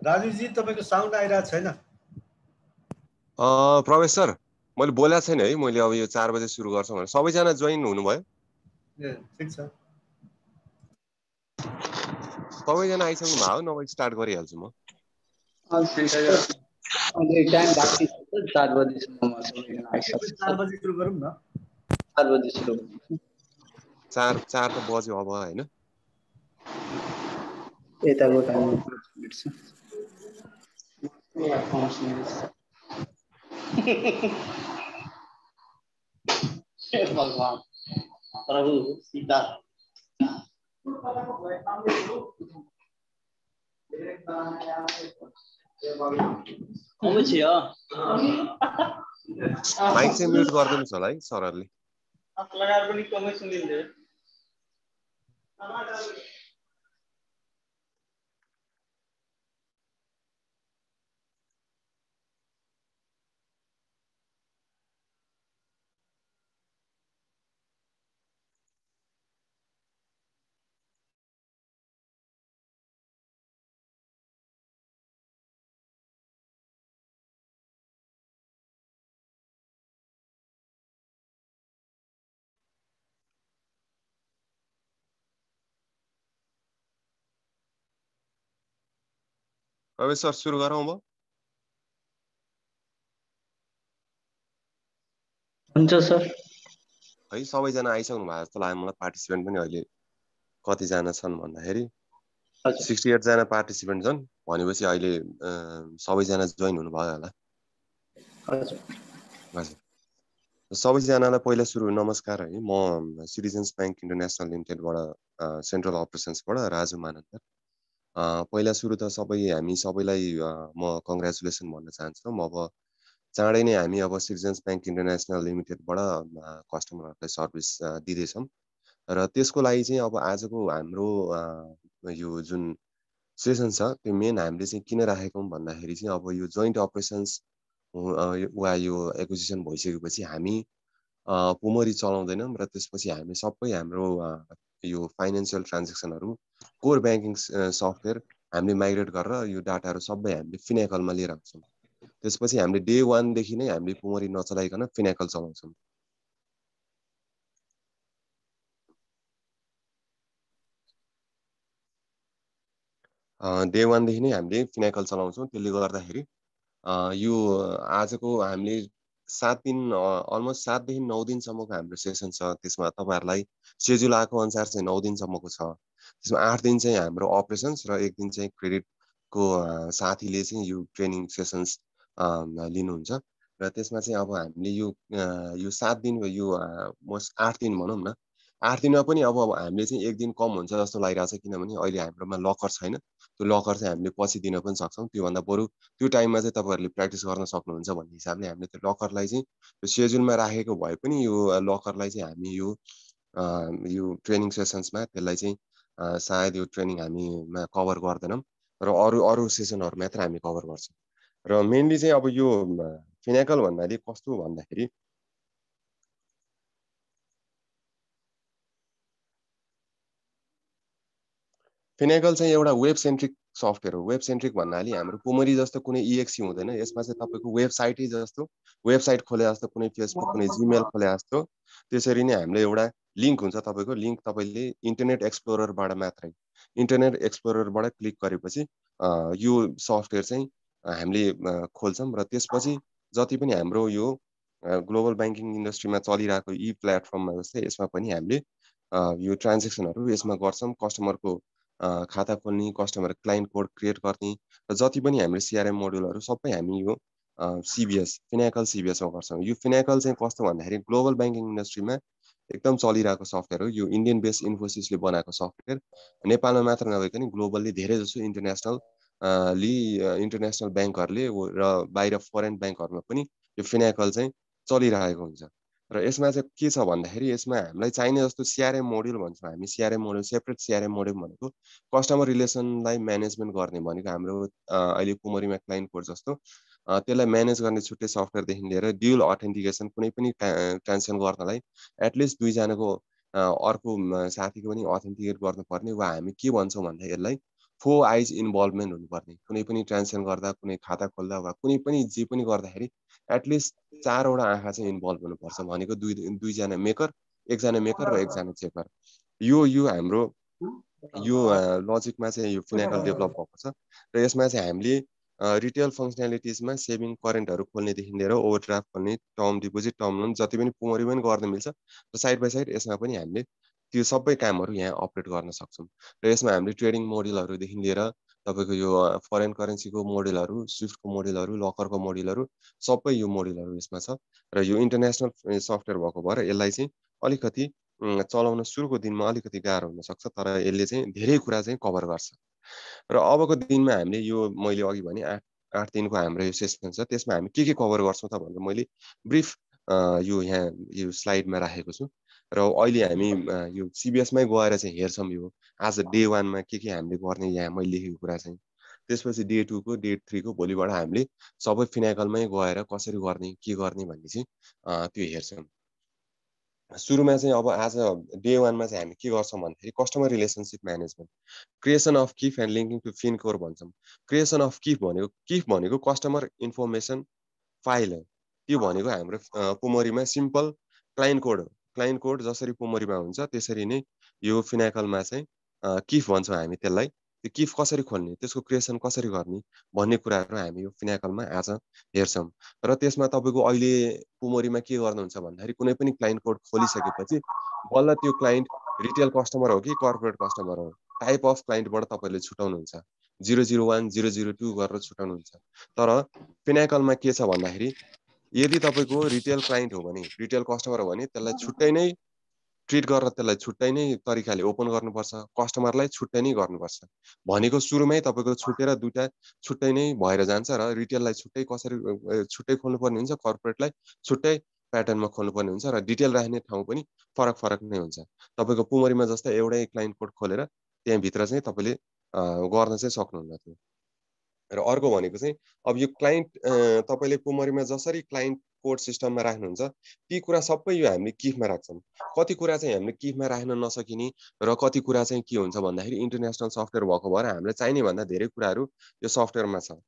राजुजी तपाईको साउन्ड आइरहेको छैन। प्रवेश सर मैले बोलेको छैन है। मैले अब यो 4 बजे सुरु गर्छौँ भने सबैजना जोइन हुनुभयो? ए ठीक छ। सबैजना आइसक्नु भयो नभए स्टार्ट गरिहाल्छु म। अहिले टाइम बाँकी छ 4 बजेसम्ममा सबैजना आइसक्छ। 4 बजे सुरु गरौँ न। 4 बजे सुरु गरौँ। 4 त बज्यो अब हैन। यताको टाइम 5 मिनेट छ। हे भगवान प्रभु सीता कमै छ माइक चाहिँ म्युट गरिदिनुस् होला है सरहरुले। लगाएर पनि कमै सुनिन्छ। प्रवेश सर सुरु गरौँ अब। हुन्छ सर। है सबैजना आइसक्नु भएको जस्तो लाग्यो मलाई। पार्टिसिपेन्ट पनि अहिले कतिजना छन् भन्दाखेरि 68 जना पार्टिसिपेन्ट छन् भनेपछि अहिले सबैजना जोइन हुनुभयो होला। हजुर सबैजनालाई पहिला सुरु नमस्कार है। म सिटिजन्स बैंक इन्टरनेसनल लिमिटेडबाट सेन्ट्रल अपरेसन्सबाट राजु मानन्दर। पहिला सुरु त हामी सबैलाई म कङ्ग्रेचुलेसन भन्न चाहन्छु। अब चाँडै नै हामी अब सिटिजन्स बैंक इन्टरनेसनल लिमिटेडबाट कस्टमरहरूलाई सर्भिस दिँदैछौँ र त्यसको लागि चाहिँ अब आजको हाम्रो यो जुन सेसन छ त्यो मेन हामीले चाहिँ किन राखेको भन्दाखेरि चाहिँ अब यो जोइन्ट अपरेसन्स वा यो एक्विजिसन भइसकेपछि हामी पुमरी चलाउँदैनौँ र त्यसपछि हामी सबै हाम्रो यो फाइनेन्सियल ट्रान्जेक्सनहरू कोर ब्याङ्किङ सफ्टवेयर हामीले माइग्रेट गरेर यो डाटाहरू सबै हामीले फिनाकलमा लिएर आउँछौँ। त्यसपछि हामीले डे 1 देखि नै हामीले पुमरी नचलाइकन फिनाकल चलाउँछौँ। डे 1 देखि नै हामीले फिनाकल चलाउँछौँ। त्यसले गर्दाखेरि यो आजको हामीले 7 दिन अलमोस्ट 7 देखि 9 दिनसम्मको हाम्रो सेसन छ। त्यसमा तपाईहरुलाई शेड्युल आएको अनुसार चाहिँ 9 दिनसम्मको छ। त्यसमा 8 दिन चाहिँ हाम्रो अपरेसन्स र 1 दिन चाहिँ क्रेडिटको साथीले चाहिँ यो ट्रेनिङ सेसन्स लिनुहुन्छ र त्यसमा चाहिँ अब हामीले यो 7 दिन यो 8 दिन भनौँ न। 8 दिनमा पनि अब हामीले चाहिँ 1 दिन कम हुन्छ जस्तो लागिरहेको छ किनभने अहिले हाम्रोमा लकर छैन। त्यो लकर चाहिँ हामीले पछि दिन पनि सक्छौँ। त्योभन्दा बरु त्यो टाइममा चाहिँ तपाईहरुले प्र्याक्टिस गर्न सक्नुहुन्छ भन्ने हिसाबले हामीले त्यो लकरलाई चाहिँ त्यो शेड्युलमा राखेको भए पनि यो लकरलाई चाहिँ हामी यो ट्रेनिङ सेसन्समा त्यसलाई चाहिँ सायद यो ट्रेनिङ हामीमा कभर गर्दैनौँ र अरू सेसनहरु मात्र हामी कभर गर्छौँ। र मेनली चाहिँ अब यो फिनाकल भन्नाले कस्तो भन्दाखेरि फिनाकल चाहिँ एउटा वेब सेन्ट्रिक सफ्टवेयर हो। वेब सेन्ट्रिक भन्नाले हाम्रो कुमरी जस्तो कुनै EXE हुँदैन। यसमा चाहिँ तपाईको वेबसाइटै जस्तो वेबसाइट खोले जस्तो कुनै फेसबुक कुनै जीमेल खोले जस्तो त्यसरी नै हामीले एउटा लिंक हुन्छ। तपाईको लिंक तपाईले इन्टरनेट एक्सप्लोररबाट मात्रै इन्टरनेट एक्सप्लोररबाट क्लिक गरेपछि यो सफ्टवेयर चाहिँ हामीले खोल्छौं र त्यसपछि जति पनि हाम्रो यो ग्लोबल बैंकिङ इन्डस्ट्रीमा चलिरहेको ई प्लेटफर्ममा जस्तै यसमा पनि हामीले यो ट्रान्जेक्सनहरु यसमा गर्छौं। कस्टमरको खाता खोल्ने, कस्टमर क्लाइन्ट कोड क्रिएट गर्ने र जति पनि हामीले CRM मोड्युलहरु सबै हामी यो CBS फिनाकल CBS मा गर्छौं। यो फिनाकल चाहिँ कस्तो भन्दाखेरि ग्लोबल बैंकिङ इन्डस्ट्रीमा एकदम चलिरहेको सफ्टवेयर हो। यो इन्डियन बेस्ड इन्फोसिसले बनाएको सफ्टवेयर। नेपालमा मात्र नभइकन ग्लोबली धेरै जसो इन्टरनेशनल बैंकहरुले र बाहिर फरेन बैंकहरुमा पनि यो फिनाकल चाहिँ चलिरहेको हुन्छ। र यसमा चाहिँ के छ भन्दाखेरि यसमा हामीलाई चाहिने जस्तो CRM मोड्युल भन्छौं हामी। CRM module separate CRM module भनेको कस्टमर रिलेसनलाई म्यानेजमेन्ट गर्ने भनेको हाम्रो अहिले कुमरीमा क्लाइन्ट कोड जस्तो त्यसलाई म्यानेज गर्ने छुट्टै सफ्टवेयर देखि लिएर ड्युल अथेन्टिकेसन कुनै पनि ट्रान्जेक्सन गर्नलाई एटलिस्ट दुई जनाको अर्को साथीको पनि अथेन्टिकेट गर्नुपर्ने वा हामी के भन्छौं भन्दा यसलाई 4 आइज इन्भल्भमेन्ट हुनुपर्ने, कुनै पनि ट्रान्जेक्सन गर्दा, कुनै खाता खोल्दा वा कुनै पनि जे पनि गर्दाखेरि एटलिस्ट 4 वटा आँखा चाहिँ इन्भल्भ हुनुपर्छ भनेको दुईजना मेकर, एकजना मेकर र एकजना चेकर। यो हाम्रो यो लजिकमा चाहिँ यो फिनाकल डेभलप भएको छ र यसमा चाहिँ हामीले रिटेल फङ्सनालिटिजमा सेभिङ करेन्टहरू खोल्नेदेखि लिएर ओभरड्राफ्ट खोल्ने, टर्म डिपोजिट, टर्म लोन जति पनि पुमरी पनि गर्न मिल्छ र साइड बाई साइड यसमा पनि हामीले त्यो सबै कामहरू यहाँ अपरेट गर्न सक्छौँ र यसमा हामीले ट्रेडिङ मोडलहरूदेखि लिएर तपाईँको यो फरेन करेन्सीको मोडलहरू, स्विफ्टको मोडलहरू, लकरको मोडलहरू सबै यो मोडलहरू यसमा छ र यो इन्टरनेसनल सफ्टवेयर भएको भएर यसलाई चाहिँ अलिकति चलाउन सुरुको दिनमा अलिकति गाह्रो हुनसक्छ, तर यसले चाहिँ धेरै कुरा चाहिँ कभर गर्छ र अबको दिनमा हामीले यो मैले अघि भने 8 दिनको हाम्रो यो सेसन छ, त्यसमा हामी के कभर गर्छौँ त भनेर मैले ब्रिफ यो यहाँ यो स्लाइडमा राखेको छु र अहिले हामी यो सिबिएसमै गएर चाहिँ हेर्छौँ यो आज डे 1 मा के हामीले गर्ने यहाँ मैले लेखेको कुरा चाहिँ। त्यसपछि डे 2 को, डे 3 को भोलिबाट हामीले सबै फिनाकलमै गएर कसरी गर्ने, के गर्ने भन्ने चाहिँ त्यो हेर्छौँ। सुरुमा चाहिँ अब आज डे 1 मा चाहिँ हामी के गर्छौँ भन्दाखेरि customer relationship management, creation of CIF and linking to Fincore भन्छौँ। क्रिएसन अफ किफ भनेको कस्टमर इन्फर्मेसन फाइल हो। त्यो भनेको हाम्रो पुमरीमा सिम्पल क्लाइन्ट कोड हो। क्लाइन्ट कोड जसरी पुमरीमा हुन्छ त्यसरी नै यो फिनाकलमा चाहिँ किफ भन्छौँ हामी त्यसलाई। त्यो किफ कसरी खोल्ने, त्यसको क्रिएसन कसरी गर्ने भन्ने कुराहरू हामी यो फिनाकलमा आज हेर्छौँ र त्यसमा तपाईँको अहिले पुमरीमा के गर्नुहुन्छ भन्दाखेरि कुनै पनि क्लाइन्ट कोड खोलिसकेपछि बल्ल त्यो क्लाइन्ट रिटेल कस्टमर हो कि कर्पोरेट कस्टमर हो, टाइप अफ क्लाइन्टबाट तपाईँले छुटाउनुहुन्छ, 001, 002 गरेर छुटाउनुहुन्छ। तर फिनाकलमा के छ भन्दाखेरि यदि तपाईँको रिटेल क्लाइन्ट हो भने, रिटेल कस्टमर हो भने त्यसलाई छुट्टै नै ट्रिट गरेर त्यसलाई छुट्टै नै तरिकाले ओपन गर्नुपर्छ, कस्टमरलाई छुट्टै नै गर्नुपर्छ भनेको सुरुमै तपाईँको छुटेर दुईटा छुट्टै नै भएर जान्छ र रिटेललाई छुट्टै कसरी छुट्टै खोल्नुपर्ने हुन्छ, कर्पोरेटलाई छुट्टै प्याटर्नमा खोल्नुपर्ने हुन्छ र डिटेल राख्ने ठाउँ पनि फरक नै हुन्छ। तपाईँको पुमरीमा जस्तै एउटै क्लाइन्ट कोड खोलेर त्यहाँभित्र चाहिँ तपाईँले गर्न चाहिँ सक्नुहुन्न त्यो। र अर्को भनेको चाहिँ अब यो क्लाइन्ट तपाईँले पुमरीमा जसरी क्लाइन्ट कोड सिस्टममा राख्नुहुन्छ ती कुरा सबै यो हामीले किफमा राख्छौँ। कति कुरा चाहिँ हामीले किफमा राख्न नसकिने र कति कुरा चाहिँ के हुन्छ भन्दाखेरि इन्टरनेसनल सफ्टवेयर भएको भएर हामीलाई चाहिने भन्दा धेरै कुराहरू यो सफ्टवेयरमा छ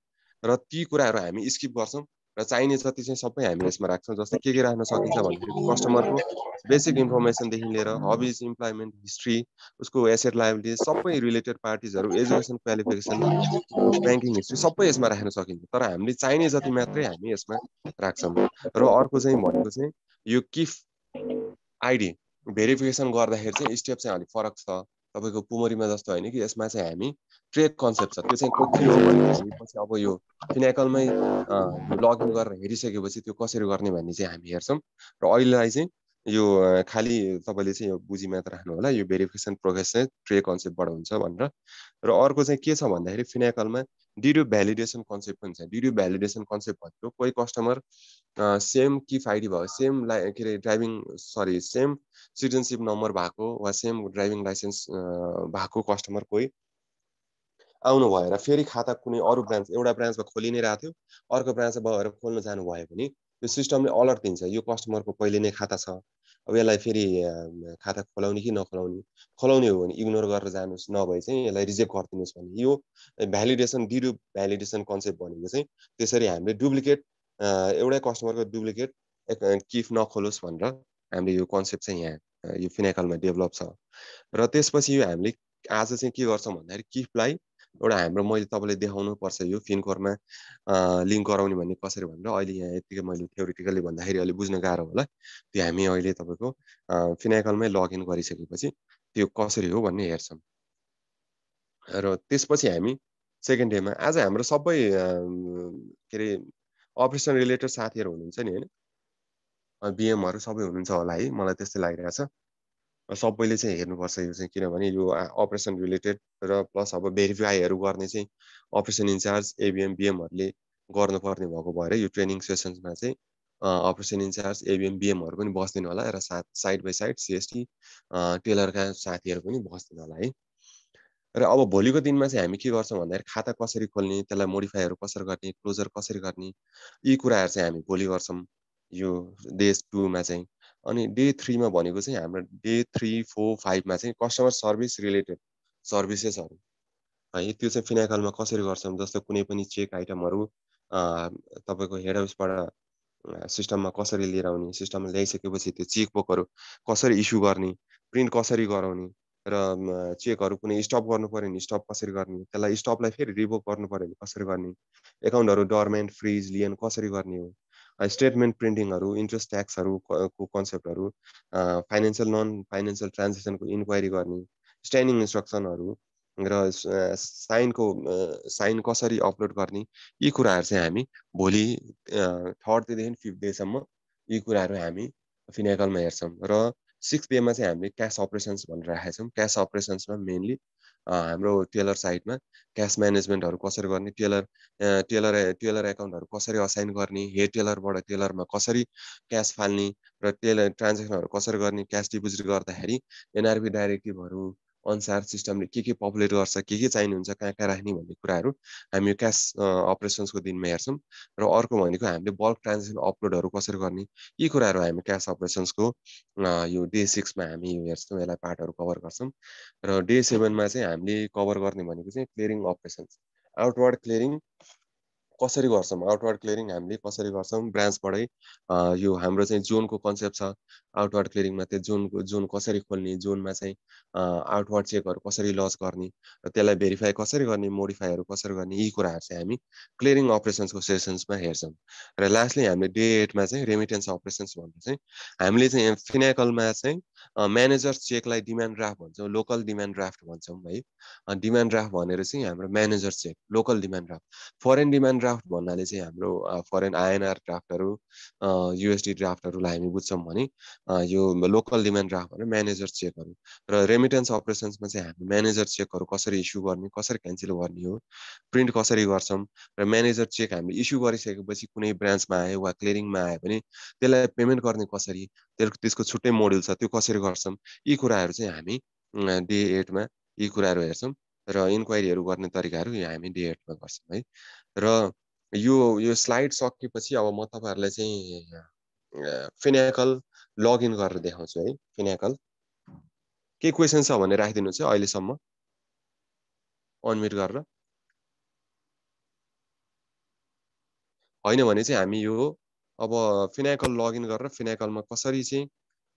र ती कुराहरू हामी स्किप गर्छौँ र चाहिने जति चाहिँ सबै हामी यसमा राख्छौँ। जस्तै के राख्न सकिन्छ भन्दाखेरि कस्टमरको बेसिक इन्फर्मेसनदेखि लिएर हबिज, इम्प्लोइमेन्ट हिस्ट्री, उसको एसेट लायबिलिटी सबै रिलेटेड पार्टिजहरू, एजुकेसन क्वालिफिकेसन, ब्याङ्किङ हिस्ट्री सबै यसमा राख्न सकिन्छ। तर हामीले चाहिने जति मात्रै हामी यसमा राख्छौँ। र अर्को चाहिँ भनेको चाहिँ यो किफ आइडी भेरिफिकेसन गर्दाखेरि चाहिँ स्टेप चाहिँ अलिक फरक छ। तपाईँको पुमरीमा जस्तो होइन कि यसमा चाहिँ हामी ट्रेक कन्सेप्ट छ, त्यो चाहिँ के हो भनेर हामी पछि अब यो फिनाकलमै यो लगइन गरेर हेरिसकेपछि त्यो कसरी गर्ने भन्ने चाहिँ हामी हेर्छौँ र अहिलेलाई चाहिँ यो खालि तपाईँले चाहिँ यो बुझी मात्र राख्नु होला, यो भेरिफिकेसन प्रोग्रेस चाहिँ ट्रे कन्सेप्टबाट हुन्छ भनेर। र अर्को चाहिँ के छ भन्दाखेरि फिनाकलमा डिड्यु भ्यालिडेसन कन्सेप्ट पनि छ। डिड्यु भ्यालिडेसन कन्सेप्ट भनेको कोही कस्टमर सेम किफ आइडी भयो, सेम के अरे सेम सिटिजनसिप नम्बर भएको वा सेम ड्राइभिङ लाइसेन्स भएको कस्टमर कोही आउनु भएर फेरि खाता कुनै अरू ब्रान्च, एउटा ब्रान्चमा खोलि नै रहेको थियो, अर्को ब्रान्चमा भएर खोल्न जानुभयो भने त्यो सिस्टमले अलर्ट दिन्छ यो कस्टमरको पहिले नै खाता छ, अब यसलाई फेरि खाता खोलाउने कि नखोलाउने, खोलाउने हो भने इग्नोर गरेर जानुहोस्, नभए चाहिँ यसलाई रिजेक्ट गरिदिनुहोस् भन्ने यो भ्यालिडेसन, डिड्यु भ्यालिडेसन कन्सेप्ट भनेको चाहिँ त्यसरी हामीले डुप्लिकेट एउटै कस्टमरको डुप्लिकेट किफ नखोलोस् भनेर हामीले यो कन्सेप्ट चाहिँ यहाँ यो फिनाकलमा डेभलप छ। र त्यसपछि यो हामीले आज चाहिँ के गर्छौँ भन्दाखेरि किफलाई एउटा हाम्रो मैले तपाईँलाई देखाउनु पर्छ यो फिनकोरमा लिङ्क गराउने भन्ने कसरी भनेर। अहिले यहाँ यतिकै मैले थ्योरिटिकली भन्दाखेरि अहिले बुझ्न गाह्रो होला, त्यो हामी अहिले तपाईँको फिनाकलमै लगइन गरिसकेपछि त्यो कसरी हो भन्ने हेर्छौँ। र त्यसपछि हामी सेकेन्ड डेमा आज हाम्रो सबै के अरे अपरेसन रिलेटेड साथीहरू हुनुहुन्छ नि होइन, बिएमहरू सबै हुनुहुन्छ होला है, मलाई त्यस्तै लागिरहेको छ। सबैले चाहिँ हेर्नुपर्छ यो चाहिँ, किनभने यो अपरेसन रिलेटेड र प्लस अब भेरिफाईहरू गर्ने चाहिँ अपरेसन इन्चार्ज, एबिएम, बिएमहरूले गर्नुपर्ने भएको भएर यो ट्रेनिङ सेसन्समा चाहिँ अपरेसन इन्चार्ज, एबिएम, बिएमहरू पनि बस्दिनु होला र साइड बाई साइड सिएसटी टेलरका साथीहरू पनि बस्दिनु होला है। र अब भोलिको दिनमा चाहिँ हामी के गर्छौँ भन्दाखेरि खाता कसरी खोल्ने, त्यसलाई मोडिफाईहरू कसरी गर्ने, क्लोजर कसरी गर्ने, यी कुराहरू चाहिँ हामी भोलि गर्छौँ यो डे 2 मा चाहिँ। अनि डे 3 मा भनेको चाहिँ हाम्रो डे 3, 4, 5 मा चाहिँ कस्टमर सर्भिस रिलेटेड सर्भिसेसहरू है। त्यो चाहिँ फिनाकलमा कसरी गर्छौँ, जस्तो कुनै पनि चेक आइटमहरू तपाईँको हेड अफिसबाट सिस्टममा कसरी लिएर आउने, सिस्टममा ल्याइसकेपछि त्यो चेक बुकहरू कसरी इस्यु गर्ने, प्रिन्ट कसरी गराउने र चेकहरू कुनै स्टप गर्नु पर्यो भने स्टप कसरी गर्ने, त्यसलाई स्टपलाई फेरि रिभोक गर्नु पर्यो भने कसरी गर्ने, एकाउन्टहरू डोरमेन्ट, फ्रिज, लिएन कसरी गर्ने हो, स्टेटमेन्ट प्रिन्टिङहरू, इन्ट्रेस्ट ट्याक्सहरू को कन्सेप्टहरू, फाइनेन्सियल नन फाइनेन्सियल ट्रान्जेक्सनको इन्क्वायरी गर्ने, स्ट्यान्डिङ इन्स्ट्रक्सनहरू र साइन कसरी अपलोड गर्ने, यी कुराहरू चाहिँ हामी भोलि 3rd डेदेखि 5th डेसम्म यी कुराहरू हामी फिनाकलमा हेर्छौँ। र 6th डेमा चाहिँ हामीले क्यास अपरेसन्स भनेर राखेका छौँ। क्यास अपरेसन्समा मेनली हाम्रो टेलर साइडमा क्यास म्यानेजमेन्टहरू कसरी गर्ने, टेलर एकाउन्टहरू कसरी असाइन गर्ने, हेड टेलरबाट टेलरमा कसरी क्यास फाल्ने र टेलर ट्रान्जेक्सनहरू कसरी गर्ने, क्यास डिपोजिट गर्दाखेरि एनआरबी डाइरेक्टिभहरू अनुसार सिस्टमले के पपुलेट गर्छ, के चाहिने हुन्छ, कहाँ कहाँ राख्ने भन्ने कुराहरू हामी यो क्यास अपरेसन्सको दिनमा हेर्छौँ। र अर्को भनेको हामीले बल्क ट्रान्जेक्सन अपलोडहरू कसरी गर्ने, यी कुराहरू हामी क्यास अपरेसन्सको यो डे 6 मा हामी हेर्छौँ, यसलाई पार्टहरू कभर गर्छौँ। र डे 7 मा चाहिँ हामीले कभर गर्ने भनेको चाहिँ क्लियरिङ अपरेसन्स, आउटवर्ड क्लियरिङ कसरी गर्छौँ, आउटवर्ड क्लियरिङ हामीले कसरी गर्छौँ, ब्रान्चबाटै यो हाम्रो चाहिँ जोनको कन्सेप्ट छ। आउटवर्ड क्लियरिङमा त्यो जोन कसरी खोल्ने, जोनमा चाहिँ आउटवर्ड चेकहरू कसरी लज गर्ने र त्यसलाई भेरिफाई कसरी गर्ने, मोडिफाईहरू कसरी गर्ने, यी कुराहरू चाहिँ हामी क्लियरिङ अपरेसन्सको सेसन्समा हेर्छौँ। र लास्टली हामीले डे 8 मा चाहिँ रेमिटेन्स अपरेसन्स भन्दा चाहिँ हामीले चाहिँ फिनाकलमा चाहिँ म्यानेजर चेकलाई डिमान्ड ड्राफ्ट भन्छौँ, लोकल डिमान्ड ड्राफ्ट भन्छौँ है। डिमान्ड ड्राफ्ट भनेर चाहिँ हाम्रो manager cheque, local demand draft. Foreign demand draft भन्नाले चाहिँ हाम्रो फरेन आइएनआर ड्राफ्टहरू, युएसडी ड्राफ्टहरूलाई हामी बुझ्छौँ भने यो लोकल डिमान्ड ड्राफ्ट भने म्यानेजर चेकहरू। र रेमिटेन्स अपरेसन्समा चाहिँ हामी म्यानेजर चेकहरू कसरी इस्यु गर्ने, कसरी क्यान्सल गर्ने हो, प्रिन्ट कसरी गर्छौँ र म्यानेजर चेक हामीले इस्यु गरिसकेपछि कुनै ब्रान्चमा आयो वा क्लियरिङमा आयो भने त्यसलाई पेमेन्ट गर्ने कसरी, त्यसको छुट्टै मोड्युल छ, त्यो कसरी गर्छौँ, यी कुराहरू चाहिँ हामी डे 8 मा यी कुराहरू हेर्छौँ। र इन्क्वायरीहरू गर्ने तरिकाहरू हामी डे 8 मा गर्छौँ है। र यो स्लाइड सकेपछि अब म तपाईँहरूलाई चाहिँ फिनाकल लगइन गरेर देखाउँछु है। फिनाकल के क्वेसन छ भने राखिदिनुहोस् है अहिलेसम्म अनम्युट गरेर, होइन भने चाहिँ हामी यो अब फिनाकल लगइन गरेर फिनाकलमा कसरी चाहिँ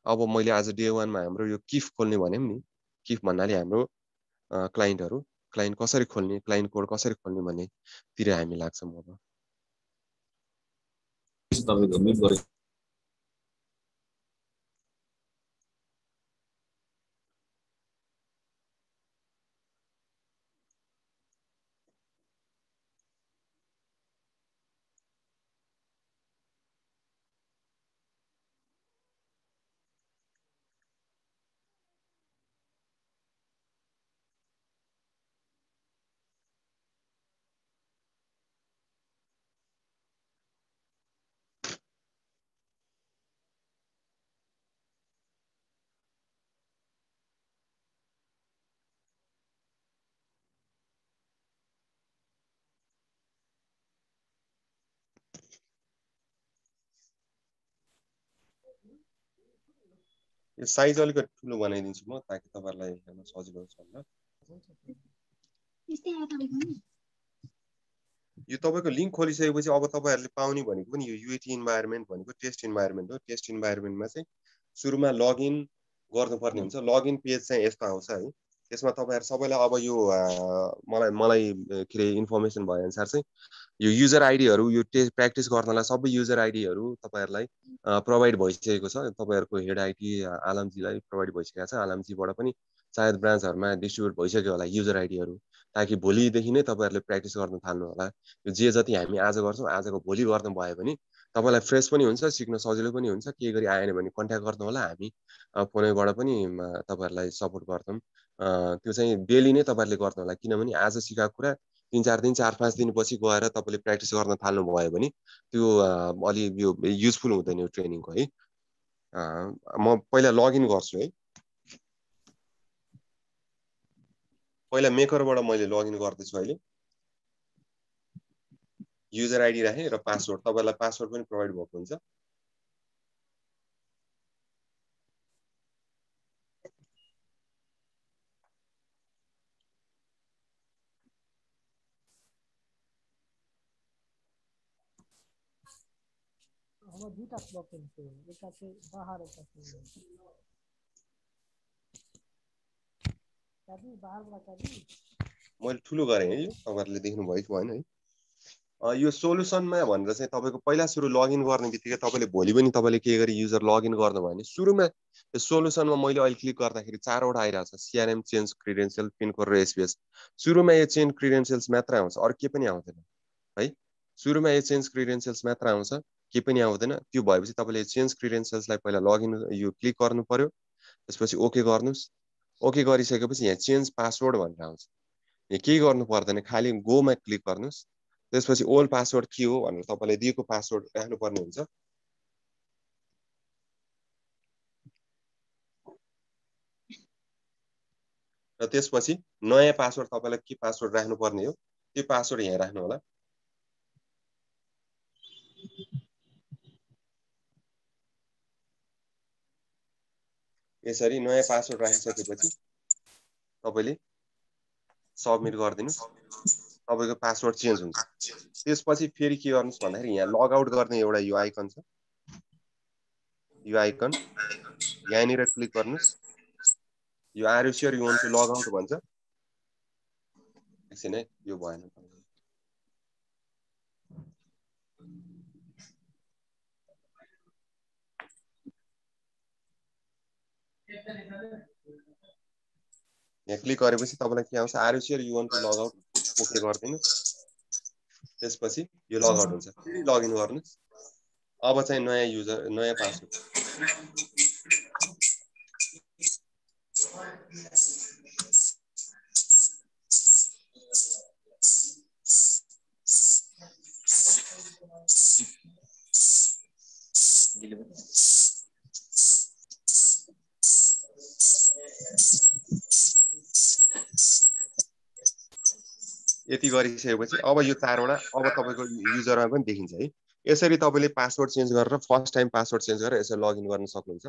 अब मैले आज डे 1 मा हाम्रो यो किफ खोल्ने भन्यौँ नि, किफ भन्नाले हाम्रो क्लाइन्टहरू, क्लाइन्ट कसरी खोल्ने, क्लाइन्ट कोड कसरी खोल्ने भन्नेतिर हामी लाग्छौँ। अब तपाईँको म्युट गरेको यो साइज अलिकति ठुलो बनाइदिन्छु म ताकि तपाईँहरूलाई हेर्न सजिलो होस् भनेर। यो तपाईँको लिङ्क खोलिसकेपछि अब तपाईँहरूले पाउने भनेको पनि यो युएटी इन्भाइरोमेन्ट भनेको टेस्ट इन्भाइरोमेन्ट हो। टेस्ट इन्भाइरोमेन्टमा चाहिँ सुरुमा लगइन गर्नुपर्ने हुन्छ। लगइन पेज चाहिँ यस्तो आउँछ है। त्यसमा तपाईँहरू सबैलाई अब यो मलाई के अरे इन्फर्मेसन भएअनुसार चाहिँ यो युजर आइडीहरू यो प्र्याक्टिस गर्नलाई सबै युजर आइडीहरू तपाईँहरूलाई प्रोभाइड भइसकेको छ। तपाईँहरूको हेड आइटी आलमजीलाई प्रोभाइड भइसकेको छ। आलमजीबाट पनि सायद ब्रान्चहरूमा डिस्ट्रिब्युट भइसक्यो होला युजर आइडीहरू, ताकि भोलिदेखि नै तपाईँहरूले प्र्याक्टिस गर्न थाल्नु होला। जे जति हामी आज गर्छौँ आजको भोलि गर्नु भयो भने तपाईँलाई फ्रेस पनि हुन्छ, सिक्न सजिलो पनि हुन्छ। केही गरी आएन भने कन्ट्याक्ट गर्नु होला, हामी फोनबाट पनि तपाईँहरूलाई सपोर्ट गर्छौँ। त्यो चाहिँ डेली नै तपाईँहरूले गर्नु होला, किनभने आज सिकाएको कुरा 3-4 दिन 4-5 दिनपछि गएर तपाईँले प्र्याक्टिस गर्न थाल्नु भयो भने त्यो अलि यो युजफुल हुँदैन यो ट्रेनिङको है। म पहिला लगइन गर्छु है। पहिला मेकरबाट मैले लगइन गर्दैछु अहिले। युजर आइडी राखेँ र पासवर्ड, तपाईँलाई पासवर्ड पनि प्रोभाइड भएको हुन्छ। अब दुईटा ब्लक हुन्छ एउटा चाहिँ बाहर एउटा चाहिँ चाबी बाहरबाट चाबी मैले ठुलो गरेँ है यो तपाईहरुले देख्नु भयो कि भएन है यो सोलुसनमा भनेर चाहिँ तपाईको पहिला सुरु लगइन गर्ने बित्तिकै तपाईले भोलि पनि तपाईले के गरी युजर लगइन गर्नु भयो भने सुरुमा यो सोलुसनमा मैले अहिले क्लिक गर्दाखेरि चारवटा आइराछ CRM change credential pin code र एसपीएस सुरुमा यो चेन्ज क्रेडेन्शियल्स मात्र आउँछ अरु के पनि आउँदैन है सुरुमा यो चेन्ज क्रेडेन्शियल्स मात्र आउँछ के पनि आउँदैन त्यो भएपछि तपाईले चेन्ज क्रेडेन्शियल्सलाई पहिला लगइन यो क्लिक गर्नु पर्यो त्यसपछि ओके गर्नुस् ओके गरिसकेपछि यहाँ चेन्ज पासवर्ड भनेर आउँछ यहाँ केही गर्नु पर्दैन खाली गो मा क्लिक गर्नुस् त्यसपछि ओल्ड पासवर्ड के हो भनेर तपाईले दिएको पासवर्ड राख्नु पर्ने हुन्छ र त्यसपछि नयाँ पासवर्ड तपाईलाई के पासवर्ड राख्नु पर्ने हो त्यो पासवर्ड यहाँ राख्नु होला यसरी नयाँ पासवर्ड राखिसकेपछि तपाईले सबमिट गरिदिनुस् तपाईको पासवर्ड चेन्ज हुन्छ त्यसपछि फेरि के गर्नुस् भन्दाखेरि यहाँ लग आउट गर्ने एउटा यो आइकन छ यो आइकन यहाँनिर क्लिक गर्नुस् यो are you sure you want to log out भन्छ एकछिन है यो भएन यहाँ क्लिक गरेपछि तपाईलाई के आउँछ are you sure you want to log out okay गर्दिनुस् त्यसपछि यो लग आउट हुन्छ फेरि लगइन गर्नुस् अब चाहिँ नयाँ युजर नयाँ पासवर्ड यति गरिसकेपछि अब यो चारवटा अब तपाईको युजरमा पनि देखिन्छ है यसरी तपाईले पासवर्ड चेन्ज गरेर फर्स्ट टाइम पासवर्ड चेन्ज गरेर यसरी लगइन गर्न सक्नुहुन्छ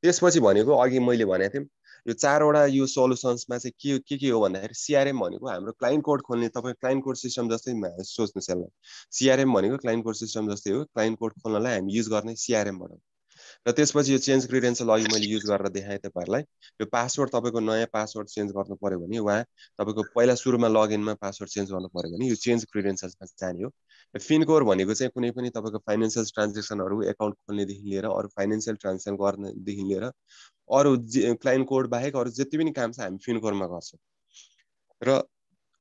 त्यसपछि भनेको अघि मैले भनेको थिएँ यो चारवटा यो सोलुसन्समा चाहिँ के हो भन्दाखेरि सीआरएम भनेको हाम्रो क्लाइन्ट कोड खोल्ने तपाई क्लाइन्ट कोड सिस्टम जस्तै सोच्नुस् यसलाई सीआरएम भनेको क्लाइन्ट कोड सिस्टम जस्तै हो क्लाइन्ट कोड खोल्नलाई हामी युज गर्ने सीआरएम भनौं र त्यसपछि यो चेन्ज क्रेडेन्शियल अघि मैले युज गरेर देखाएँ तपाईहरुलाई यो पासवर्ड तपाईको नयाँ पासवर्ड चेन्ज गर्नु पर्यो भने वा तपाईको पहिला सुरुमा लगइनमा पासवर्ड चेन्ज गर्नु पर्यो भने यो चेन्ज क्रेडेन्शियल्समा जाने हो पिन कोड भनेको चाहिँ कुनै पनि तपाईको फाइनान्शियल ट्रान्ज्याक्सनहरु अकाउन्ट खोल्ने देखि लिएर अरु फाइनान्शियल ट्रान्ज्याक्सन गर्ने देखि लिएर अरु क्लाइन्ट कोड बाहेक अरु जति पनि काम छ हामी पिन कोडमा गर्छौं र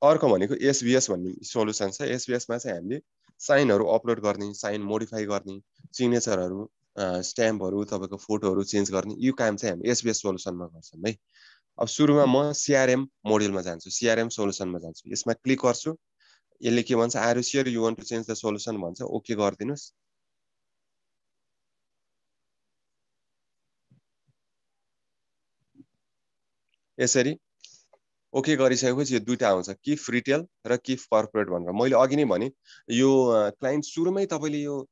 अर्को भनेको एसबीएस भन्ने सोलुसन छ एसबीएस मा चाहिँ हामीले साइनहरु अपलोड गर्ने साइन मोडिफाई गर्ने सिग्नेचरहरु स्ट्याम्पहरु तपाईको फोटोहरु चेन्ज गर्ने यो काम चाहिँ हामी एसबीएस सोलुसनमा गर्छौं है अब सुरुमा म सीआरएम मोड्युलमा जान्छु सीआरएम सोलुसनमा जान्छु यसमा क्लिक गर्छु यसले के भन्छ are you sure you want to change the solution भन्छ ओके गर्दिनुस् यसरी ओके गरिसकेपछि यो दुईटा आउँछ किफ रिटेल र किफ कर्पोरेट भनेर मैले अघि नै भने यो क्लाइन्ट सुरुमै तपाईले यो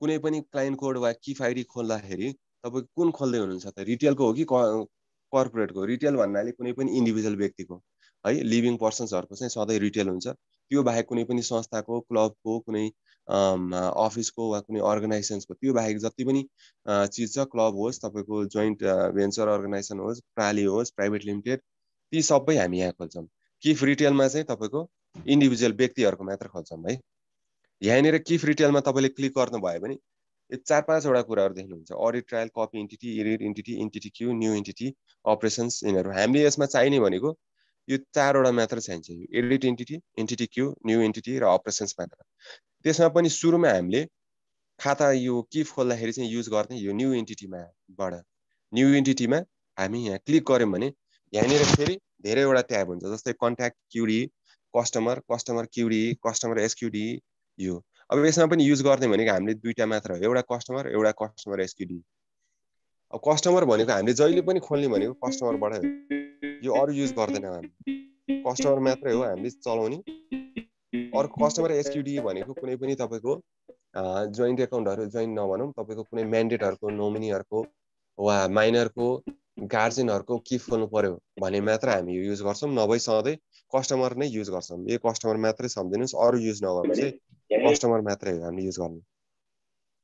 कुनै पनि क्लाइन्ट कोड वा किफ आइडी खोल्दाखेरि तपाईको कुन खोल्दै हुनुहुन्छ त रिटेलको हो कि कर्पोरेटको रिटेल भन्नाले कुनै पनि इन्डिभिजुअल व्यक्तिको है लिभिङ पर्सन्सहरुको चाहिँ सधैं रिटेल हुन्छ त्यो बाहेक कुनै पनि संस्थाको क्लबको कुनै अफिसको वा कुनै अर्गनाइजेसनको त्यो बाहेक जति पनि चीज छ क्लब होस् तपाईको जोइन्ट भेन्चर अर्गनाइजेसन होस् प्राली होस् प्राइभेट लिमिटेड ती सबै हामी यहाँ खोल्छौं किफ रिटेलमा चाहिँ तपाईको इन्डिभिजुअल व्यक्तिहरुको मात्र खोल्छौं है यहाँनिर किफ रिटेलमा तपाईले क्लिक गर्नु भयो भने यो 4-5 वटा कुराहरु देख्नुहुन्छ audit trail copy entity edit entity entity queue new entity operations यिनीहरु हामीले यसमा चाहिने भनेको यो 4 वटा मात्र चाहिन्छ यो edit entity entity queue new entity र अपरेशन्स मात्र त्यसमा पनि सुरुमा हामीले खाता यो किफ खोल्दाखेरि चाहिँ युज गर्ने यो न्यू एन्टिटीमा बाट न्यू एन्टिटीमा हामी यहाँ क्लिक गर्यौं भने यहाँनिर फेरि धेरै वटा ट्याब हुन्छ जस्तै contact QD customer customer QD customer SQD यो अब यसमा पनि युज गर्ने भनेको हामीले दुईटा मात्र हो एउटा कस्टमर एसक्यूडी अब कस्टमर भनेको हामीले जहिले पनि खोल्ने भनेको कस्टमरबाट हो यो अरु युज गर्दैनौं हामी कस्टमर मात्रै हो हामीले चलाउने अरु कस्टमर एसक्यूडी भनेको कुनै पनि तपाईको जोइन्ट अकाउन्टहरु जोइन नभनौं तपाईको कुनै म्यान्डेटहरुको नोमिनीहरुको वा माइनरको गार्जियनहरुको किफ खोल्नु पर्यो भने मात्र हामी यो युज गर्छौं नभई सधैं कस्टमर नै युज गर्छौं यो कस्टमर मात्रै सम्झिनुस् अरु युज नगर्नुस् है कस्टमर मात्रै हो हामी युज गर्ने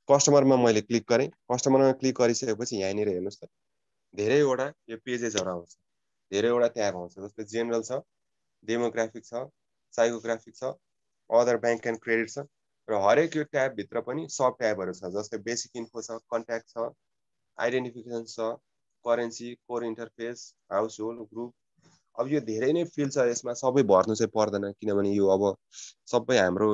कस्टमरमा मैले क्लिक गरेँ। कस्टमरमा क्लिक गरिसकेपछि यहाँनिर हेर्नुहोस् त धेरैवटा यो पेजेसहरू आउँछ, धेरैवटा ट्याब आउँछ। जस्तै जेनरल छ, डेमोग्राफिक छ, साइकोग्राफिक छ, अदर ब्याङ्क एन्ड क्रेडिट छ र हरेक यो ट्याबभित्र पनि सब ट्याबहरू छ। जस्तै बेसिक इन्फो छ, कन्ट्याक्ट छ, आइडेन्टिफिकेसन छ, currency, core interface, house hold, group. अब यो धेरै नै फिल्ड छ, यसमा सबै भर्नु चाहिँ पर्दैन किनभने यो अब सबै हाम्रो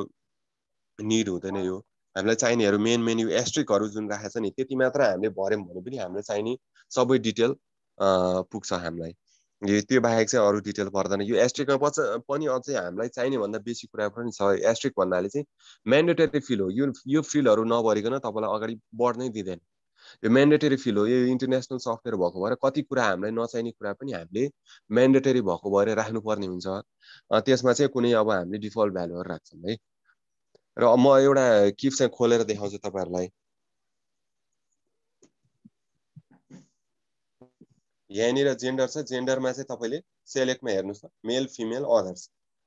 निड हुँदैन। यो हामीलाई चाहिनेहरू मेन मेन्यु एस्ट्रिकहरू जुन राखेको छ नि त्यति मात्र हामीले भर्यौँ भने पनि हामीलाई चाहिने सबै डिटेल पुग्छ हामीलाई। यो त्यो बाहेक चाहिँ अरू डिटेल पर्दैन। यो एस्ट्रिकमा पनि अझै हामीलाई चाहिने भन्दा बेसी कुरा पनि छ। एस्ट्रिक भन्नाले चाहिँ म्यान्डेटरी फिल हो। यो फिलहरू नभरिकन तपाईँलाई अगाडि बढ्नै दिँदैन। यो म्यान्डेटरी फिल हो। यो इन्टरनेसनल सफ्टवेयर भएको भएर कति कुरा हामीलाई नचाहिने कुरा पनि हामीले म्यान्डेटरी भएको भएर राख्नुपर्ने हुन्छ। त्यसमा चाहिँ कुनै अब हामीले डिफल्ट भ्यालुहरू राख्छौँ है। र म एउटा किप चाहिँ खोलेर देखाउँछु तपाईँहरूलाई। यहाँनिर जेन्डर छ, जेन्डरमा चाहिँ तपाईँले सेलेक्टमा हेर्नुहोस् त, मेल फिमेल अदर्स।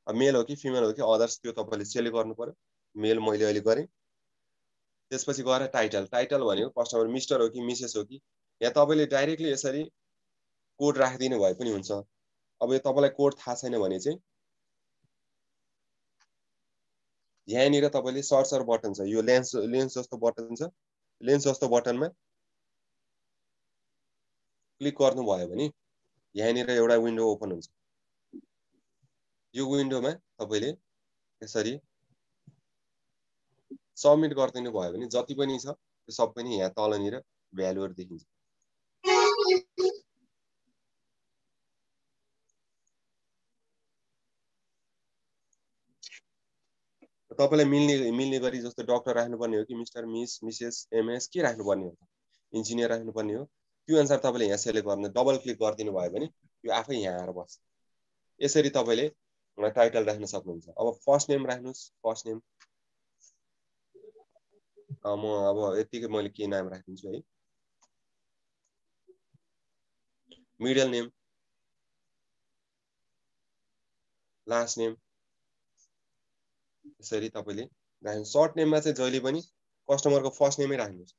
अब मेल हो कि फिमेल हो कि अदर्स त्यो तपाईँले सेलेक्ट गर्नु पर्यो। मेल मैले अहिले गरेँ। त्यसपछि गएर टाइटल, टाइटल भनेको कस्टमर मिस्टर हो कि मिसेस हो कि, यहाँ तपाईँले डाइरेक्टली यसरी कोड राखिदिनु भए पनि हुन्छ। अब यो तपाईँलाई कोड थाहा छैन भने चाहिँ यहाँनिर तपाईँले सर्चर बटन छ, यो लेन्स जस्तो बटन छ, लेन्स जस्तो बटनमा क्लिक गर्नुभयो भने यहाँनिर एउटा विन्डो ओपन हुन्छ। यो विन्डोमा तपाईँले यसरी सबमिट गरिदिनु भयो भने जति पनि छ त्यो सबै नै यहाँ तलनिर भ्यालुहरू देखिन्छ। तपाईँलाई मिल्ने गरी जस्तो डक्टर राख्नुपर्ने हो कि मिस्टर, मिस, मिसेस, एमएस के राख्नुपर्ने हो, इन्जिनियर राख्नुपर्ने हो, त्यो अनुसार तपाईँले यहाँ सेलेक्ट गर्नु, डबल क्लिक गरिदिनु भयो भने यो आफै यहाँ आएर बस्छ। यसरी तपाईँले टाइटल राख्न सक्नुहुन्छ। अब फर्स्ट नेम राख्नुहोस्, फर्स्ट नेम म अब यतिकै मैले के नाम राखिदिन्छु है। मिडल नेम, लास्ट नेम, यसरी तपाईँले राख्नु। सर्ट नेममा चाहिँ जहिले पनि कस्टमरको फर्स्ट नेमै राख्नुहोस्।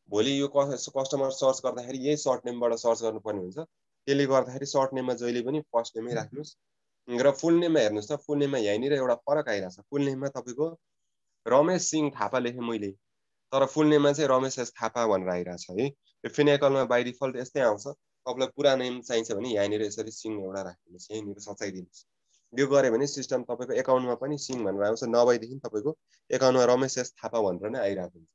भोलि यो कस्टमर सर्च गर्दाखेरि यही सर्ट नेमबाट सर्च गर्नुपर्ने हुन्छ। त्यसले गर्दाखेरि सर्ट नेममा जहिले पनि फर्स्ट नेमै राख्नुहोस्। र फुल नेममा हेर्नुहोस् त, फुल नेममा यहाँनिर एउटा फरक आइरहेको छ। फुल नेममा तपाईँको रमेश सिंह थापा लेखेँ मैले, तर फुल नेममा चाहिँ रमेश एस थापा भनेर आइरहेको छ है। यो फिनेकलमा बाई डिफल्ट यस्तै आउँछ। तपाईँलाई पुरा नेम चाहिन्छ भने यहाँनिर यसरी सिंह एउटा राखिदिनुहोस्, यहीँनिर सचाइदिनुहोस्। यो गऱ्यो भने सिस्टम तपाईँको एकाउन्टमा पनि सिंह भनेर आउँछ, नभएदेखि तपाईँको एकाउन्टमा रमेश एस थापा भनेर नै आइरहेको हुन्छ।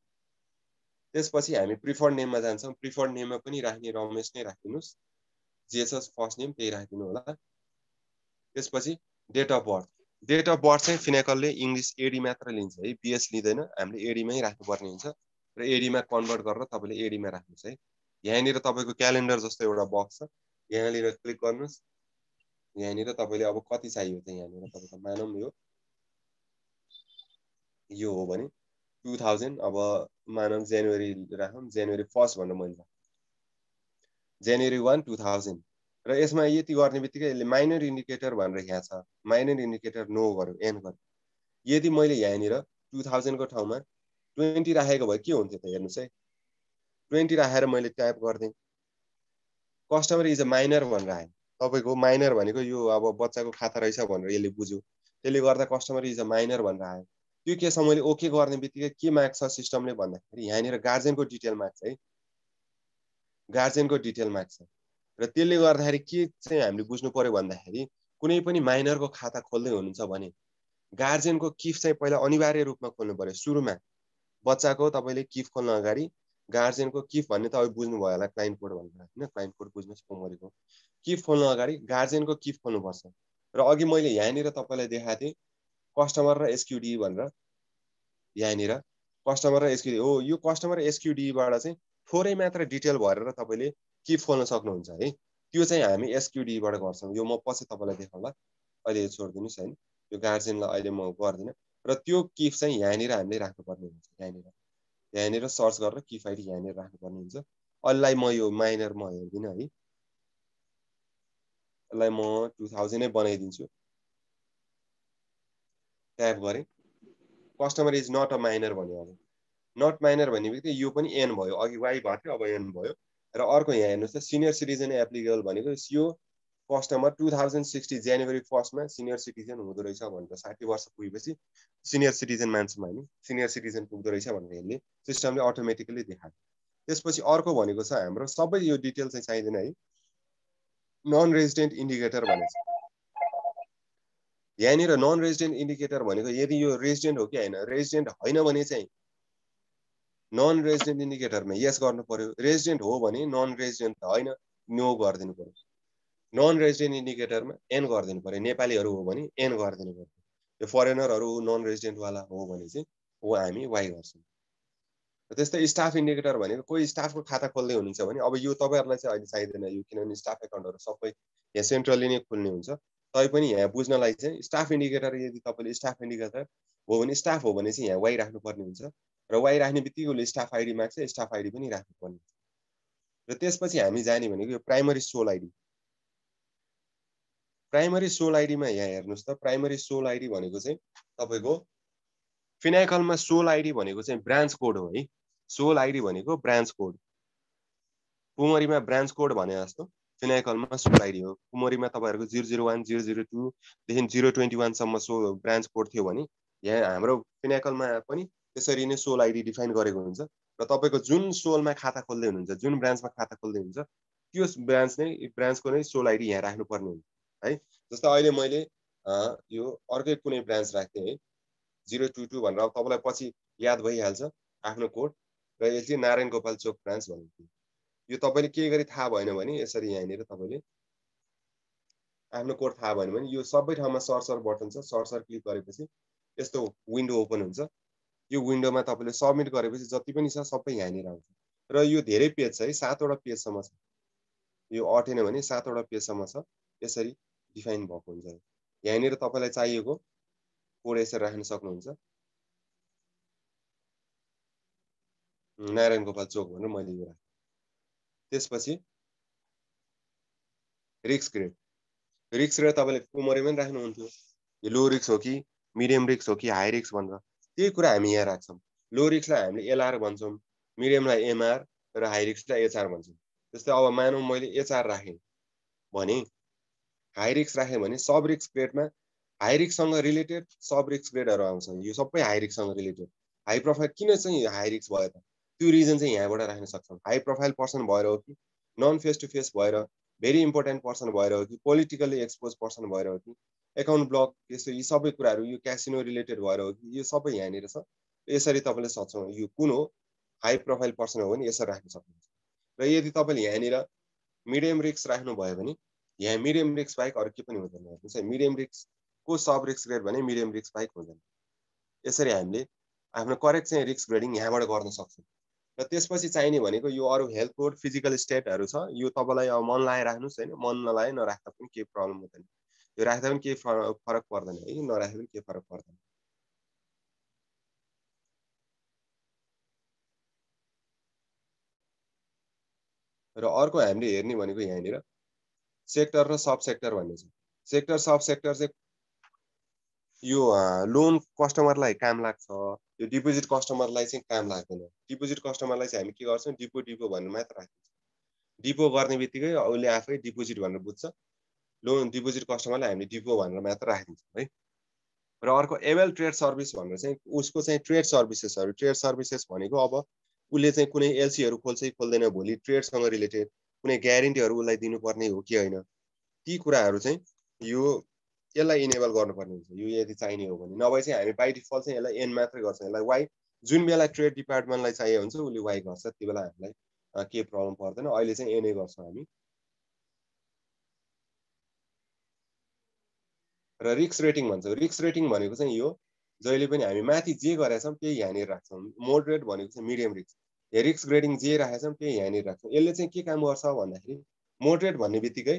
त्यसपछि हामी प्रिफर्ड नेममा जान्छौँ। प्रिफर्ड नेममा पनि राख्ने रमेश नै राखिदिनुहोस्, जे छ फर्स्ट नेम त्यही राखिदिनु होला। त्यसपछि date of birth, date of birth चाहिँ फिनेकलले इङ्ग्लिस एडी मात्र लिन्छ है, बिएस लिँदैन। हामीले एडीमै राख्नुपर्ने हुन्छ र एडीमा कन्भर्ट गरेर तपाईँले एडीमा राख्नुहोस् है। यहाँनिर तपाईँको क्यालेन्डर जस्तो एउटा बक्स छ, यहाँनिर क्लिक गर्नुहोस्। यहाँनिर तपाईँले अब कति चाहियो त यहाँनिर तपाईँको मानौँ यो हो भने 2000, अब मानौँ जनवरी राखौँ, जनवरी 1 भनेर मैले जनवरी 1 2000 र यसमा यति गर्ने बित्तिकै यसले माइनर इन्डिकेटर भनेर यहाँ छ, माइनर इन्डिकेटर नो गर्यो, एन गर्यो। यदि मैले यहाँनिर 2000 को ठाउँमा 20 राखेको भए के हुन्थ्यो त हेर्नुहोस् है। 20 राखेर मैले टाइप गर्दै कस्टमर इज अ माइनर भनेर आयो। तपाईँको माइनर भनेको यो अब बच्चाको खाता रहेछ भनेर यसले बुझ्यो, त्यसले गर्दा कस्टमर इज अ माइनर भनेर आयो। त्यो केसमा मैले ओके गर्ने बित्तिकै के माग्छ सिस्टमले भन्दाखेरि यहाँनिर गार्जेनको डिटेल माग्छ है, गार्जेनको डिटेल माग्छ। र त्यसले गर्दाखेरि के चाहिँ हामीले बुझ्नु पर्यो भन्दाखेरि कुनै पनि माइनरको खाता खोल्दै हुनुहुन्छ भने गार्जेनको किफ चाहिँ पहिला अनिवार्य रूपमा खोल्नु पर्यो। सुरुमा बच्चाको तपाईँले किफ खोल्न अगाडि गार्जेनको किफ भन्ने त अब बुझ्नुभयो होला, क्लाइन्ट कोड भनेर हैन, क्लाइन्ट कोड बुझ्नुहोस् पमरेको। किफ खोल्न अगाडि गार्जेनको किफ खोल्नुपर्छ। र अघि मैले यहाँनिर तपाईँलाई देखाएको थिएँ कस्टमर र एसक्युडी भनेर, यहाँनिर कस्टमर र एसक्युडी हो। यो कस्टमर एसक्युडीबाट चाहिँ थोरै मात्र डिटेल भरेर तपाईँले किफ खोल्न सक्नुहुन्छ है। त्यो चाहिँ हामी एसक्युडीबाट गर्छौँ। यो म पछि तपाईँलाई देखाउँला, अहिले छोडिदिनुहोस् हैन, यो गार्जेनलाई अहिले म गर्दिनँ। र त्यो किफ चाहिँ यहाँनिर हामीले राख्नुपर्ने हुन्छ। यहाँनिर सर्च गरेर किफ आइडी यहाँनिर राख्नुपर्ने हुन्छ। अहिले म यो माइनर म हेर्दिनँ है, यसलाई म 2000 नै बनाइदिन्छु। ट्याप गरेँ, customer is not a minor भन्यो। अब नट माइनर भन्ने बित्तिकै यो पनि एन भयो, अघि वाइ भएको थियो अब एन भयो। र अर्को यहाँ हेर्नुहोस् त सिनियर सिटिजन एप्लिकेबल भनेको यो कस्टमर 2060 जनवरी 1 मा सिनियर सिटिजन हुँदो रहेछ भनेर 60 वर्ष पुगेपछि सिनियर सिटिजन मान्छौँ हामी, सिनियर सिटिजन पुग्दो रहेछ भनेर यसले सिस्टमले अटोमेटिकली देखायो। त्यसपछि अर्को भनेको छ हाम्रो सबै यो डिटेल चाहिँ चाहिँदैन है, नन रेजिडेन्ट इन्डिकेटर भनेको छ। यहाँनिर नन रेजिडेन्ट इन्डिकेटर भनेको यदि यो रेजिडेन्ट हो कि होइन, रेजिडेन्ट होइन भने चाहिँ नन रेजिडेन्ट इन्डिकेटरमा यस गर्नु पर्यो, रेजिडेन्ट हो भने नन रेजिडेन्ट होइन नो गरिदिनु पर्यो। नन रेजिडेन्ट इन्डिकेटरमा एन गरिदिनु पर्यो, नेपालीहरू हो भने एन गरिदिनु पर्यो, यो फरेनरहरू नन रेजिडेन्टवाला हो भने चाहिँ हो हामी वाइ गर्छौँ। त्यस्तै स्टाफ इन्डिकेटर भनेको कोही स्टाफको खाता खोल्दै हुनुहुन्छ भने अब यो तपाईँहरूलाई चाहिँ अहिले चाहिँदैन यो, किनभने स्टाफ एकाउन्टहरू सबै यहाँ सेन्ट्रली नै खोल्ने हुन्छ। तैपनि यहाँ बुझ्नलाई चाहिँ स्टाफ इन्डिकेटर यदि तपाईँले स्टाफ इन्डिकेटर हो भने स्टाफ हो भने चाहिँ यहाँ वाइ राख्नुपर्ने हुन्छ र वाइ राख्ने बित्तिकै उसले स्टाफ आइडी माग्छ, स्टाफ आइडी पनि राख्नुपर्ने हुन्छ। र त्यसपछि हामी जाने भनेको यो primary sole ID. Primary sole आइडीमा यहाँ हेर्नुहोस् त, प्राइमरी सोल आइडी भनेको चाहिँ तपाईँको फिनाइकलमा सोल आइडी भनेको चाहिँ ब्रान्च कोड हो है, सोल आइडी भनेको ब्रान्च कोड। कुमरीमा ब्रान्च कोड भने जस्तो फिनाइकलमा सोल आइडी हो। कुमरीमा तपाईँहरूको 001 002 देखि 021 सम्म सो ब्रान्च कोड थियो भने यहाँ हाम्रो फिनाइकलमा पनि त्यसरी नै सोल आइडी डिफाइन गरेको हुन्छ। र तपाईँको जुन सोलमा खाता खोल्दै हुनुहुन्छ, जुन ब्रान्चमा खाता खोल्दै हुनुहुन्छ त्यो ब्रान्चको नै सोल आइडी यहाँ राख्नुपर्ने हुन्छ है। जस्तो अहिले मैले यो अर्कै कुनै ब्रान्च राख्थेँ है 022 भनेर, अब तपाईँलाई पछि याद भइहाल्छ आफ्नो कोड, र यो चाहिँ नारायण गोपाल चोक ब्रान्च भनेको थियो। यो तपाईँले के गरी थाहा भएन भने यसरी यहाँनिर तपाईँले आफ्नो कोड थाहा भएन भने यो सबै ठाउँमा सर्च बटन छ, सर्च क्लिक गरेपछि यस्तो विन्डो ओपन हुन्छ। यो विन्डोमा तपाईँले सबमिट गरेपछि जति पनि छ सबै यहाँनिर आउँछ। र यो धेरै पेज छ है, 7 वटा पेजसम्म छ, यो अटेन भने 7 वटा पेजसम्म छ, यसरी डिफाइन भएको हुन्छ। यहाँनिर तपाईँलाई चाहिएको कोड यसरी राख्न सक्नुहुन्छ, नारायण गोपाल चोक भनेर मैले यो राखेँ। त्यसपछि रिस्क ग्रेड, रिस्क ग्रेड तपाईँले कुमरीमा पनि राख्नुहुन्थ्यो, यो लो रिस्क हो कि मिडियम रिस्क हो कि हाई रिस्क भनेर, त्यही कुरा हामी यहाँ राख्छौँ। लो रिस्कलाई हामीले एलआर भन्छौँ, मिडियमलाई एमआर र हाई रिस्कलाई एचआर भन्छौँ। जस्तै अब मानौँ मैले एचआर राखेँ भने, हाई रिस्क राखेँ भने सब रिस्क ग्रेडमा हाई रिस्कसँग रिलेटेड सब रिस्क ग्रेडहरू आउँछ, यो सबै हाई रिस्कसँग रिलेटेड। हाई प्रोफाइल किन चाहिँ हाई रिस्क भयो त, त्यो रिजन चाहिँ यहाँबाट राख्न सक्छौँ। हाई प्रोफाइल पर्सन भएर हो कि, नन फेस टु फेस भएर, भेरी इम्पोर्टेन्ट पर्सन भएर हो कि, पोलिटिकली एक्सपोज पर्सन भएर हो कि, एकाउन्ट ब्लक, यस्तो यी सबै कुराहरू, यो क्यासिनो रिलेटेड भएर हो कि, यो सबै यहाँनिर छ। यसरी तपाईँले सक्छौँ यो कुन हो हाई प्रोफाइल पर्सन हो भने यसरी राख्न सक्नुहुन्छ। र यदि तपाईँले यहाँनिर मिडियम रिस्क राख्नुभयो भने यहाँ मिडियम रिस्क बाहेक अरू के पनि हुँदैन। हेर्नुहोस् है, मिडियम रिस्कको सब रिस्क ग्रेड भने मिडियम रिस्क बाहेक हुँदैन। यसरी हामीले आफ्नो करेक्ट चाहिँ रिस्क ग्रेडिङ यहाँबाट गर्न सक्छौँ। र त्यसपछि चाहिने भनेको यो अरू हेल्थ कोड, फिजिकल स्टेटहरू छ, यो तपाईँलाई अब मन लाए राख्नुहोस् होइन, मन नलाए नराख्दा पनि केही प्रब्लम हुँदैन, यो राख्दा पनि केही फरक पर्दैन है, नराख्दा पनि केही फरक पर्दैन। र अर्को हामीले हेर्ने भनेको यहाँनिर सेक्टर र सब सेक्टर भन्ने छ। सेक्टर सब सेक्टर चाहिँ यो लोन कस्टमरलाई काम लाग्छ, यो डिपोजिट कस्टमरलाई चाहिँ काम लाग्दैन। डिपोजिट कस्टमरलाई चाहिँ हामी के गर्छौँ, डिपो भनेर मात्र राखिन्छ। डिपो गर्ने बित्तिकै उसले आफै डिपोजिट भनेर बुझ्छ, लोन डिपोजिट कस्टमरलाई हामीले डिपो भनेर मात्र राखिदिन्छौँ है। र अर्को एवेल ट्रेड सर्भिस भनेर चाहिँ उसको चाहिँ ट्रेड सर्भिसेसहरू, ट्रेड सर्भिसेस भनेको अब उसले चाहिँ कुनै एलसीहरू खोल्छ कि खोल्दैन, भोलि ट्रेडसँग रिलेटेड कुनै ग्यारेन्टीहरू उसलाई दिनुपर्ने हो कि होइन, ती कुराहरू चाहिँ यो यसलाई इनेबल गर्नुपर्ने हुन्छ, यो यदि चाहिने हो भने। नभए चाहिँ हामी बाई डिफल्ट चाहिँ यसलाई एन मात्रै गर्छौँ, यसलाई वाइ जुन बेला ट्रेड डिपार्टमेन्टलाई चाहिएको हुन्छ उसले वाइ गर्छ, त्यो बेला हामीलाई केही प्रब्लम पर्दैन। अहिले चाहिँ एनै गर्छौँ हामी। र रिस्क रेटिङ भन्छौँ। रिस्क रेटिङ भनेको चाहिँ यो जहिले पनि हामी माथि जे गरेका छौँ त्यही यहाँनिर राख्छौँ। मोडरेट भनेको चाहिँ मिडियम रिस्क, रिस्क ग्रेडिङ जे राखेका छौँ त्यही यहाँनिर राख्छौँ। यसले चाहिँ के काम गर्छ भन्दाखेरि मोडरेट भन्ने बित्तिकै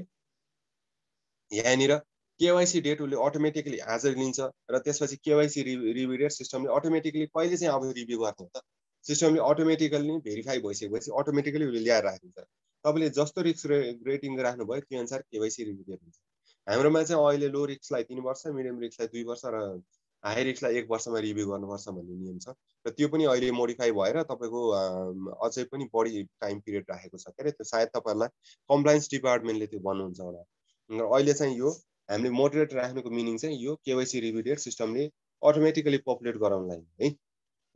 यहाँनिर केवाइसी डेट उसले अटोमेटिकली आज लिन्छ र त्यसपछि केवाइसी रिभ्यू डेट सिस्टमले अटोमेटिकली कहिले चाहिँ अब रिभ्यू गर्ने हो त, सिस्टमले अटोमेटिकली भेरिफाई भइसकेपछि अटोमेटिकली उसले ल्याएर राखिदिन्छ। तपाईँले जस्तो रिस्क रेटिङ राख्नुभयो त्यो अनुसार केवाइसी रिभ्यू डेट हुन्छ। हाम्रोमा चाहिँ अहिले लो रिस्कलाई 3 वर्ष, मिडियम रिस्कलाई 2 वर्ष र हाई रिस्कलाई 1 वर्षमा रिभ्यू गर्नुपर्छ भन्ने नियम छ र त्यो पनि अहिले मोडिफाई भएर तपाईँको अझै पनि बढी टाइम पिरियड राखेको छ के अरे त्यो सायद तपाईँहरूलाई कम्प्लायन्स डिपार्टमेन्टले त्यो भन्नुहुन्छ होला र अहिले चाहिँ यो हामीले मोडरेट राख्नुको मिनिङ चाहिँ यो KYC review date सिस्टमले automatically populate गराउनलाई है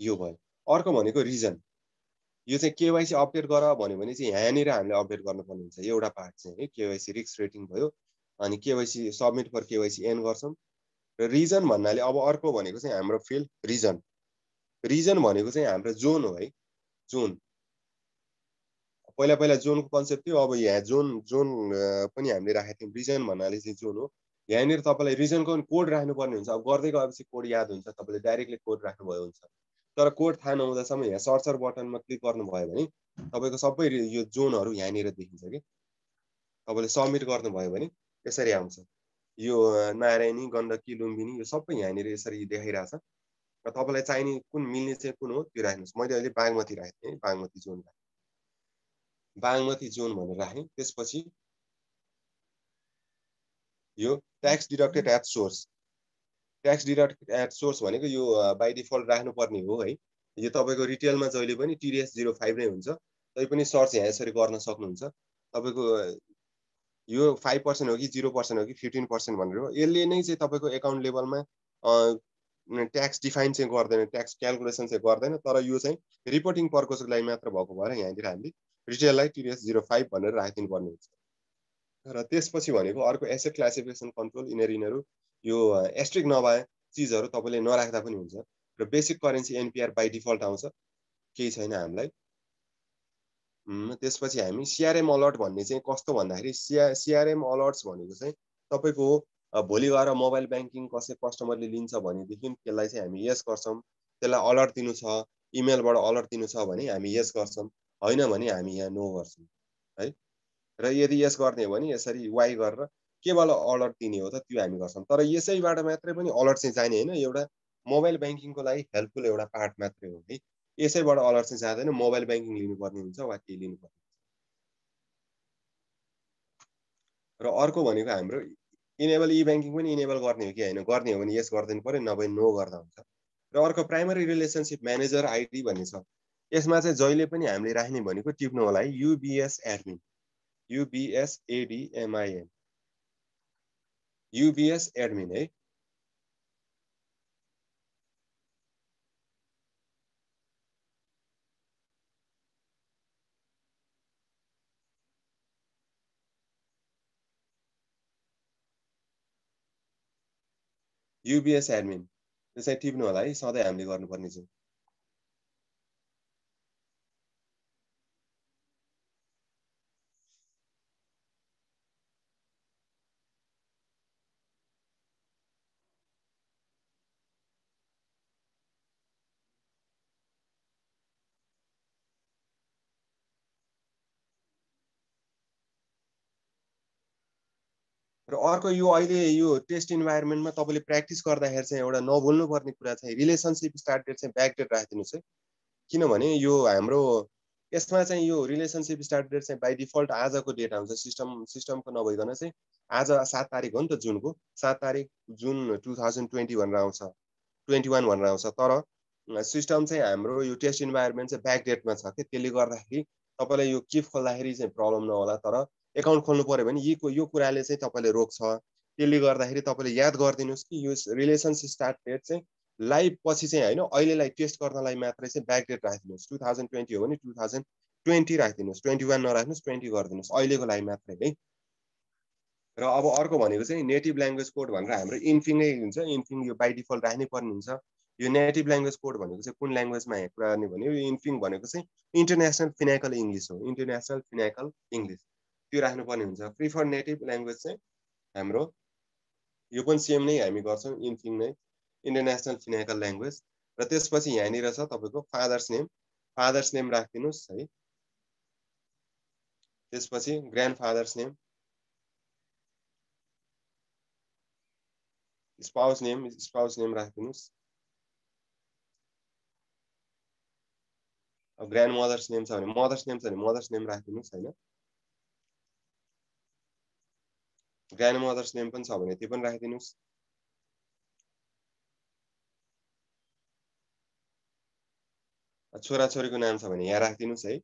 यो भयो अर्को भनेको रिजन यो चाहिँ केवाइसी अपडेट गर भन्यो भने चाहिँ यहाँनिर हामीले अपडेट गर्नुपर्ने हुन्छ एउटा पार्ट चाहिँ है केवाइसी रिस्क रेटिङ भयो अनि केवाइसी सबमिट फर केवाइसी एन गर्छौँ र रिजन भन्नाले अब अर्को भनेको चाहिँ हाम्रो फिल्ड रिजन रिजन भनेको चाहिँ हाम्रो जोन हो है जोन पहिला पहिला जोनको कन्सेप्ट थियो अब यहाँ जोन जोन पनि हामीले राखेको थियौँ रिजन भन्नाले चाहिँ जोन हो यहाँनिर तपाईँलाई रिजनको कोड राख्नुपर्ने हुन्छ अब गर्दै गएपछि कोड याद हुन्छ तपाईँले डाइरेक्टली कोड राख्नुभयो हुन्छ तर कोड थाहा नहुँदासम्म यहाँ सर्चर बटनमा क्लिक गर्नुभयो भने तपाईँको सबै यो जोनहरू यहाँनिर देखिन्छ कि तपाईँले सबमिट गर्नुभयो भने यसरी आउँछ यो नारायणी गण्डकी लुम्बिनी यो सबै यहाँनिर यसरी देखाइरहेछ र तपाईँलाई चाहिने कुन मिल्ने चाहिँ कुन हो त्यो राख्नुहोस् मैले अहिले बागमती राखेको थिएँ बागमती जोन बागमती जोन भनेर राखेँ त्यसपछि यो tax deducted at source tax deducted at source भनेको यो बाई डिफल्ट राख्नुपर्ने हो है यो तपाईँको रिटेलमा जहिले पनि TDS 05 नै हुन्छ तै पनि सर्च यहाँ यसरी गर्न सक्नुहुन्छ तपाईँको यो 5% हो कि 0% हो कि 15% भनेर हो यसले नै चाहिँ तपाईँको एकाउन्ट लेभलमा ट्याक्स डिफाइन चाहिँ गर्दैन ट्याक्स क्यालकुलेसन चाहिँ गर्दैन तर यो चाहिँ रिपोर्टिङ पर्पजको लागि मात्र भएको भएर यहाँनिर हामीले रिटेललाई TDS 05 भनेर राखिदिनु पर्ने हुन्छ र त्यसपछि भनेको अर्को एसेट क्लासिफिकेसन कन्ट्रोल यिनीहरू यो एस्ट्रिक नभए चिजहरू तपाईँले नराख्दा पनि हुन्छ र basic currency NPR by default आउँछ केही छैन हामीलाई त्यसपछि हामी CRM अलर्ट भन्ने चाहिँ कस्तो भन्दाखेरि CRM अलर्ट्स भनेको चाहिँ तपाईँको भोलि गएर मोबाइल ब्याङ्किङ कसै कस्टमरले लिन्छ भनेदेखि त्यसलाई चाहिँ हामी यस गर्छौँ त्यसलाई अलर्ट दिनु छ इमेलबाट अलर्ट दिनु छ भने हामी यस गर्छौँ होइन भने हामी यहाँ नो गर्छौँ है र यदि यस गर्ने हो भने यसरी वाइ गरेर केवल अलर्ट दिने हो त त्यो हामी गर्छौँ तर यसैबाट मात्रै पनि अलर्ट चाहिँ जाने होइन एउटा मोबाइल ब्याङ्किङको लागि हेल्पफुल एउटा पार्ट मात्रै हो है यसैबाट अलर्ट चाहिँ जाँदैन मोबाइल ब्याङ्किङ लिनुपर्ने हुन्छ वा केही लिनुपर्ने हुन्छ र अर्को भनेको हाम्रो इनेबल ई ब्याङ्किङ पनि इनेबल गर्ने हो कि होइन गर्ने हो भने यस गरिदिनु पर्यो नभए नो गर्दा हुन्छ र अर्को प्राइमरी रिलेसनसिप म्यानेजर आइडी भन्ने छ यसमा चाहिँ जहिले पनि हामीले राख्ने भनेको टिप्नु होला है UBS admin UBS ADMIN UBS admin है UBS एडमिन त्यो चाहिँ टिप्नु होला है सधैँ हामीले गर्नुपर्ने चाहिँ र अर्को यो अहिले यो टेस्ट इन्भाइरोमेन्टमा तपाईँले प्र्याक्टिस गर्दाखेरि चाहिँ एउटा नभुल्नुपर्ने कुरा चाहिँ रिलेसनसिप स्टार्ट डेट चाहिँ ब्याक डेट राखिदिनुहोस् है किनभने यो हाम्रो यसमा चाहिँ यो रिलेसनसिप स्टार्ट डेट चाहिँ बाई डिफल्ट आजको डेट आउँछ सिस्टमको नभइकन चाहिँ आज 7 तारिक हो नि त जुनको 7 तारिक जुन 2020 भनेर आउँछ 21 भनेर आउँछ तर सिस्टम चाहिँ हाम्रो यो टेस्ट इन्भाइरोमेन्ट चाहिँ ब्याक डेटमा छ कि त्यसले गर्दाखेरि तपाईँलाई यो किफ खोल्दाखेरि चाहिँ प्रब्लम नहोला तर एकाउन्ट खोल्नु पर्यो भने यो कुराले चाहिँ तपाईँले रोक्छ त्यसले गर्दाखेरि तपाईँले याद गरिदिनुहोस् कि यो रिलेसनसिप स्टार्ट डेट चाहिँ लाइभ पछि चाहिँ होइन अहिलेलाई टेस्ट गर्नलाई मात्रै चाहिँ ब्याक डेट राखिदिनुहोस् 2020 हो भने 2020 राखिदिनुहोस् 21 नराख्नुहोस् 20 गरिदिनुहोस् अहिलेको लागि मात्रै है र अब अर्को भनेको चाहिँ नेटिभ ल्याङ्ग्वेज कोड भनेर हाम्रो इन्फिङै हुन्छ इन्फिङ यो बाई डिफल्ट राख्नै पर्ने हुन्छ यो नेटिभ ल्याङ्ग्वेज कोड भनेको चाहिँ कुन ल्याङ्ग्वेजमा कुरा गर्ने भने यो इन्फिङ भनेको चाहिँ इन्टरनेसनल फिनाकल इङ्ग्लिस हो इन्टरनेसनल फिनाकल इङ्ग्लिस त्यो राख्नुपर्ने हुन्छ प्रिफर नेटिभ ल्याङ्ग्वेज चाहिँ हाम्रो यो पनि सेम नै हामी गर्छौँ इन्फिङ नै इन्टरनेसनल फिनाकल ल्याङ्ग्वेज र त्यसपछि यहाँनिर छ तपाईँको फादर्स नेम राखिदिनुहोस् है त्यसपछि ग्रान्डफादर्स नेम स्पाउस नेम राखिदिनुहोस् अब ग्रान्ड मदर्स नेम छ भने मदर्स नेम राखिदिनुहोस् होइन ग्रान्ड मदर्स नेम पनि छ भने त्यो पनि राखिदिनुहोस् छोराछोरीको नाम छ भने यहाँ राखिदिनुस् है।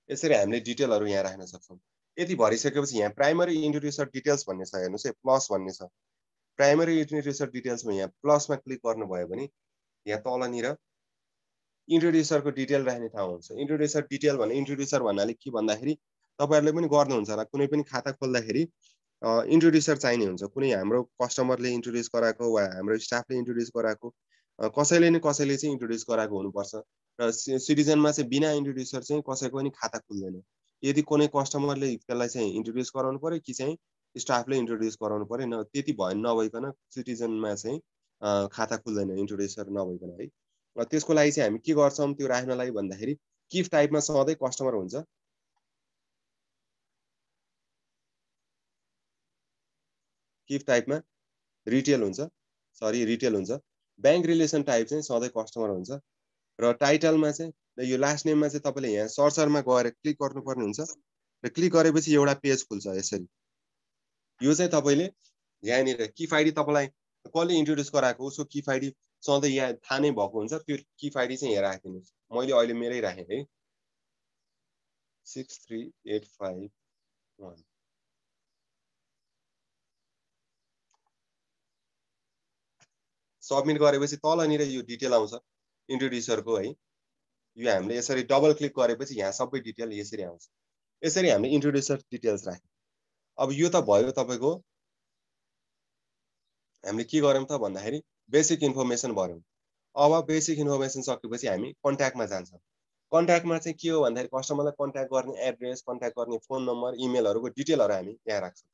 यसरी हामीले डिटेलहरु यहाँ राख्न सक्छौं। यति भरिसकेपछि यहाँ प्राइमरी इन्ट्रोड्युसर डिटेल्स भन्ने छ, हेर्नुस् है, प्लस भन्ने छ। प्राइमरी इन्ट्रोड्युसर डिटेल्समा यहाँ प्लसमा क्लिक गर्नुभयो भने यहाँ तलनिर इन्ट्रोड्युसरको डिटेल राख्ने ठाउँ हुन्छ। इन्ट्रोड्युसर डिटेल भने इन्ट्रोड्युसर भन्नाले के भन्दाखेरि तपाईहरुले पनि गर्नुहुन्छ होला, कुनै पनि खाता खोल्दाखेरि इन्ट्रोड्युसर चाहिने हुन्छ। कुनै हाम्रो कस्टमरले इन्ट्रोड्युस गराएको वा हाम्रो स्टाफले इन्ट्रोड्युस गराएको, कसैले न कसैले चाहिँ इन्ट्रोड्युस गराएको हुनुपर्छ। र सिटिजनमा चाहिँ बिना इन्ट्रोड्युसर चाहिँ कसैको पनि खाता खुल्दैन। यदि कुनै कस्टमरले त्यसलाई चाहिँ इन्ट्रोड्युस गराउनु पर्यो कि चाहिँ स्टाफले इन्ट्रोड्युस गराउनु पर्यो, न त्यति नभइकन सिटिजनमा चाहिँ खाता खुल्दैन इन्ट्रोड्युसर नभइकन है। त्यसको लागि चाहिँ हामी के गर्छौं त्यो राख्नलाई भन्दाखेरि किफ टाइपमा सधैँ कस्टमर हुन्छ। किफ टाइपमा रिटेल हुन्छ, रिटेल हुन्छ। बैंक रिलेसन टाइप चाहिँ सधैँ कस्टमर हुन्छ। र टाइटलमा चाहिँ यो लास्ट नेममा चाहिँ तपाईले यहाँ सर्चरमा गएर क्लिक गर्नुपर्ने हुन्छ र क्लिक गरेपछि एउटा पेज खुल्छ यसरी। यो चाहिँ तपाईले यहाँनिर किफ आइडी तपाईलाई कसले इन्ट्रोड्युस गराएको उसको किफ आइडी सधैँ यहाँ थाहा नै भएको हुन्छ। त्यो किफ आइडी चाहिँ यहाँ राखिदिनुस्। मैले अहिले मेरै राखेँ है, 63851। सबमिट गरेपछि तलनिर यो डिटेल आउँछ इन्ट्रोड्युसरको है। यो हामीले यसरी डबल क्लिक गरेपछि यहाँ सबै डिटेल यसरी आउँछ। यसरी हामीले इन्ट्रोड्युसर डिटेल्स राख्यौं। अब यो त भयो तपाईको, हामीले के गर्यौं त भन्दाखेरि बेसिक इन्फर्मेसन भर्यौं। अब बेसिक इन्फर्मेसन सकेपछि हामी कन्ट्याक्टमा जान्छौं। कन्ट्याक्टमा चाहिँ के हो भन्दाखेरि कस्टमरलाई कन्ट्याक्ट गर्ने एड्रेस, कन्ट्याक्ट गर्ने फोन नम्बर, इमेलहरुको डिटेलहरु हामी यहाँ राख्छौं।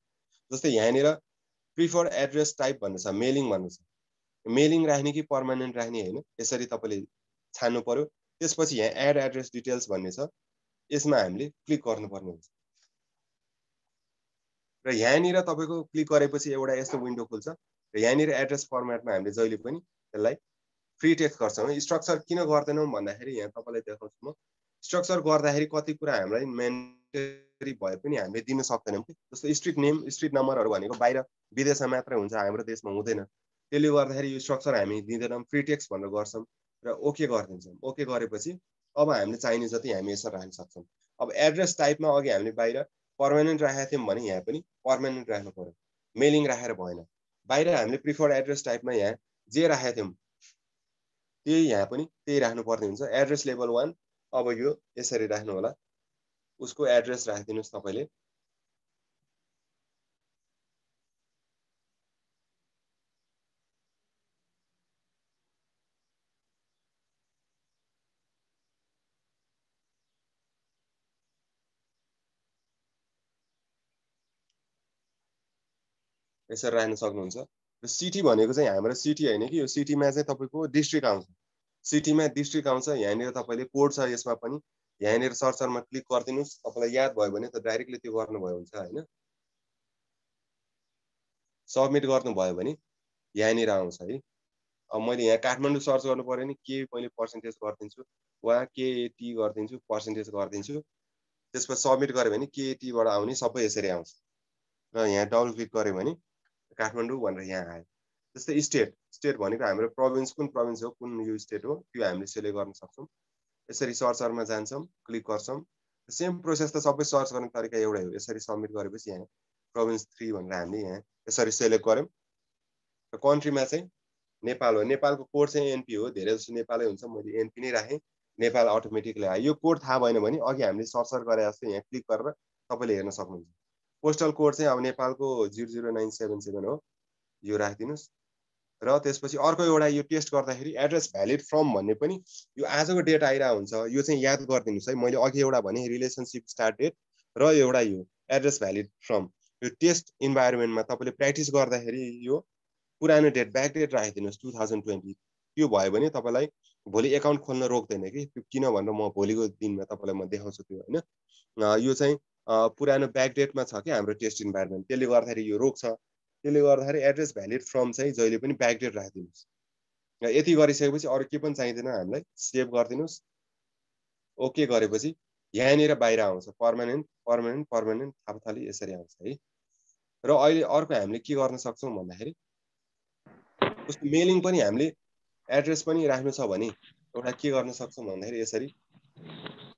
जस्तै यहाँनिर प्रिफर्ड एड्रेस टाइप भन्ने छ, मेलिङ भन्ने छ। मेलिङ राख्ने कि पर्मानेन्ट राख्ने हैन, यसरी तपाईले छान्नु पर्यो। त्यसपछि यहाँ एड एड्रेस डिटेल्स भन्ने छ, यसमा हामीले क्लिक गर्नुपर्ने हुन्छ। र यहाँनिर तपाईको क्लिक गरेपछि एउटा यस्तो विन्डो खुल्छ र यहाँनिर एड्रेस फर्मेटमा हामीले जहिले पनि त्यसलाई फ्री टेक्स्ट गर्छौं। स्ट्रक्चर किन गर्दैनौं भन्दाखेरि यहाँ तपाईलाई देखाउँछु म। स्ट्रक्चर गर्दाखेरि कति कुरा हामीलाई म्यान्डेटरी भए पनि हामीले दिन सक्दैनौं। जस्तो स्ट्रिट नेम, स्ट्रिट नम्बरहरु भनेको बाहिर विदेशमा मात्र हुन्छ, हाम्रो देशमा हुँदैन। त्यसले गर्दाखेरि यो स्ट्रक्चर हामी दिदैनौं, फ्री टेक्स्ट भनेर गर्छौं र ओके गरिदिन्छौं। ओके गरेपछि अब हामीले चाहिने जति हामी यसरी राख्न सक्छौं। अब एड्रेस टाइपमा अघि हामीले बाहिर पर्मानेन्ट राखेका थियौं भने यहाँ पनि पर्मानेन्ट राख्नु पर्यो, मेलिङ राखेर भएन। बाहिर हामीले प्रिफर्ड एड्रेस टाइपमा यहाँ जे राखेका थियौं त्यही यहाँ पनि त्यही राख्नु पर्ने हुन्छ। एड्रेस लेभल 1 अब यो यसरी राख्नु होला। उसको एड्रेस राखिदिनुस् तपाईले। यसरी राख्न सक्नुहुन्छ। र सिटी भनेको चाहिँ हाम्रो सिटी हैन कि, यो सिटीमा चाहिँ तपाईको डिस्ट्रिक्ट आउँछ। सिटीमा डिस्ट्रिक्ट आउँछ। यहाँनिर तपाईले कोड छ यसमा पनि, यहाँनिर सर्चरमा क्लिक गरिदिनुस्। तपाईलाई याद भयो भने त डाइरेक्टली त्यो गर्नुभयो हुन्छ हैन। सबमिट गर्नुभयो भने यहाँनिर आउँछ है। अब मैले यहाँ काठमाडौँ सर्च गर्नु पर्यो नि के मैले पर्सेन्टेज गरिदिन्छु वा केएटी गरिदिन्छु, पर्सेन्टेज गरिदिन्छु। त्यसपछि सबमिट गरे भने केएटी बाट आउने सबै यसरी आउँछ। र यहाँ डबल क्लिक गरे भने काठमाडौँ भनेर यहाँ आयो। जस्तै स्टेट, स्टेट भनेको हाम्रो प्रोभिन्स कुन प्रोभिन्स हो, कुन यो स्टेट हो, त्यो हामीले सिलेक्ट गर्न सक्छौं। यसरी सर्चरमा जान्छौं, क्लिक गर्छौं। सेम प्रोसेस त सबै सर्च गर्ने तरिका एउटै हो। यसरी सबमिट गरेपछि यहाँ प्रोभिन्स 3 भनेर हामीले यहाँ यसरी सिलेक्ट गर्यौं। र कन्ट्रीमा चाहिँ नेपाल हो। नेपालको कोड चाहिँ एनपी हो। धेरै जसो नेपालै हुन्छ, मैले एनपी नै राखेँ। नेपाल अटोमेटिकली आयो। यो कोड थाहा भएन भने अघि हामीले सर्च गरे जस्तो यहाँ क्लिक गरेर तपाईले हेर्न सक्नुहुन्छ। पोस्टल कोड चाहिँ अब नेपालको 00977 हो, यो राखिदिनुस्। र त्यसपछि अर्को एउटा यो टेस्ट गर्दाखेरि एड्रेस भ्यालिड फ्रम भन्ने पनि यो आजको डेट आइरा हुन्छ। यो चाहिँ याद गरिदिनुस् है। मैले अघि एउटा भने रिलेसनशिप स्टार्ट डेट र एउटा यो एड्रेस भ्यालिड फ्रम, यो टेस्ट इन्भाइरोमेन्टमा तपाईले प्र्याक्टिस गर्दाखेरि यो पुरानो डेट ब्याक डेट राखिदिनुस् 2020। त्यो भयो भने तपाईलाई भोलि एकाउन्ट खोल्न रोक्दैन कि, किन भनेर म भोलिको दिनमा तपाईलाई म देखाउँछु त्यो हैन। यो चाहिँ पुरानो ब्याक डेटमा छ कि हाम्रो टेस्ट इन्भाइरोमेन्ट, त्यसले गर्दाखेरि यो रोक्छ। त्यसले गर्दाखेरि एड्रेस भ्यालिड फ्रम चाहिँ जहिले पनि ब्याक डेट राखिदिनुस्। र यति गरिसकेपछि अरु के पनि चाहिदैन हामीलाई, सेभ गरिदिनुस्। ओके गरेपछि यहाँनिर बाहिर आउँछ पर्मानेन्ट, पर्मानेन्ट, पर्मानेन्ट, थापथाली यसरी आउँछ है। र अहिले अर्को हामीले के गर्न सक्छौँ भन्दाखेरि उसको मेलिङ पनि हामीले एड्रेस पनि राख्नु छ भने एउटा के गर्न सक्छौँ भन्दाखेरि यसरी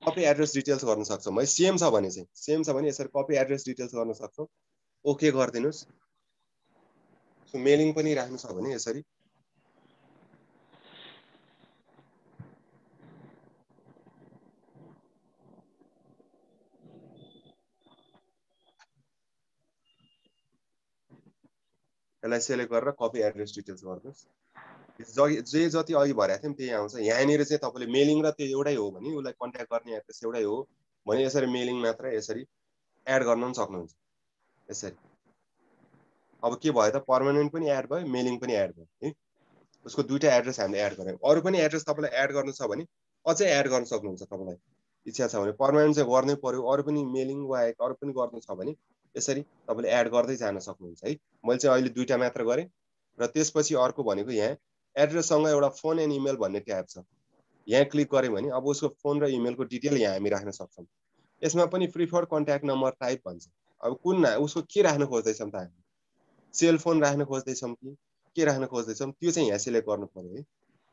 कपी एड्रेस डिटेल्स गर्न सक्छौँ है। सेम छ भने यसरी कपी एड्रेस डिटेल्स गर्न सक्छौँ। ओके गरिदिनुस्। सो मेलिङ पनि राख्नु छ भने यसरी यसलाई सेलेक्ट गरेर कपी एड्रेस डिटेल्स गर्नुहोस्। जे जति अघि भरेको थियौँ त्यही आउँछ। यहाँनिर चाहिँ तपाईँले मेलिङ र त्यो एउटै हो भने उसलाई कन्ट्याक्ट गर्ने एड्रेस एउटै हो भने यसरी मेलिङ मात्र यसरी एड गर्न पनि सक्नुहुन्छ यसरी। अब के भयो त पर्मानेन्ट पनि एड भयो मेलिङ पनि एड भयो है। उसको दुईटा एड्रेस हामीले एड गर्यौँ। अरू पनि एड्रेस तपाईँलाई एड गर्नु छ भने अझै एड गर्न सक्नुहुन्छ। तपाईँलाई इच्छा छ भने पर्मानेन्ट चाहिँ गर्नै पर्यो, अरू पनि मेलिङ बाहेक अरू पनि गर्नु छ भने यसरी तपाईँले एड गर्दै जान सक्नुहुन्छ है। मैले चाहिँ अहिले दुईटा मात्र गरेँ र त्यसपछि अर्को भनेको यहाँ एड्रेससँग एउटा फोन एन्ड इमेल भन्ने ट्याब छ। यहाँ क्लिक गऱ्यौँ भने अब उसको फोन र इमेलको डिटेल यहाँ हामी राख्न सक्छौँ। यसमा पनि प्रिफर्ड कन्ट्याक्ट नम्बर टाइप भन्छ। अब कुन उसको के राख्न खोज्दैछौँ त हामी, सेल फोन राख्न खोज्दैछौँ कि के राख्न खोज्दैछौँ त्यो चाहिँ यहाँ सिलेक्ट गर्नु पर्यो है।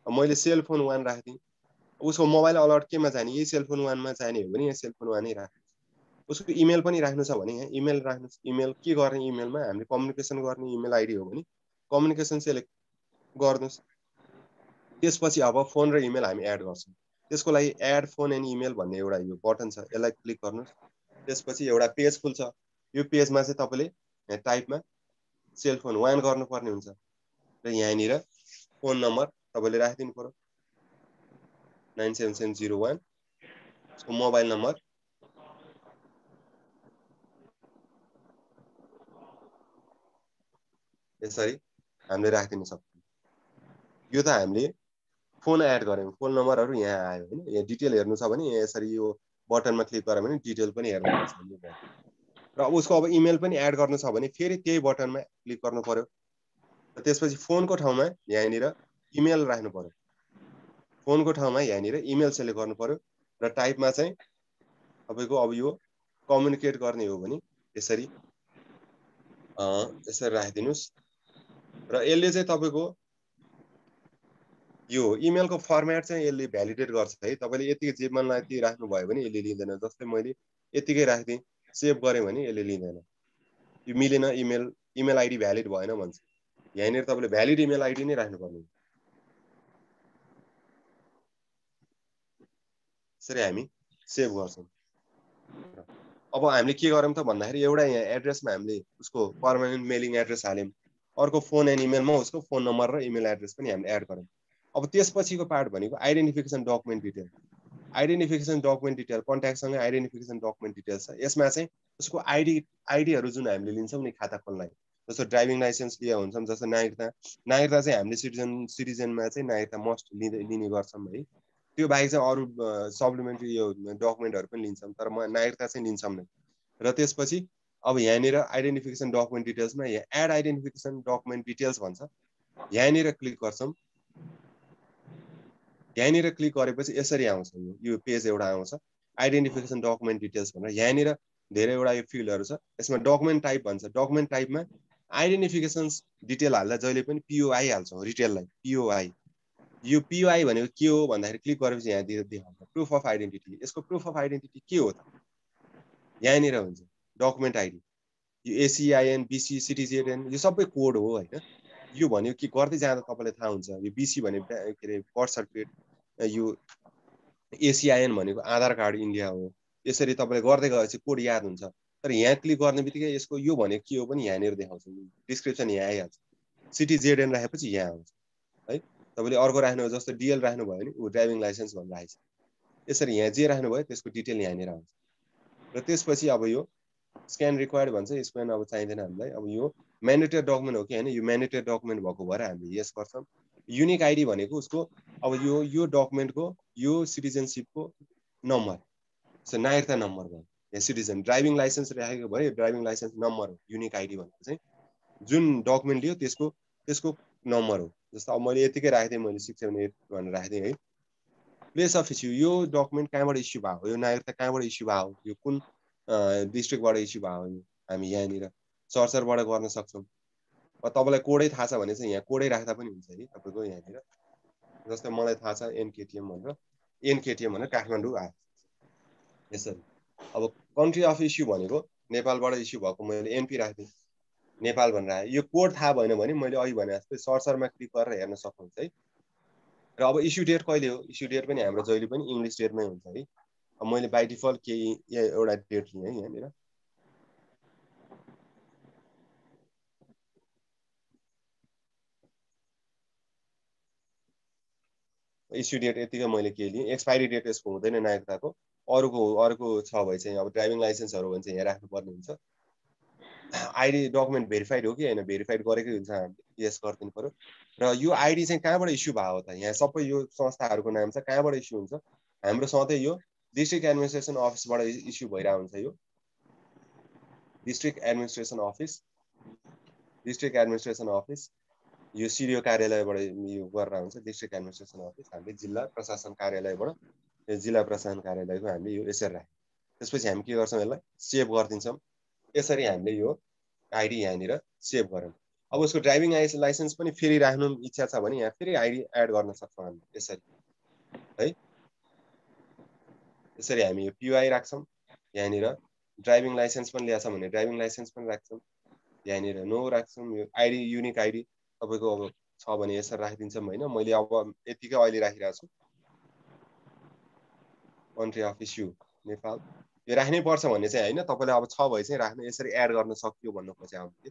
अब मैले सेल फोन 1 राखिदिएँ। उसको मोबाइल अलर्ट केमा जाने, यही सेल फोन 1 मा जाने हो भने यहाँ सेल फोन 1 नै राख्नु। उसको इमेल पनि राख्नु छ भने यहाँ इमेल राख्नु। इमेल के गर्ने, इमेलमा हामीले कम्युनिकेसन गर्ने इमेल आइडी हो भने कम्युनिकेसन सेलेक्ट गर्नुहोस्। त्यसपछि अब फोन र इमेल हामी एड गर्छौँ। त्यसको लागि एड फोन एन्ड इमेल भन्ने एउटा यो बटन छ, यसलाई क्लिक गर्नुहोस्। त्यसपछि एउटा पेज खुल्छ। यो पेजमा चाहिँ तपाईँले यहाँ टाइपमा सेल फोन 1 गर्नुपर्ने हुन्छ र यहाँनिर फोन नम्बर तपाईँले राखिदिनु पर्यो 97701। उसको मोबाइल नम्बर यसरी हामीले राखिदिन सक्छौँ। यो त हामीले फोन एड गऱ्यौँ, फोन नम्बरहरू यहाँ आयो होइन। यहाँ डिटेल हेर्नु छ भने यहाँ यसरी यो बटनमा क्लिक गऱ्यो भने डिटेल पनि हेर्न सक्छ। र उसको अब इमेल पनि एड गर्नु छ भने फेरि त्यही बटनमा क्लिक गर्नु पर्यो र त्यसपछि फोनको ठाउँमा यहाँनिर इमेल राख्नु पर्यो। फोनको ठाउँमा यहाँनिर इमेल सेलेक्ट गर्नु पर्यो र टाइपमा चाहिँ तपाईँको अब यो कम्युनिकेट गर्ने हो भने यसरी यसरी राखिदिनुहोस् र यसले चाहिँ तपाईँको यो इमेलको फर्मेट चाहिँ यसले भ्यालिडेट गर्छ है। तपाईँले यतिकै जे मन लाग्यो त्यही राख्नुभयो भने यसले लिँदैन। जस्तै मैले यतिकै राखिदिएँ, सेभ गरेँ भने यसले लिँदैन। यो मिलेन, इमेल आइडी भ्यालिड भएन भन्छ। यहाँनिर तपाईँले भ्यालिड इमेल आइडी नै राख्नुपर्ने। यसरी हामी सेभ गर्छौँ। अब हामीले के गरौँ त भन्दाखेरि एउटा यहाँ एड्रेसमा हामीले उसको पर्मानेन्ट मेलिङ एड्रेस हाल्यौँ, अर्को फोन एन्ड इमेलमा उसको फोन नम्बर र इमेल एड्रेस पनि हामीले एड गरौँ। अब त्यसपछिको पार्ट भनेको identification document detail. Identification document detail कन्ट्याक्टसँगै आइडेन्टिफिकेसन डकुमेन्ट डिटेल्स छ। यसमा चाहिँ उसको आइडीहरू जुन हामीले लिन्छौँ नि खाता खोल्नलाई, जस्तो ड्राइभिङ लाइसेन्स लिया हुन्छौँ, जस्तो नागरिकता चाहिँ हामीले सिटिजनमा चाहिँ नागरिकता मस्ट लिने गर्छौँ है। त्यो बाहेक चाहिँ अरू सप्लिमेन्ट्री यो डकुमेन्टहरू पनि लिन्छौँ, तर नागरिकता चाहिँ लिन्छौँ नै। र त्यसपछि अब यहाँनिर आइडेन्टिफिकेसन डकुमेन्ट डिटेल्समा यहाँ एड आइडेन्टिफिकेसन डकुमेन्ट डिटेल्स भन्छ। यहाँनिर क्लिक गर्छौँ। यहाँनिर क्लिक गरेपछि यसरी आउँछ यो पेज एउटा आउँछ आइडेन्टिफिकेसन डकुमेन्ट डिटेल्स भनेर। यहाँनिर धेरैवटा यो फिल्डहरू छ। यसमा डकुमेन्ट टाइप भन्छ। डकुमेन्ट टाइपमा आइडेन्टिफिकेसन डिटेल हाल्दा जहिले पनि पिओआई हाल्छौँ, रिटेललाई पिओआई। यो पिओआई भनेको के हो भन्दाखेरि क्लिक गरेपछि यहाँ देखाउँछ प्रुफ अफ आइडेन्टिटी। यसको प्रुफ अफ आइडेन्टिटी के हो त यहाँनिर हुन्छ डकुमेन्ट आइडी। यो एसिआइएन, बिसी, सिटिजेन यो सबै कोड हो होइन। यो भनेको के गर्दै जाँदा तपाईँलाई थाहा हुन्छ। यो बिसी भने के अरे बर्थ सर्टिफिकेट, यो एसिआइएन भनेको आधार कार्ड इन्डिया हो। यसरी तपाईँले गर्दै गएपछि कोड याद हुन्छ। तर यहाँ क्लिक गर्ने बित्तिकै यसको यो भनेको के हो पनि यहाँनिर देखाउँछ, डिस्क्रिप्सन यहाँ आइहाल्छ। सिटिजेन राखेपछि यहाँ आउँछ है। तपाईँले अर्को राख्नुभयो जस्तो डिएल राख्नुभयो भने ऊ ड्राइभिङ लाइसेन्स भनेर आइन्छ। यसरी यहाँ जे राख्नुभयो त्यसको डिटेल यहाँनिर आउँछ। र त्यसपछि अब यो स्क्यान रिक्वायर्ड भन्छ। स्क्यान अब चाहिँदैन हामीलाई। अब यो म्यान्डेटरी डकुमेन्ट हो कि होइन, यो म्यान्डेटरी डकुमेन्ट भएको भएर हामीले यस गर्छौँ। युनिक आइडी भनेको उसको अब यो डकुमेन्टको यो सिटिजनसिपको नम्बर, नागरिकता नम्बर भयो। यहाँ सिटिजन ड्राइभिङ लाइसेन्स राखेको भयो, ड्राइभिङ लाइसेन्स नम्बर हो। युनिक आइडी भनेको चाहिँ जुन डकुमेन्ट लियो त्यसको नम्बर हो। जस्तो अब मैले यतिकै राखिदिएँ, मैले 678 भनेर राखिदिएँ है। प्लेस अफ इस्यु, यो डकुमेन्ट कहाँबाट इस्यु भएको, यो नागरिकता कहाँबाट इस्यु भएको, यो कुन डिस्ट्रिक्टबाट इस्यु भएको, हामी यहाँनिर सर्चरबाट गर्न सक्छौँ। तपाईलाई कोडै थाहा छ भने चाहिँ यहाँ कोडै राख्दा पनि हुन्छ है तपाईको यहाँनिर। जस्तै मलाई थाहा छ एनकेटीएम भनेर काठमाडौँ आयो यसरी। अब कन्ट्री अफ इस्यु भनेको नेपालबाट इस्यु भएको मैले एनपी राख्दिएँ, नेपाल भनेर आयो। यो कोड थाहा भएन भने मैले अघि भने जस्तै सर्चरमा क्लिक गरेर हेर्न सक्नुहुन्छ है। र अब इस्यु डेट कहिले हो, इस्यु डेट पनि हाम्रो जहिले पनि इङ्ग्लिस डेटमै हुन्छ है। अब मैले बाइ डिफल्ट केही एउटा डेट लिएँ है यहाँनिर। इस्यु डेट यतिकै मैले के लिएँ, एक्सपायरी डेट यसको हुँदैन नागरिकताको। अर्को छ भए चाहिँ अब ड्राइभिङ लाइसेन्सहरू भने चाहिँ यहाँ राख्नुपर्ने हुन्छ। आइडी डकुमेन्ट भेरिफाइड हो कि होइन भेरिफाइड गरेकै हुन्छ हामीले, यस गरिदिनु पर्यो। र यो आइडी चाहिँ कहाँबाट इस्यु भयो त, यहाँ सबै यो संस्थाहरूको नाम छ कहाँबाट इस्यु हुन्छ। हाम्रो सधैँ यो डिस्ट्रिक्ट एडमिनिस्ट्रेसन अफिसबाट इस्यु भइरहेको हुन्छ। यो डिस्ट्रिक्ट एडमिनिस्ट्रेसन अफिस यो सिडिओ कार्यालयबाट यो गरेर हुन्छ। डिस्ट्रिक्ट एडमिनिस्ट्रेसन अफिस हामीले जिल्ला प्रशासन कार्यालयबाट यो जिल्ला प्रशासन कार्यालयको हामीले यो यसरी राख्यौँ। त्यसपछि हामी के गर्छौँ, यसलाई सेभ गरिदिन्छौँ। यसरी हामीले यो आइडी यहाँनिर सेभ गरौँ। अब उसको ड्राइभिङ लाइसेन्स पनि फेरि राख्नु इच्छा छ भने यहाँ फेरि आइडी एड गर्न सक्छौँ हामी यसरी है। यसरी हामी यो पिवाई राख्छौँ यहाँनिर। ड्राइभिङ लाइसेन्स पनि ल्याछ भने ड्राइभिङ लाइसेन्स पनि राख्छौँ यहाँनिर। नो राख्छौँ। यो आइडी युनिक आइडी तपाईँको अब छ भने यसरी राखिदिन्छौँ होइन। मैले अब यतिकै अहिले राखिरहेको छु। कन्ट्री अफ इस्यु नेपाल यो राख्नै पर्छ भन्ने चाहिँ होइन, तपाईँले अब छ भए चाहिँ राख्नु, यसरी एड गर्न सकियो भन्नु खोजेँ हामीले।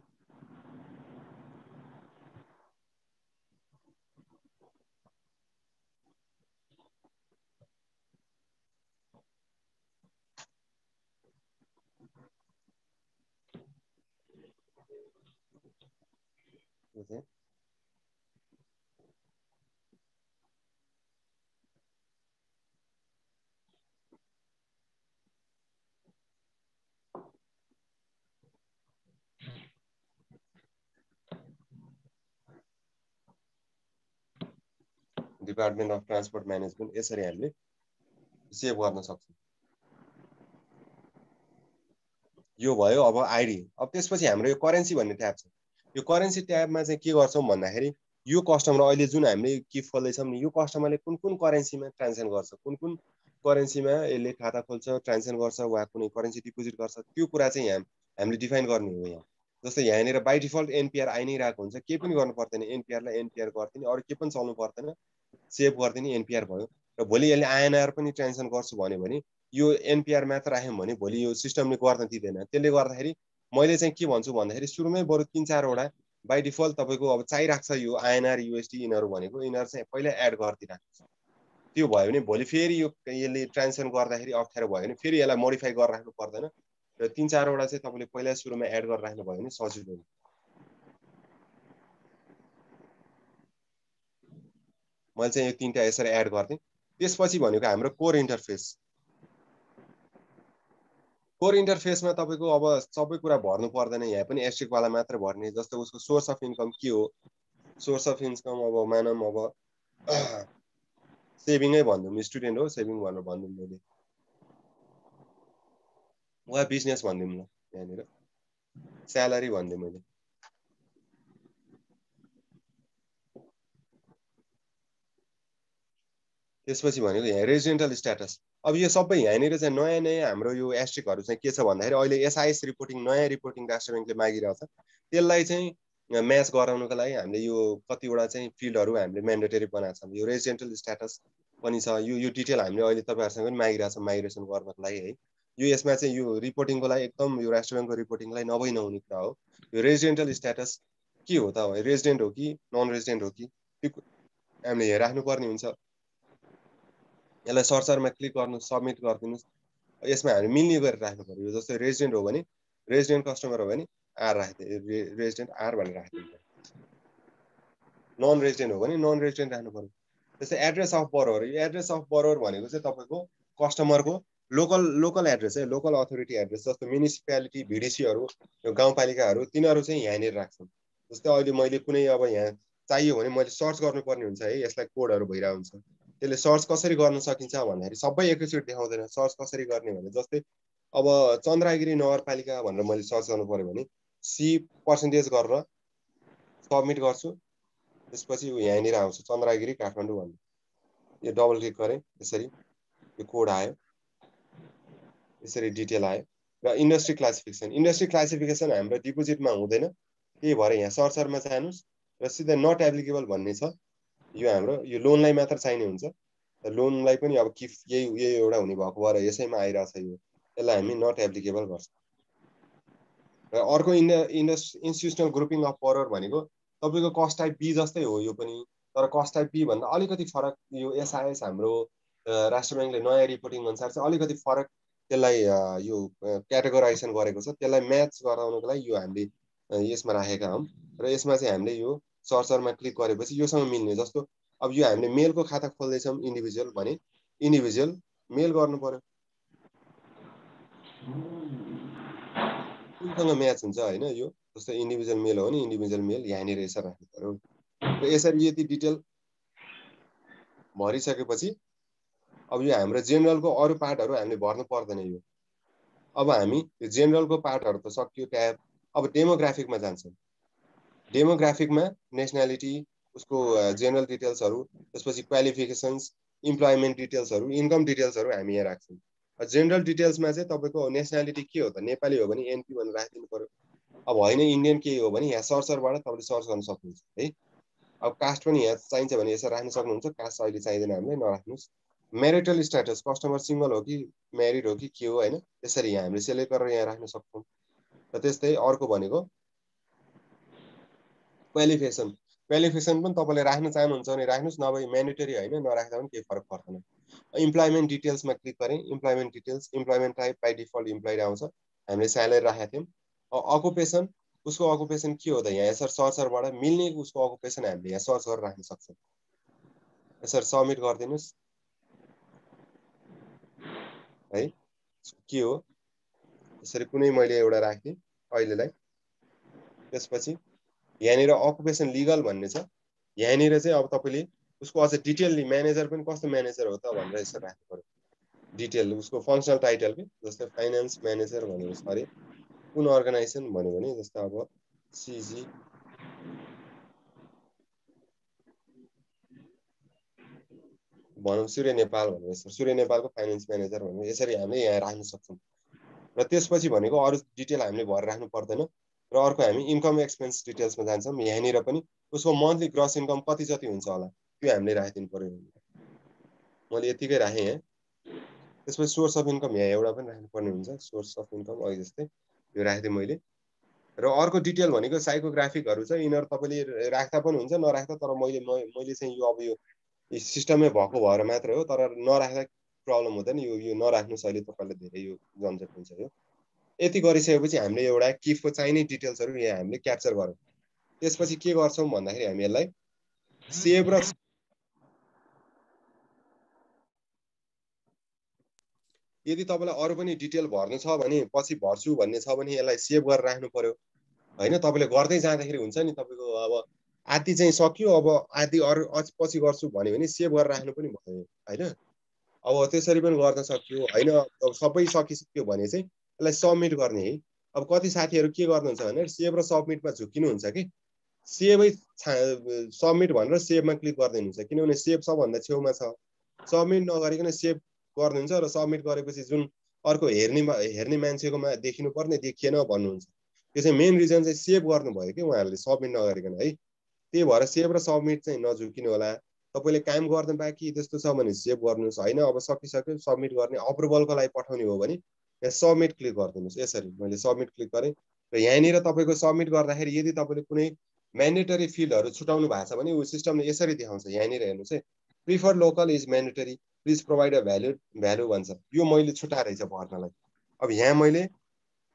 डिपार्टमेन्ट अफ ट्रान्सपोर्ट म्यानेजमेन्ट यसरी हामीले सेभ गर्न सक्छौँ। यो भयो अब आइडी। अब त्यसपछि हाम्रो यो करेन्सी भन्ने ट्याब छ। यो करेन्सी ट्याबमा चाहिँ के गर्छौँ भन्दाखेरि यो कस्टमर अहिले जुन हामीले किप खोल्दैछौँ नि, यो कस्टमरले कुन कुन करेन्सीमा ट्रान्जेक्सन गर्छ, कुन कुन करेन्सीमा यसले खाता खोल्छ, ट्रान्जेक्सन गर्छ वा कुनै करेन्सी डिपोजिट गर्छ, त्यो कुरा चाहिँ यहाँ हामीले डिफाइन गर्ने हो। यहाँ जस्तै यहाँनिर बाई डिफल्ट एनपिआर आइ नै रहेको हुन्छ, केही पनि गर्नु पर्दैन। एनपिआरलाई एनपिआर गरिदिने, अरू केही पनि चल्नु पर्दैन, सेभ गरिदिने, एनपिआर भयो। र भोलि यसले आइएनआर पनि ट्रान्जेक्सन गर्छु भन्यो भने यो एनपिआर मात्र राख्यौँ भने भोलि यो सिस्टमले गर्न दिँदैन। त्यसले गर्दाखेरि मैले चाहिँ के भन्छु भन्दाखेरि सुरुमै बरु 3-4वटा बाई डिफल्ट तपाईँको अब चाहिरहेको छ यो आइएनआर युएसडी यिनीहरू भनेको, यिनीहरू चाहिँ पहिला एड गरिदिरहेको छ। त्यो भयो भने भोलि फेरि यो यसले ट्रान्जेक्सन गर्दाखेरि अप्ठ्यारो भयो भने फेरि यसलाई मोडिफाई गरेर राख्नु पर्दैन। र 3-4वटा चाहिँ तपाईँले पहिला सुरुमा एड गरेर राख्नु भयो भने सजिलो हुन्छ। मैले चाहिँ यो 3टा यसरी एड गरिदिएँ। त्यसपछि भनेको हाम्रो कोर इन्टरफेस। कोर इन्टरफेसमा तपाईँको अब सबै कुरा भर्नु पर्दैन, यहाँ पनि एस्ट्रिकवाला मात्र भर्ने। जस्तो उसको सोर्स अफ इन्कम के हो, सोर्स अफ इन्कम अब मानौँ अब सेभिङै भनिदिउँ, स्टुडेन्ट हो सेभिङ भनेर भनिदिउँ मैले, वा बिजनेस भनिदिउँ ल, यहाँनिर स्यालेरी भनिदिउँ मैले। त्यसपछि भनेको यहाँ रेजिडेन्टल स्ट्याटस। अब यो सबै यहाँनिर चाहिँ नयाँ नयाँ हाम्रो यो एस्ट्रिकहरू चाहिँ के छ भन्दाखेरि अहिले एसआइएस रिपोर्टिङ नयाँ रिपोर्टिङ राष्ट्र ब्याङ्कले मागिरहेको छ। त्यसलाई चाहिँ म्याच गराउनको लागि हामीले यो कतिवटा चाहिँ फिल्डहरू हामीले म्यान्डेटरी बनाएको छौँ। यो रेजिडेन्टल स्ट्याटस पनि छ। यो डिटेल हामीले अहिले तपाईँहरूसँग पनि मागिरहेको छौँ माइग्रेसन गर्नको लागि है। यो यसमा चाहिँ यो रिपोर्टिङको लागि एकदम यो राष्ट्र ब्याङ्कको रिपोर्टिङलाई नहुने कुरा हो। यो रेजिडेन्टल स्ट्याटस के हो त, रेजिडेन्ट हो कि नन रेजिडेन्ट हो कि त्यो हामीले यहाँ राख्नुपर्ने हुन्छ। यसलाई सर्चरमा क्लिक गर्नु, सबमिट गरिदिनुहोस्। यसमा हामी मिल्ने गरेर राख्नु पर्यो। जस्तै रेजिडेन्ट हो भने रेजिडेन्ट कस्टमर हो भने आर राखिदिए, रेजिडेन्ट आर भनेर राखिदिनु। नन रेजिडेन्ट हो भने नन रेजिडेन्ट राख्नु पर्यो। जस्तै एड्रेस अफ बरोवर, यो एड्रेस अफ बरोवर भनेको चाहिँ तपाईँको कस्टमरको लोकल एड्रेस है, लोकल अथोरिटी एड्रेस। जस्तो म्युनिसिपालिटी भिडिसीहरू यो गाउँपालिकाहरू तिनीहरू चाहिँ यहाँनिर राख्छन्। जस्तै अहिले मैले कुनै अब यहाँ चाहियो भने मैले सर्च गर्नुपर्ने हुन्छ है, यसलाई कोडहरू भइरहेको हुन्छ। त्यसले सर्च कसरी गर्न सकिन्छ भन्दाखेरि सबै एकैचोटि देखाउँदैन। सर्च कसरी गर्ने भने जस्तै अब चन्द्रगिरी नगरपालिका भनेर मैले सर्च गर्नु पर्यो भने सी पर्सेन्टेज गरेर सबमिट गर्छु। त्यसपछि यहाँनिर आउँछ चन्द्रगिरी काठमाडौँ भन्ने, यो डबल क्लिक गरेँ, यसरी यो कोड आयो, यसरी डिटेल आयो। र इन्डस्ट्री क्लासिफिकेसन हाम्रो डिपोजिटमा हुँदैन, त्यही भएर यहाँ सर्चरमा जानुस् र सिधै नट एप्लिकेबल भन्ने छ, यो हाम्रो यो लोनलाई मात्र चाहिने हुन्छ। लोनलाई पनि अब किफ यही एउटा हुने भएको भएर यसैमा आइरहेछ, यो यसलाई हामी नट एप्लिकेबल गर्छौँ। र अर्को इन्स्टिट्युसनल ग्रुपिङ अफ बरोवर भनेको तपाईँको कस्ट टाइप बी जस्तै हो यो पनि, तर कस्ट टाइप बी भन्दा अलिकति फरक। यो एसआइएस हाम्रो राष्ट्र ब्याङ्कले नयाँ रिपोर्टिङ अनुसार चाहिँ अलिकति फरक त्यसलाई यो क्याटेगोराइजेसन गरेको छ। त्यसलाई म्याच गराउनको लागि यो हामीले यसमा राखेका हौँ। र यसमा चाहिँ हामीले यो सर्चरमा क्लिक गरेपछि योसँग मिल्ने, जस्तो अब यो हामीले मेलको खाता खोल्दैछौँ इन्डिभिजुअल भने इन्डिभिजुअल मेल गर्नु पर्यो, कुनसँग म्याच हुन्छ होइन। यो जस्तो इन्डिभिजुअल मेल हो भने इन्डिभिजुअल मेल यहाँनिर यसरी राख्नु पर्यो। र यसरी यति डिटेल भरिसकेपछि अब यो हाम्रो जेनरलको अरू पार्टहरू हामीले भर्नु पर्दैन। यो अब हामी यो जेनरलको पार्टहरू त सक्यो ट्याब। अब डेमोग्राफिकमा जान्छौँ। डेमोग्राफिकमा नेसनालिटी, उसको जेनरल डिटेल्सहरू, त्यसपछि क्वालिफिकेसन्स, इम्प्लोइमेन्ट डिटेल्सहरू, इन्कम डिटेल्सहरू हामी यहाँ राख्छौँ। जेनरल डिटेल्समा चाहिँ तपाईँको नेसनालिटी के हो त, नेपाली हो भने एनपी भनेर राखिदिनु पर्यो। अब होइन इन्डियन के हो भने यहाँ सर्चरबाट तपाईँले सर्च गर्न सक्नुहुन्छ है। अब कास्ट पनि यहाँ चाहिन्छ भने यसरी राख्न सक्नुहुन्छ, कास्ट अहिले चाहिँदैन हामीले, नराख्नुहोस्। म्यारिटल स्ट्याटस कस्टमर सिङ्गल हो कि म्यारिड हो कि के हो होइन, यसरी यहाँ हामीले सेलेक्ट गरेर यहाँ राख्न सक्छौँ। र त्यस्तै अर्को भनेको क्वालिफिकेसन पनि तपाईँले राख्न चाहनुहुन्छ भने राख्नुहोस्, नभए म्यान्डेटरी होइन, नराख्दा पनि केही फरक पर्दैन। इम्प्लोइमेन्ट डिटेल्समा क्लिक गरेँ, employment details, employment type by default employed आउँछ, हामीले स्यालेरी राखेका थियौँ। अकुपेसन, उसको अकुपेसन के हो त, यहाँ यसरी सर्चरबाट मिल्ने उसको अकुपेसन हामीले यहाँ सर्च गरेर राख्न सक्छौँ। यसरी सबमिट गरिदिनुहोस् है, के हो यसरी कुनै मैले एउटा राखेँ अहिलेलाई। त्यसपछि यहाँनिर अकुपेसन लिगल भन्ने छ, यहाँनिर चाहिँ अब तपाईँले उसको अझ डिटेलली म्यानेजर पनि कस्तो म्यानेजर हो त भनेर यसरी राख्नु पर्यो। डिटेल उसको फङ्सनल टाइटल के, जस्तै फाइनेन्स म्यानेजर भनेको छ अरे, कुन अर्गनाइजेसन भन्यो भने जस्तो अब सिजी भनौँ, सूर्य नेपाल भनेर यसरी सूर्य नेपालको फाइनेन्स म्यानेजर भनेर यसरी हामीले यहाँ राख्न सक्छौँ। र त्यसपछि भनेको अरू डिटेल हामीले भएर राख्नु पर्दैन। र अर्को हामी इन्कम एक्सपेन्स डिटेल्समा जान्छौँ। यहाँनिर पनि उसको मन्थली ग्रस इन्कम कति जति हुन्छ होला त्यो हामीले राखिदिनु पर्यो। मैले यतिकै राखेँ यहाँ। त्यसपछि सोर्स अफ इन्कम यहाँ एउटा पनि राख्नुपर्ने हुन्छ, सोर्स अफ इन्कम अहिले जस्तै यो राखिदिएँ मैले। र अर्को डिटेल भनेको साइकोग्राफिकहरू छ, यिनीहरू तपाईँले राख्दा पनि हुन्छ नराख्दा, तर मैले चाहिँ यो अब यो सिस्टममै भएको भएर मात्रै हो, तर नराख्दा प्रब्लम हुँदैन। यो नराख्नुहोस्, अहिले तपाईँलाई धेरै यो झन्झट हुन्छ। यो यति गरिसकेपछि हामीले एउटा किफको चाहिने डिटेल्सहरू यहाँ हामीले क्याप्चर गऱ्यौँ। त्यसपछि के गर्छौँ भन्दाखेरि हामी यसलाई सेभ र यदि तपाईँलाई अरू पनि डिटेल भर्नु छ भने पछि भर्छु भन्ने छ भने यसलाई सेभ गरेर राख्नु पर्यो होइन। तपाईँले गर्दै जाँदाखेरि हुन्छ नि, तपाईँको अब आदि चाहिँ सक्यो, अब आदि अरू पछि गर्छु भन्यो भने सेभ गरेर राख्नु पनि भयो होइन। अब त्यसरी पनि गर्न सक्यो होइन। अब सबै सकिसक्यो भने चाहिँ यसलाई सबमिट गर्ने है। अब कति साथीहरू के गर्नुहुन्छ भने सेभ र सबमिटमा झुक्किनुहुन्छ कि, सेभै सबमिट भनेर सेभमा क्लिक गरिदिनुहुन्छ, किनभने सेभ सबभन्दा छेउमा छ। सबमिट नगरिकन सेभ गर्नुहुन्छ र सबमिट गरेपछि जुन अर्को हेर्ने मान्छेकोमा देखिनु पर्ने देखिएन भन्नुहुन्छ। त्यो चाहिँ मेन रिजन चाहिँ सेभ गर्नुभयो कि उहाँहरूले सबमिट नगरिकन है। त्यही भएर सेभ र सबमिट चाहिँ नझुक्किनु होला। तपाईँले काम गर्न बाँकी त्यस्तो छ भने सेभ गर्नुहोस् होइन। अब सकिसक्यो सबमिट गर्ने, अप्रुभलको लागि पठाउने हो भने यहाँ सबमिट क्लिक गरिदिनुहोस्। यसरी मैले सबमिट क्लिक गरेँ र यहाँनिर तपाईँको सबमिट गर्दाखेरि यदि तपाईँले कुनै म्यान्डेटरी फिल्डहरू छुटाउनु भएको छ भने ऊ सिस्टमले यसरी देखाउँछ। यहाँनिर हेर्नुहोस् है, prefer local is mandatory, please provide a value भन्छ। यो मैले छुटाएर रहेछ भर्नलाई। अब यहाँ मैले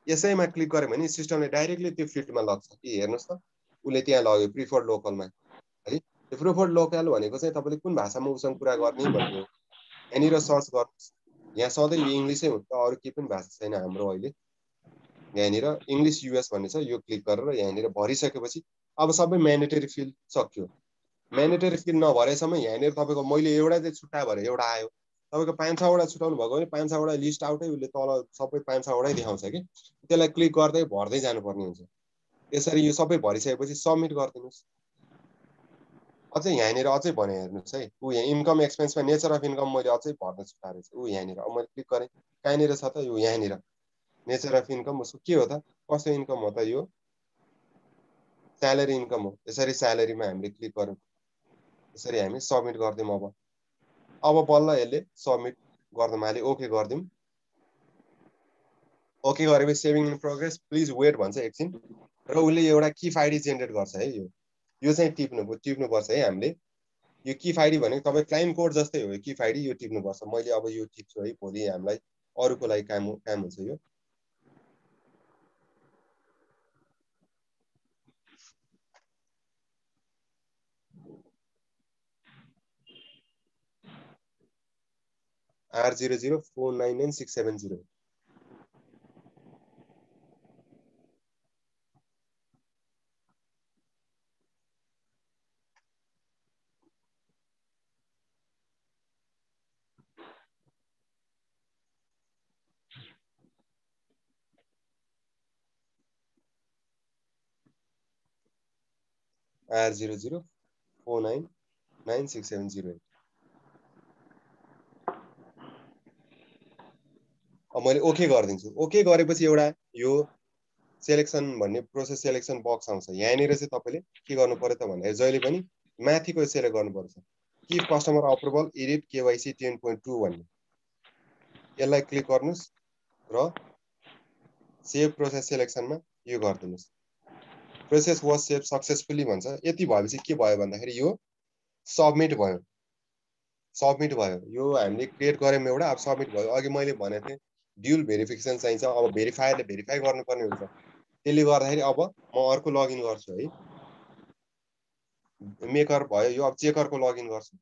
यसैमा क्लिक गरेँ भने सिस्टमले डाइरेक्टली त्यो फिल्डमा लग्छ कि, हेर्नुहोस् त उसले त्यहाँ लग्यो प्रिफर्ड लोकलमा है। त्यो प्रिफर्ड लोकल भनेको चाहिँ तपाईँले कुन भाषामा उसँग कुरा गर्ने भन्ने हो। यहाँनिर सर्च गर्नुहोस्, यहाँ सधैँ इङ्ग्लिसै हुन्छ, अरू केही पनि भाषा छैन हाम्रो अहिले। यहाँनिर इङ्ग्लिस युएस भन्ने छ, यो क्लिक गरेर यहाँनिर भरिसकेपछि अब सबै म्यान्डेटरी फिल्ड सक्यो। म्यान्डेटरी फिल्ड नभरेसम्म यहाँनिर तपाईँको मैले एउटा चाहिँ छुट्टा भएर एउटा आयो। तपाईँको 5-6वटा छुटाउनु भएको भने 5-6वटा लिस्ट आउटै उसले तल सबै 5-6वटै देखाउँछ कि, त्यसलाई क्लिक गर्दै भर्दै जानुपर्ने हुन्छ। यसरी यो सबै भरिसकेपछि सबमिट गरिदिनुस्। अझै यहाँनिर अझै भने हेर्नुस् है, ऊ यहाँ इन्कम एक्सपेन्समा नेचर अफ इन्कम मैले अझै भर्न छुटाएको छु। ऊ यहाँनिर अब मैले क्लिक गरेँ, कहाँनिर छ त यो यहाँनिर नेचर अफ इन्कम। उसको के हो त, कस्तो इन्कम हो त यो, स्यालेरी इन्कम हो। यसरी स्यालेरीमा हामीले क्लिक गऱ्यौँ, यसरी हामी सबमिट गरिदिउँ। अब बल्ल यसले सबमिट गर्दामा हाले ओके गरिदिउँ। ओके गरेपछि saving in progress please wait भन्छ एकछिन, र उसले एउटा किफ आइडी जेनेरेट गर्छ है। यो चाहिँ टिप्नुपर्छ है हामीले। यो किफ आइडी भनेको तपाईँ क्लाइन्ट कोड जस्तै हो, यो किफ आइडी यो टिप्नुपर्छ। मैले अब यो टिप्छु है, भोलि हामीलाई अरूको लागि काम हुन्छ यो। R00499670। R00499670। अब मैले ओके गरिदिन्छु। ओके गरेपछि एउटा यो सेलेक्सन भन्ने प्रोसेस सेलेक्सन बक्स आउँछ। यहाँनिर चाहिँ तपाईँले के गर्नु पर्यो त भन्दाखेरि जहिले पनि माथिको सेलेक्ट गर्नुपर्छ, किफ कस्टमर अप्रुभल एडिट केवाइसी 10.2 भन्ने। यसलाई क्लिक गर्नुहोस् र सेभ प्रोसेस सेलेक्सनमा यो गरिदिनुहोस्। प्रोसेस वाज सेभ सक्सेसफुली भन्छ। यति भएपछि के भयो भन्दाखेरि यो सबमिट भयो। यो हामीले क्रिएट गऱ्यौँ एउटा, अब सबमिट भयो। अघि मैले भनेको थिएँ ड्युल भेरिफिकेसन चाहिन्छ। अब भेरिफायरले भेरिफाई गर्नुपर्ने हुन्छ। त्यसले गर्दाखेरि अब म अर्को लगइन गर्छु है, मेकर भयो यो। अब चेकरको लगइन गर्छु।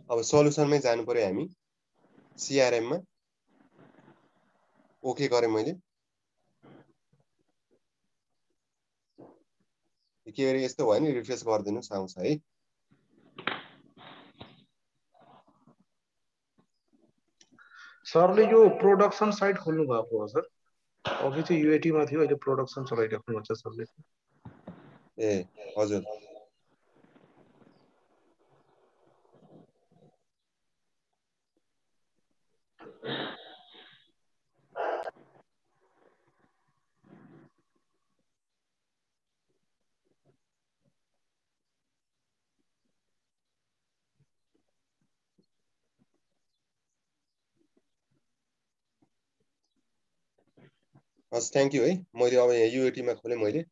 अब सल्युसनमै जानु पर्यो हामी, सीआरएममा ओके गरेँ मैले। के अरे यस्तो भयो नि, रिफ्रेस गरिदिनुस् आउँछ है। सरले यो प्रोडक्सन साइट खोल्नु भएको हो सर? अघि चाहिँ युएटी मा थियो, अहिले प्रोडक्सन चलाइराख्नु भएको छ सरले। ए हजुर। हस् थ्याङ्क यू है। मैले अब यहाँ युएटीमा खोलेँ, मैले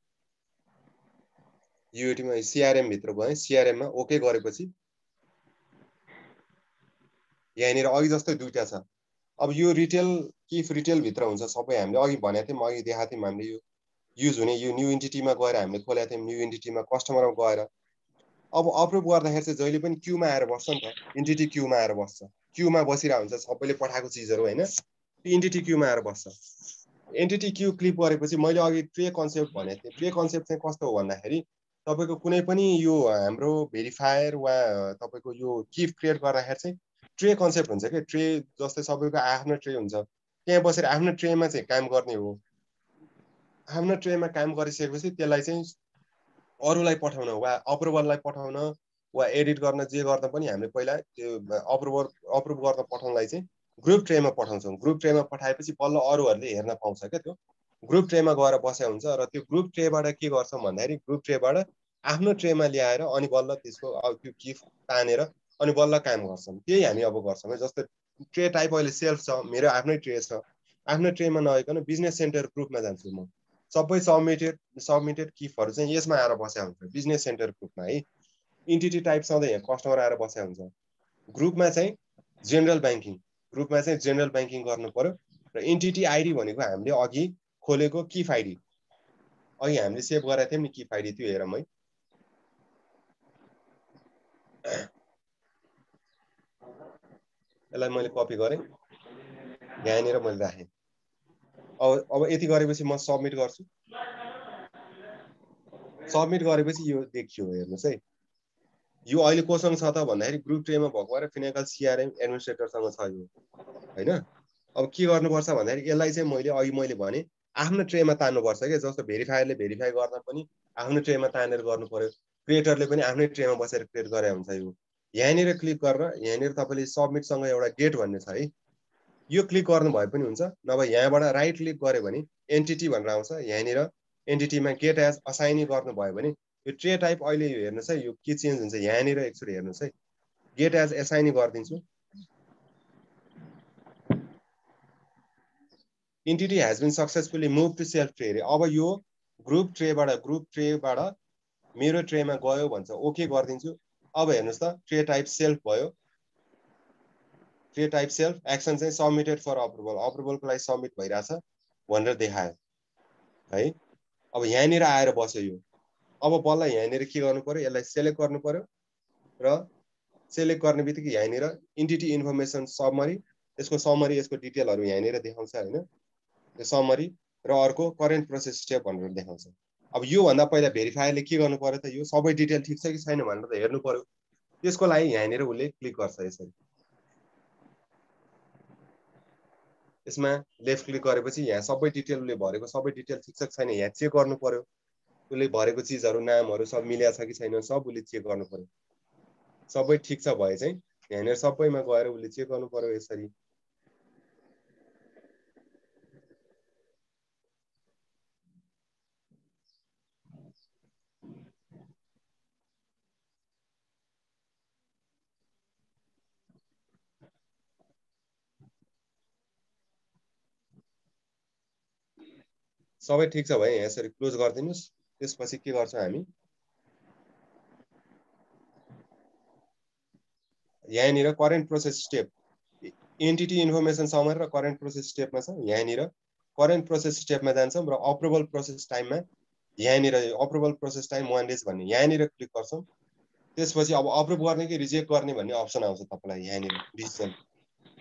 युएटीमा सीआरएम भित्र गएँ। सीआरएममा ओके गरेपछि यहाँनिर अघि जस्तै दुईटा छ। अब यो रिटेल किफ रिटेल भित्र हुन्छ सबै। हामीले अघि भनेको थियौँ, अघि देखाएको थियौँ हामीले यो युज हुने यो न्यू इन्टिटीमा गएर हामीले खोलेको थियौँ। न्यू इन्टिटीमा कस्टमरमा गएर अब अप्रुभ गर्दाखेरि चाहिँ जहिले पनि क्यूमा आएर बस्छ नि त, इन्टिटी क्यूमा आएर बस्छ। क्यूमा बसिरहेको हुन्छ सबैले पठाएको चिजहरू होइन, इन्टिटी क्यूमा आएर बस्छ। एन्टिटी क्यू क्लिक गरेपछि मैले अघि ट्रे कन्सेप्ट भनेको थिएँ। ट्रे कन्सेप्ट चाहिँ कस्तो हो भन्दाखेरि तपाईँको कुनै पनि यो हाम्रो भेरिफायर वा तपाईँको यो किफ क्रिएट गर्दाखेरि चाहिँ ट्रे कन्सेप्ट हुन्छ क्या। ट्रे जस्तै सबैको आफ्नो ट्रे हुन्छ, त्यहाँ बसेर आफ्नो ट्रेमा चाहिँ काम गर्ने हो। आफ्नो ट्रेमा काम गरिसकेपछि त्यसलाई चाहिँ अरूलाई पठाउन वा अप्रुभललाई पठाउन वा एडिट गर्न जे गर्दा पनि हामीले पहिला त्यो अप्रुभ गर्न पठाउनलाई चाहिँ ग्रुप ट्रेमा पठाउँछौँ। ग्रुप ट्रेमा पठाएपछि बल्ल अरूहरूले हेर्न पाउँछ क्या। त्यो ग्रुप ट्रेमा गएर बसेको हुन्छ र त्यो ग्रुप ट्रेबाट के गर्छौँ भन्दाखेरि ग्रुप ट्रेबाट आफ्नो ट्रेमा ल्याएर अनि बल्ल त्यसको त्यो किफ तानेर अनि बल्ल काम गर्छौँ। त्यही हामी अब गर्छौँ है। जस्तै ट्रे टाइप अहिले सेल्फ छ, मेरो आफ्नै ट्रे छ। आफ्नो ट्रेमा नआइकन बिजनेस सेन्टर ग्रुपमा जान्छु म। सबै सबमिटेड किफहरू चाहिँ यसमा आएर बसेको हुन्छ, बिजनेस सेन्टर ग्रुपमा है। इन्टिटी टाइप सधैँ यहाँ कस्टमर आएर बसेको हुन्छ। ग्रुपमा चाहिँ जेनरल ब्याङ्किङ ग्रुपमा चाहिँ जेनरल ब्याङ्किङ गर्नु पर्यो र एन्टिटी आइडी भनेको हामीले अघि खोलेको किफ आइडी अघि हामीले सेभ गरेका थियौँ नि किफ आइडी त्यो हेरौँ है यसलाई मैले कपी गरेँ यहाँनिर मैले राखेँ अब यति गरेपछि म सबमिट गर्छु सबमिट गरेपछि यो देखियो हेर्नुहोस् है यो अहिले कोसँग छ त भन्दाखेरि ग्रुप ट्रेमा भएको भएर फिनाकल सिआरएम एडमिनिस्ट्रेटरसँग छ यो हैन अब के गर्नुपर्छ भन्दाखेरि यसलाई चाहिँ मैले भने आफ्नो ट्रेमा तान्नुपर्छ के जस्तो भेरिफायरले भेरिफाई गर्न पनि आफ्नो ट्रेमा तानेर गर्नु पर्यो क्रिएटरले पनि आफ्नै ट्रेमा बसेर क्रिएट गरे हुन्छ यो यहाँनिर क्लिक गरेर यहाँनिर तपाईले सबमिटसँग एउटा गेट भन्ने छ है यो क्लिक गर्नु भए पनि हुन्छ नभए यहाँबाट राइट क्लिक गरे भने एन्टिटी भनेर आउँछ यहाँनिर एन्टिटीमा गेट एज असाइनी गर्नु भयो भने यो ट्रे टाइप अहिले यो हेर्नुस् है यो के चेन्ज हुन्छ यहाँनिर एकचोटि हेर्नुस् है गेट एज असाइनी गरिदिन्छु entity has been successfully move to self tray अब यो ग्रुप ट्रेबाट मेरो ट्रेमा गयो भन्छ ओके गरिदिन्छु अब हेर्नुस् त ट्रे टाइप सेल्फ भयो ट्रे टाइप सेल्फ एक्सन चाहिँ सबमिटेड फर अप्रुभलको लागि सबमिट भइराछ भनेर देखायो है अब यहाँनिर आएर बस्यो यो अब बल्ल यहाँनिर के गर्नु पर्यो यसलाई सेलेक्ट गर्नु पर्यो र सेलेक्ट गर्ने बित्तिकै यहाँनिर एन्टिटी इन्फर्मेसन समरी यसको डिटेलहरु यहाँनिर देखाउँछ हैन यो समरी र अर्को करेन्ट प्रोसेस स्टेप भनेर देखाउँछ अब यो भन्दा पहिला भेरिफायरले के गर्नु पर्यो त यो सबै डिटेल ठीक छ कि छैन भनेर त हेर्नु पर्यो त्यसको लागि यहाँनिर उले क्लिक गर्छ यसरी यसमा लेफ्ट क्लिक गरेपछि यहाँ सबै डिटेलले भरेको सबै डिटेल ठीक छ कि छैन यहाँ चेक गर्नु पर्यो उले भरेको चीजहरु नामहरु सब मिल्या छ कि छैन सब उले चेक गर्नु पर्यो सबै ठीक छ भए चाहिँ यहाँनिर सबैमा गएर उले चेक गर्नु पर्यो यसरी सबै ठीक छ भए यहाँ यसरी क्लोज गर्दिनुस् त्यसपछि के गर्छौं हामी यहाँनिर current process step entity information summary र करेन्ट प्रोसेस स्टेपमा छ यहाँनिर करेन्ट प्रोसेस स्टेपमा जान्छौं र अप्रुभल प्रोसेस टाइममा यहाँनिर अप्रुभल प्रोसेस टाइम 1 डेज भन्ने यहाँनिर क्लिक गर्छौं त्यसपछि अब अप्रुभ गर्ने कि रिजेक्ट गर्ने भन्ने अप्सन आउँछ तपाईलाई यहाँनिर डिसिजन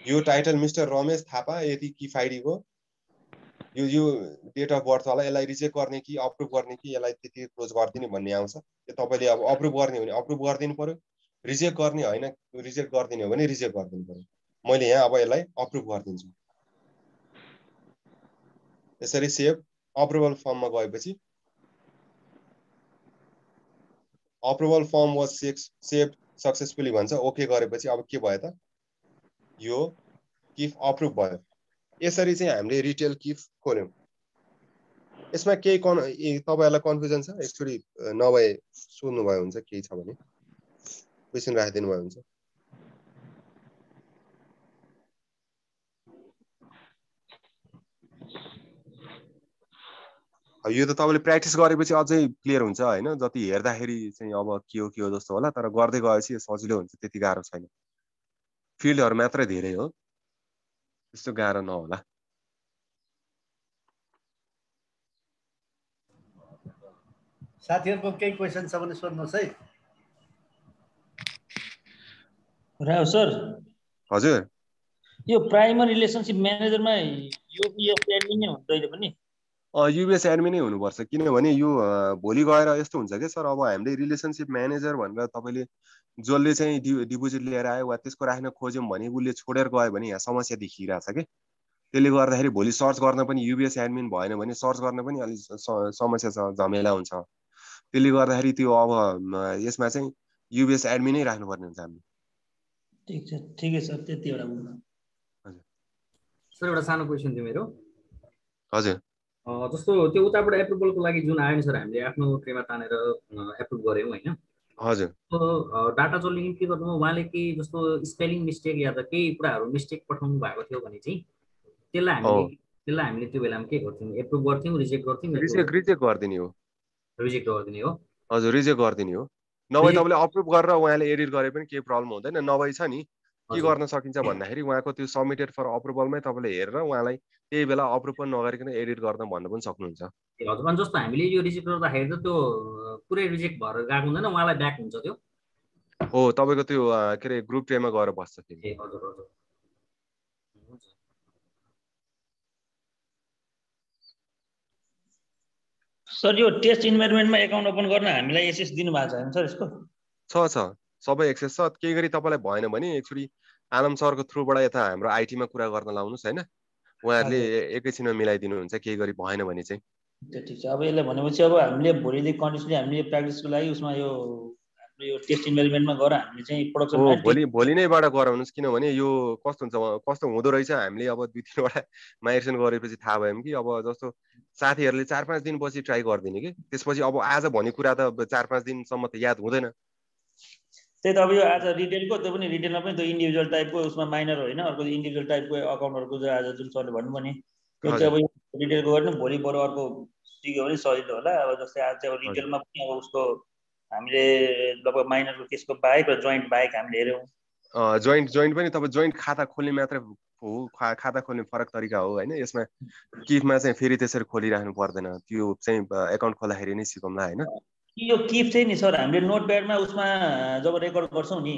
यो टाइटल मिस्टर रमेश थापा यति की फाइडीको यो डेट अफ बर्थ वाला यसलाई रिजेक्ट गर्ने कि अप्रुभ गर्ने कि यसलाई त्यति क्लोज गर्दिने भन्ने आउँछ त्यो तपाईले अब अप्रुभ गर्ने भने अप्रुभ गर्दिनु पर्यो रिजेक्ट गर्ने हैन रिजेक्ट गर्दिने हो भने रिजेक्ट गर्दिनु पर्यो मैले यहाँ अब यसलाई अप्रुभ गरिदिन्छु यसरी सेभ अप्रुभल फर्ममा गएपछि approval form was save successfully भन्छ ओके गरेपछि अब के भयो त यो किफ अप्रुभ भयो यसरी चाहिँ हामीले रिटेल किफ खोल्यौं यसमा केही तपाईहरुलाई कन्फ्युजन छ एकचोटी नभए सोध्नु भयो हुन्छ केही छ भने क्वेशन राखिदिनु भयो हुन्छ यो त तपाईले प्र्याक्टिस गरेपछि अझै क्लियर हुन्छ हैन जति हेर्दाखेरि चाहिँ अब के हो जस्तो होला तर गर्दै गएपछि सजिलो हुन्छ त्यति गाह्रो छैन फिल्डहरु मात्र धेरै हो त्यस्तो गाह्रो नहोला साथीहरुको केही क्वेशन छ भने सोध्नुहोस् है राव सर हजुर यो प्राइमरी रिलेसनशिप म्यानेजरमा यूपीएफ एडमिन नै हुन्छ अहिले पनि युबीएस एडमिन नै हुनुपर्छ किनभने यो भोलि गएर यस्तो हुन्छ के सर अब हामीले रिलेसनशिप म्यानेजर भनेर तपाईले जसले चाहिँ डिपोजिट लिएर आयो वा त्यसको राख्न खोज्यौं भने उले छोडेर गयो भने यहाँ समस्या देखिरहेछ के त्यसले गर्दाखेरि भोलि सर्च गर्न पनि युबीएस एडमिन भएन भने सर्च गर्न पनि अलि समस्या छ झमेला हुन्छ त्यसले गर्दाखेरि त्यो अब यसमा चाहिँ युबीएस एडमिन नै राख्नुपर्ने हुन्छ हामी ठीक छ सर त्यति एउटा हजुर सर एउटा सानो क्वेशन थियो मेरो हजुर जस्तो त्यो उताबाट एप्रुभलको लागि जुन आयो नि सर हामीले आफ्नो ट्रेमा तानेर एप्रुभ गर्यौं हैन हजुर डाटा जसले इन्ट्री गर्नु उहाँले के जस्तो स्पेलिङ मिस्टेक या त केही कुराहरु मिस्टेक पठाउनु भएको थियो भने चाहिँ त्यसलाई हामीले त्यो बेलामा के गर्थ्यौं एप्रुभ गर्थ्यौं रिजेक्ट गर्थ्यौं रिजेक्ट गरिदिने हो रिजेक्ट गरिदिने हो हजुर रिजेक्ट गरिदिने हो नभए तपाईले अप्रुभ गरेर उहाँले एडिट गरे पनि केही प्रब्लम हुँदैन नभए छ नि के गर्न सकिन्छ भन्दाखेरि उहाँको त्यो सबमिटेड फर अप्रुभलमै तपाईँले हेरेर उहाँलाई त्यही बेला अप्रुभ पनि नगरिकन एडिट गर्न भन्न पनि सक्नुहुन्छ। हजुर अनि जस्तो हामीले यो रिजेक्ट गर्दाखेरि त त्यो पुरै रिजेक्ट भएर गएको हुँदैन उहाँलाई ब्याक हुन्छ त्यो हो तपाईँको त्यो के अरे ग्रुप ट्रेमा गएर बस्छ फेरि। ए हजुर हजुर सर यो टेस्ट इन्भाइरोमेन्टमा एकाउन्ट ओपन गर्न हामीलाई एक्सेस दिनु भएको छ हैन सर यसको? छ सबै एक्सेस छ। केही गरी तपाईँलाई भएन भने एकचोटि आलम सरको थ्रुबाट यता हाम्रो आइटीमा कुरा गर्न लाउनुहोस् हैन, उहाँहरूले एकैछिनमा मिलाइदिनुहुन्छ केही गरी भएन भने चाहिँ। ठिक छ। अब यसलाई भनेपछि अब हामीले भोलिदेखि कन्टिन्युसली हामीले प्र्याक्टिसको लागि उसमा यो हाम्रो यो टेस्ट इन्भाइरोमेन्टमा गएर हामीले चाहिँ प्रोडक्सन भोलि नैबाट गराउनुहोस्, किनभने यो कस्तो हुन्छ कस्तो हुँदो रहेछ हामीले अब 2-3वटा माइग्रेसन गरेपछि थाहा भयो कि अब जस्तो साथीहरूले 4-5 दिनपछि ट्राई गरिदिने कि त्यसपछि अब आज भन्ने कुरा त 4-5 दिनसम्म त याद हुँदैन। त्यही त अब यो आज रिटेलको त्यो पनि रिटेलमा पनि त्यो इन्डिभिजुअल टाइपको उसमा माइनर होइन, अर्को इन्डिभिजुअल टाइपको अकाउन्टहरूको जो आज जुन सरले भन्नुभयो नि त्यो चाहिँ अब रिटेलको गर्नु भोलि बरु अर्को सिक्यो भने सजिलो होला। अब जस्तै आज चाहिँ अब रिटेलमा पनि अब उसको हामीले लगभग माइनरको केसको बाहेक र जोइन्ट बाहेक हामीले हेऱ्यौँ। जोइन्ट पनि तपाईँ जोइन्ट खाता खोल्ने मात्रै हो, खाता खोल्ने फरक तरिका हो होइन। यसमा किफमा चाहिँ फेरि त्यसरी खोलिराख्नु पर्दैन, त्यो चाहिँ एकाउन्ट खोल्दाखेरि नै सिकौँला होइन। यो किफ चाहिँ नि सर हामीले नोटप्याडमा उसमा जब रेकर्ड गर्छौँ नि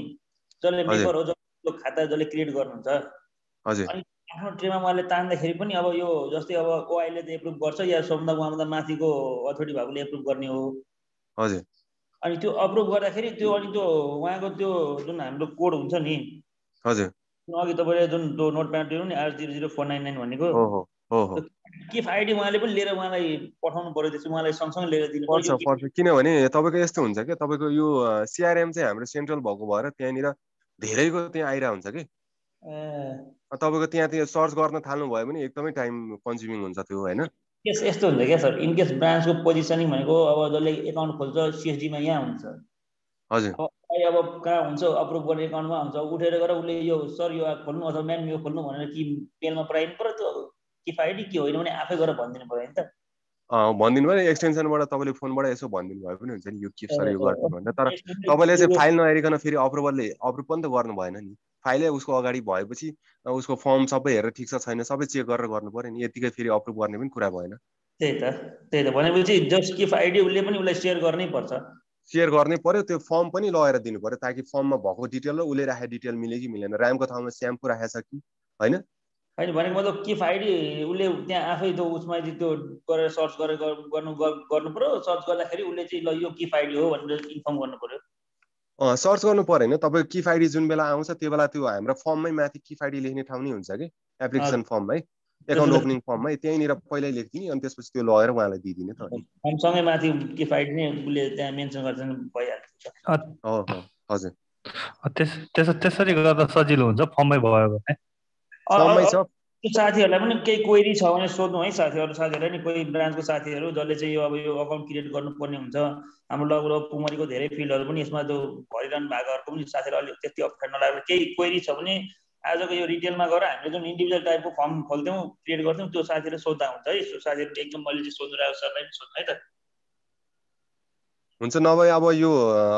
जसले मेम्बर हो जसले खाता जसले क्रिएट गर्नुहुन्छ हजुर अनि आफ्नो ट्रेमा उहाँले तान्दाखेरि पनि अब यो जस्तै अब ओआईले त एप्रुभ गर्छ या सोमदा उहाँभन्दा माथिको अथोरिटी भएकोले एप्रुभ गर्ने हो हजुर। अनि त्यो अप्रुभ गर्दाखेरि त्यो अनि त्यो उहाँको त्यो जुन हाम्रो कोड हुन्छ नि हजुर अघि तपाईँले जुन त्यो नोटप्याड दिनु नि R00499 भनेको हो किफ आइडी उहाँले पनि लिएर उहाँलाई पठाउनु पर्यो, त्यसपछि उहाँलाई सँगसँगै लिएर दिनु पर्छ। किनभने तपाईँको यस्तो हुन्छ क्या, तपाईँको यो सिआरएम चाहिँ हाम्रो सेन्ट्रल भएको भएर त्यहाँनिर धेरैको त्यहाँ आइरहेको हुन्छ कि तपाईँको त्यहाँ सर्च गर्न थाल्नु भयो भने एकदमै टाइम कन्ज्युमिङ हुन्छ त्यो होइन। केस यस्तो हुन्छ क्या सर, इनकेस ब्रान्चको पोजिसनिङ भनेको अब जसले एकाउन्ट खोल्छ सिएसडीमा यहाँ हुन्छ हजुर, अब कहाँ हुन्छ अप्रुभ गर्ने एकाउन्टमा हुन्छ, उठेर गएर उसले यो सर यो खोल्नु अथवा म्याम यो खोल्नु भनेर कि मेलमा पठाइदिनु पर्यो, त्यो किफ आइडी के होइन भने आफै गरेर भनिदिनु पर्यो नि त। भनिदिनु भयो एक्सटेन्सनबाट तपाईँले फोनबाट यसो भनिदिनु भयो पनि हुन्छ नि यो किफ सर यो गर्नु भन्दा। तर तपाईँले चाहिँ फाइल नहेरिकन फेरि अप्रुभ पनि त गर्नु भएन नि, फाइलै उसको अगाडि भएपछि उसको फर्म सबै हेरेर ठिक छ छैन सबै चेक गरेर गर्नु पर्यो नि, यतिकै फेरि अप्रुभ गर्ने पनि कुरा भएन। त्यही त भनेपछि जस्ट किफ आइडी उसले पनि उसलाई सेयर गर्नै पर्छ, सेयर गर्नै पर्यो। त्यो फर्म पनि लगेर दिनु पर्यो ताकि फर्ममा भएको डिटेल र उसले राखेको डिटेल मिल्यो कि मिलेन, ऱ्यामको ठाउँमा स्याम्पू राखेको छ कि होइन होइन भनेको मतलब किफ आइडी उसले त्यहाँ आफै त्यो उसमा चाहिँ त्यो गरेर सर्च गरेर गर्नु पर्यो, सर्च गर्दाखेरि उसले चाहिँ ल यो किफ आइडी हो भनेर इन्फर्म गर्नु पर्यो। सर्च गर्नु पर्यो होइन, तपाईँको किफ आइडी जुन बेला आउँछ त्यो बेला त्यो हाम्रो फर्ममै माथि किफ आइडी लेख्ने ठाउँ नै हुन्छ कि एप्लिकेसन फर्ममै एकाउन्ट ओपनिङ फर्ममै त्यहीँनिर पहिल्यै लेखिदिने अनि त्यसपछि त्यो लगेर उहाँलाई दिइदिने त फर्मसँगै माथि किफ आइडी नै उसले त्यहाँ मेन्सन गर्छ भइहाल्छ। हजुर त्यसरी गर्दा सजिलो हुन्छ फर्ममै भयो भने। फर्ममै छ। त्यो साथीहरूलाई पनि केही क्वेरी छ भने सोध्नु है, साथीहरूलाई नि कोही ब्रान्चको साथीहरू जसले चाहिँ यो अब यो अकाउन्ट क्रिएट गर्नुपर्ने हुन्छ, हाम्रो लगभग पुमरीको धेरै फिल्डहरू पनि यसमा जो भरिरहनु भएकोहरूको पनि साथीहरू अलिक त्यति अप्ठ्यारो नलाग्यो केही क्वेरी छ भने आजको यो रिटेलमा गएर हामीले जुन इन्डिभिजुअल टाइपको फर्म खोल्थ्यौँ क्रिएट गर्थ्यौँ त्यो साथीहरू सोद्धा हुन्छ है, त्यो साथीहरू एकदम मैले चाहिँ सोध्नु रहेको सरलाई पनि सोध्नु है त हुन्छ। नभए अब यो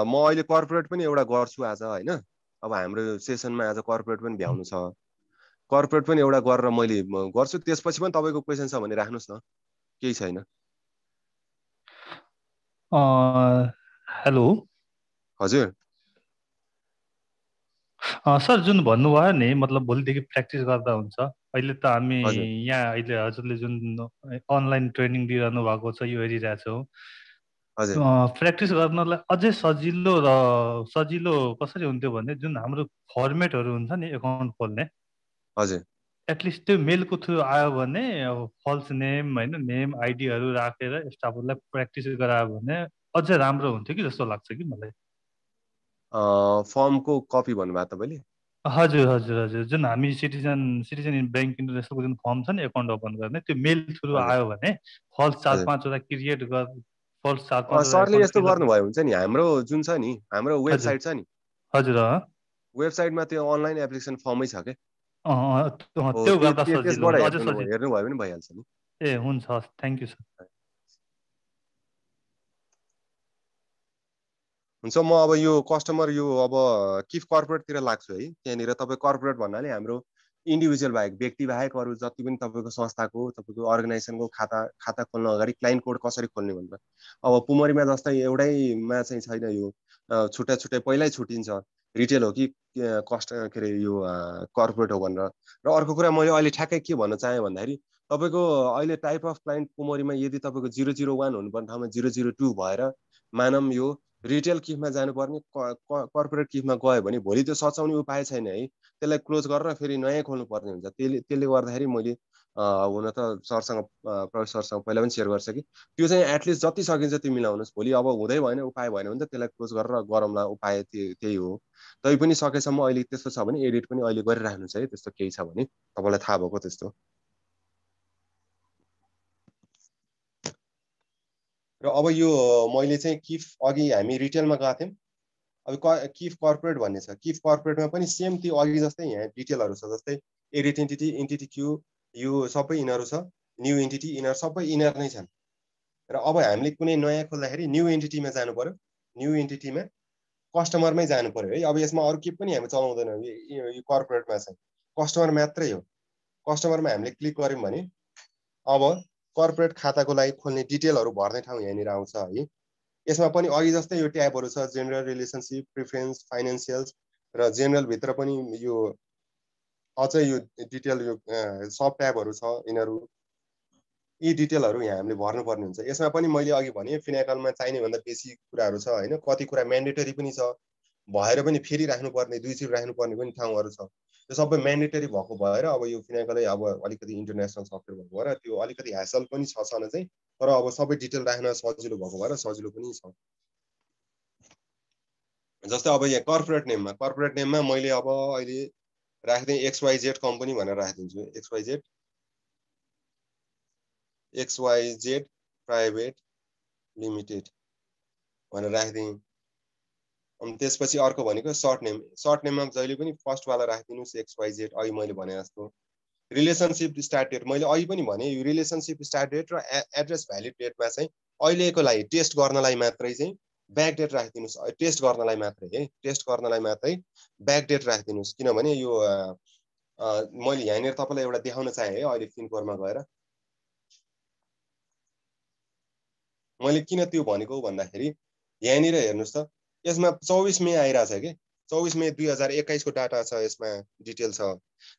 म अहिले कर्पोरेट पनि एउटा गर्छु आज होइन, अब हाम्रो सेसनमा आज कर्पोरेट पनि भ्याउनु छ, कर्पोरेट पनि एउटा गरेर मैले गर्छु, त्यसपछि पनि तपाईँको क्वेसन छ भने राख्नुहोस् न, केही छैन। हेलो हजुर सर जुन भन्नुभयो नि मतलब भोलिदेखि प्र्याक्टिस गर्दा हुन्छ, अहिले त हामी यहाँ अहिले हजुरले जुन अनलाइन ट्रेनिङ दिइरहनु भएको छ यो हेरिरहेछौँ, प्र्याक्टिस गर्नलाई अझै सजिलो कसरी हुन्थ्यो भने जुन हाम्रो फर्मेटहरू हुन्छ नि एकाउन्ट खोल्ने हजुर एटलिस्ट त्यो मेलको थ्रु आयो भने फल्स नेम होइन नेम आइडीहरू राखेर स्टाफहरूलाई प्र्याक्टिस गरायो भने अझै राम्रो हुन्थ्यो कि जस्तो लाग्छ कि मलाई। फर्मको कपी भन्नुभयो तपाईँले? हजुर जुन हामी सिटिजन इन ब्याङ्क इन्टरनेसनलको जुन फर्म छ नि एकाउन्ट ओपन गर्ने त्यो मेल थ्रु आयो भने फल्स 4-5वटा क्रिएट फल्स 4-5 सरले यस्तो गर्नुभयो हुन्छ नि, हाम्रो जुन छ नि हाम्रो वेबसाइट छ नि हजुर वेबसाइटमा त्यो अनलाइन एप्लिकेसन फर्मै छ के त्यो गर्दा सजिलो हेर्नु भयो भने भइहाल्छ नि। ए हुन्छ थ्याङ्क यू सर। हुन्छ म अब यो कस्टमर यो अब किफ कर्पोरेटतिर लाग्छु है। त्यहाँनिर तपाईँ कर्पोरेट भन्नाले हाम्रो इन्डिभिजुअल बाहेक व्यक्ति बाहेक अरू जति पनि तपाईँको संस्थाको तपाईँको अर्गनाइजेसनको खाता खोल्न अगाडि क्लाइन्ट कोड कसरी खोल्ने भनेर अब पुमरीमा जस्तै एउटैमा चाहिँ छैन यो छुट्टा छुट्टै पहिल्यै छुटिन्छ रिटेल हो कि कस्ट के अरे यो कर्पोरेट हो भनेर। र अर्को कुरा मैले अहिले ठ्याक्कै के भन्न चाहेँ भन्दाखेरि तपाईँको अहिले टाइप अफ क्लाइन्ट पुमरीमा यदि तपाईँको 001 हुनुपर्ने ठाउँमा 002 भएर मानौँ यो रिटेल किफमा जानुपर्ने कर्पोरेट किफमा गयो भने भोलि त्यो सचाउने उपाय छैन है। त्यसलाई क्लोज गरेर फेरि नयाँ खोल्नु पर्ने हुन्छ। त्यसले गर्दाखेरि मैले हुन त सरसँग प्रवेश सरसँग पहिला पनि सेयर गर्छ कि त्यो चाहिँ एटलिस्ट जति सकिन्छ त्यो मिलाउनुहोस्। भोलि अब हुँदै भएन उपाय भएन भने त त्यसलाई क्लोज गरेर गरौँला उपाय त्यही हो। तै पनि सकेसम्म अहिले त्यस्तो छ भने एडिट पनि अहिले गरिराख्नु छ है। त्यस्तो केही छ भने तपाईँलाई थाहा भएको त्यस्तो। र अब यो मैले चाहिँ किफ अघि हामी रिटेलमा गएको थियौँ। अब किफ कर्पोरेट भन्ने छ। किफ कर्पोरेटमा पनि सेम त्यो अघि जस्तै यहाँ डिटेलहरू छ। जस्तै एडिट एन्टिटी एन्टिटी क्यू यो सबै यिनीहरू छ। न्यू एन्टिटी यिनीहरू सबै यिनीहरू नै छन्। र अब हामीले कुनै नयाँ खोल्दाखेरि न्यू एन्टिटीमा जानु पर्यो। न्यू एन्टिटीमा कस्टमरमै जानु पर्यो है। अब यसमा अरू के पनि हामी चलाउँदैनौँ। यो कर्पोरेटमा चाहिँ कस्टमर मात्रै हो। कस्टमरमा हामीले क्लिक गऱ्यौँ भने अब कर्पोरेट खाताको लागि खोल्ने डिटेलहरू भर्ने ठाउँ यहाँनिर आउँछ है। यसमा पनि अघि जस्तै यो ट्याबहरू छ। जेनरल रिलेसनसिप प्रिफरेन्स फाइनेन्सियल्स र जेनरल भित्र पनि यो अझै यो डिटेल यो सब ट्याबहरू छ। यिनीहरू यी डिटेलहरू यहाँ हामीले भर्नुपर्ने हुन्छ। यसमा पनि मैले अघि भने फिनाकलमा चाहिने भन्दा बेसी कुराहरू छ होइन। कति कुरा म्यान्डेटरी पनि छ भएर पनि फेरि राख्नुपर्ने दुईचोटि राख्नुपर्ने पनि ठाउँहरू छ। त्यो सबै म्यान्डेटरी भएको भएर अब यो फिनाकलै अब अलिकति इन्टरनेसनल सफ्टवेयर भएको भएर त्यो अलिकति ह्यासल पनि छ न चाहिँ। तर अब सबै डिटेल राख्न सजिलो भएको भएर सजिलो पनि छ। जस्तै अब यहाँ कर्पोरेट नेममा मैले अब अहिले राख्दै XYZ कम्पनी भनेर राखिदिन्छु। XYZ प्राइभेट लिमिटेड भनेर राखिदिएँ। अनि त्यसपछि अर्को भनेको सर्ट नेममा जहिले पनि फर्स्टवाला राखिदिनुहोस् XYZ। अघि मैले भने जस्तो रिलेसनसिप स्टार्ट डेट मैले अघि पनि भने यो रिलेसनसिप स्टार्ट डेट र एड्रेस भ्यालिड डेटमा चाहिँ अहिलेको लागि टेस्ट गर्नलाई मात्रै चाहिँ ब्याक डेट राखिदिनुहोस्। टेस्ट गर्नलाई मात्रै है। टेस्ट गर्नलाई मात्रै ब्याक डेट राखिदिनुहोस्। किनभने यो मैले यहाँनिर तपाईँलाई एउटा देखाउन चाहेँ है। अहिले फिनकोरमा गएर मैले किन त्यो भनेको भन्दाखेरि यहाँनिर हेर्नुहोस् त यसमा 24 मे आइरहेछ कि 24 मे 2021 को डाटा छ। यसमा डिटेल छ।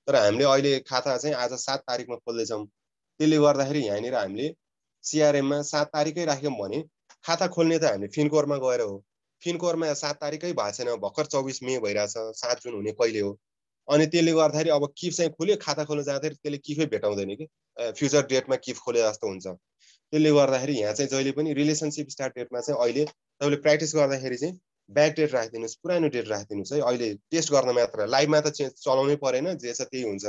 तर हामीले अहिले खाता चाहिँ आज 7 तारिकमा खोल्दैछौँ। त्यसले गर्दाखेरि यहाँनिर हामीले CRM-मा 7 तारिकै राख्यौँ भने खाता खोल्ने त हामीले फिनकोरमा गएर हो। फिनकोरमा 7 तारिकै भएको छैन। भर्खर 24 मे भइरहेछ। 7 जुन हुने कहिले हो। अनि त्यसले गर्दाखेरि अब किफ चाहिँ खोल्यो खाता खोल्न जाँदाखेरि त्यसले किफै भेटाउँदैन कि फ्युचर डेटमा किफ खोले जस्तो हुन्छ। त्यसले गर्दाखेरि यहाँ चाहिँ जहिले पनि रिलेसनसिप स्टार्ट डेटमा चाहिँ अहिले तपाईँले प्र्याक्टिस गर्दाखेरि चाहिँ ब्याक डेट राखिदिनुहोस्। पुरानो डेट राखिदिनुहोस् है। अहिले टेस्ट गर्न मात्र लाइभमा त चलाउनै परेन। जे छ त्यही हुन्छ।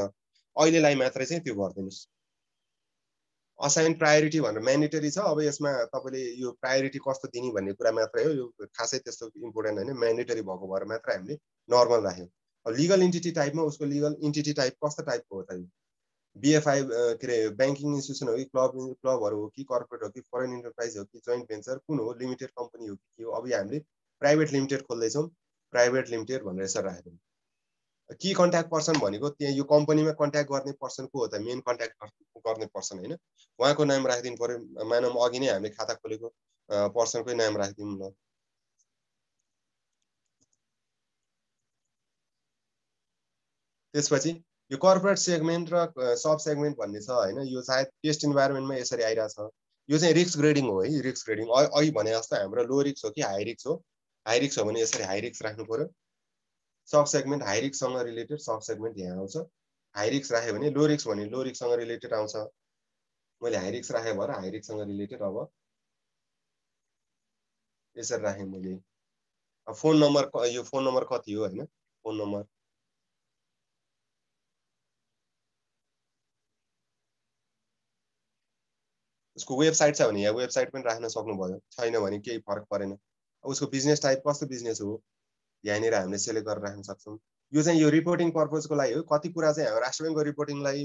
अहिलेलाई मात्रै चाहिँ त्यो गरिदिनुहोस्। असाइन प्रायोरिटी भनेर म्यान्डेटरी छ। अब यसमा तपाईँले यो प्रायोरिटी कस्तो दिने भन्ने कुरा मात्रै हो। यो खासै त्यस्तो इम्पोर्टेन्ट होइन। म्यान्डेटरी भएको भएर मात्र हामीले नर्मल राख्यौँ। लिगल इन्टिटी टाइपमा उसको लिगल इन्टिटी टाइप कस्तो टाइपको हो त BFI के अरे ब्याङ्किङ इन्स्टिट्युसन हो कि क्लबहरू हो कि कर्पोरेट हो कि फरेन इन्टरप्राइज हो कि जोइन्ट भेन्चर कुन हो लिमिटेड कम्पनी हो कि हो। अब हामीले प्राइभेट लिमिटेड खोल्दैछौँ। प्राइभेट लिमिटेड भनेर यसरी राख्यौँ। की कन्ट्याक्ट पर्सन भनेको त्यहाँ यो कम्पनीमा कन्ट्याक्ट गर्ने पर्सन को हो त मेन कन्ट्याक्ट गर्ने पर्सन होइन। उहाँको नाम राखिदिनु पर्यो। मानौँ अघि नै हामीले खाता खोलेको पर्सनकै नाम राखिदिउँ न। त्यसपछि यो कर्पोरेट सेगमेन्ट र सब सेगमेन्ट भन्ने छ होइन। यो सायद टेस्ट इन्भाइरोमेन्टमा यसरी आइरहेछ। यो चाहिँ रिस्क ग्रेडिङ हो है। रिस्क ग्रेडिङ अघि भने जस्तो हाम्रो लो रिस्क हो कि हाई रिस्क हो। हाई रिस्क हो भने यसरी हाई रिस्क राख्नु पर्यो। सब सेगमेन्ट हाई रिस्कसँग रिलेटेड सब सेगमेन्ट यहाँ आउँछ। हाई रिस्क राख्यो भने लो रिस्क भने लो रिस्कसँग रिलेटेड आउँछ। मैले हाई रिस्क राखेँ भएर हाई रिस्कसँग रिलेटेड अब यसरी राखेँ मैले। फोन नम्बर यो फोन नम्बर कति हो होइन। फोन नम्बर उसको वेबसाइट छ भने यहाँ वेबसाइट पनि राख्न सक्नुभयो। छैन भने केही फरक परेन। उसको बिजनेस टाइप कस्तो बिजनेस हो यहाँनिर हामीले सेलेक्ट गरेर राख्न सक्छौँ। यो चाहिँ यो रिपोर्टिङ पर्पजको लागि हो। कति कुरा चाहिँ हाम्रो राष्ट्र ब्याङ्कको रिपोर्टिङलाई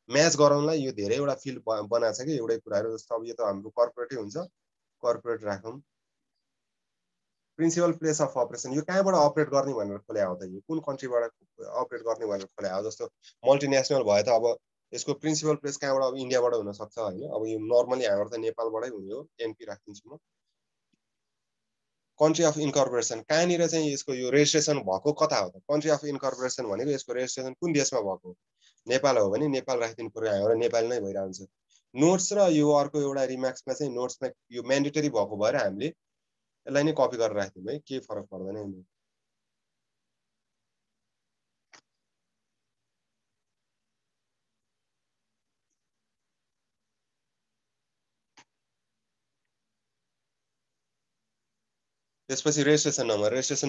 म्याच गराउनलाई यो धेरैवटा फिल्ड बनाएको छ कि एउटै कुराहरू। जस्तो अब यो त हाम्रो कर्पोरेटै हुन्छ। कर्पोरेट राखौँ। प्रिन्सिपल प्लेस अफ अपरेसन यो कहाँबाट अपरेट गर्ने भनेर खोल्या हो त, यो कुन कन्ट्रीबाट अपरेट गर्ने भनेर खोल्या हो। जस्तो मल्टिनेसनल भयो त अब यसको प्रिन्सिपल प्लेस कहाँबाट, अब इन्डियाबाट हुनसक्छ होइन। अब यो नर्मली हाम्रो त नेपालबाटै हुने हो, एनपी राखिदिन्छु म। कन्ट्री अफ इन्कर्पोरेसन कहाँनिर चाहिँ यसको यो रेजिस्ट्रेसन भएको कता हो त, कन्ट्री अफ इन्कर्पोरेसन भनेको यसको रेजिस्ट्रेसन कुन देशमा भएको हो। नेपाल हो भने नेपाल राखिदिनु पर्यो, हाम्रो नेपाल नै भइरहेको हुन्छ। नोट्स र यो अर्को एउटा रिमार्क्समा चाहिँ नोट्समा यो म्यान्डेटरी भएको भएर हामीले यसलाई नै कपी गरेर राख्दिउँ है, केही फरक पर्दैन। त्यसपछि रेजिस्ट्रेसन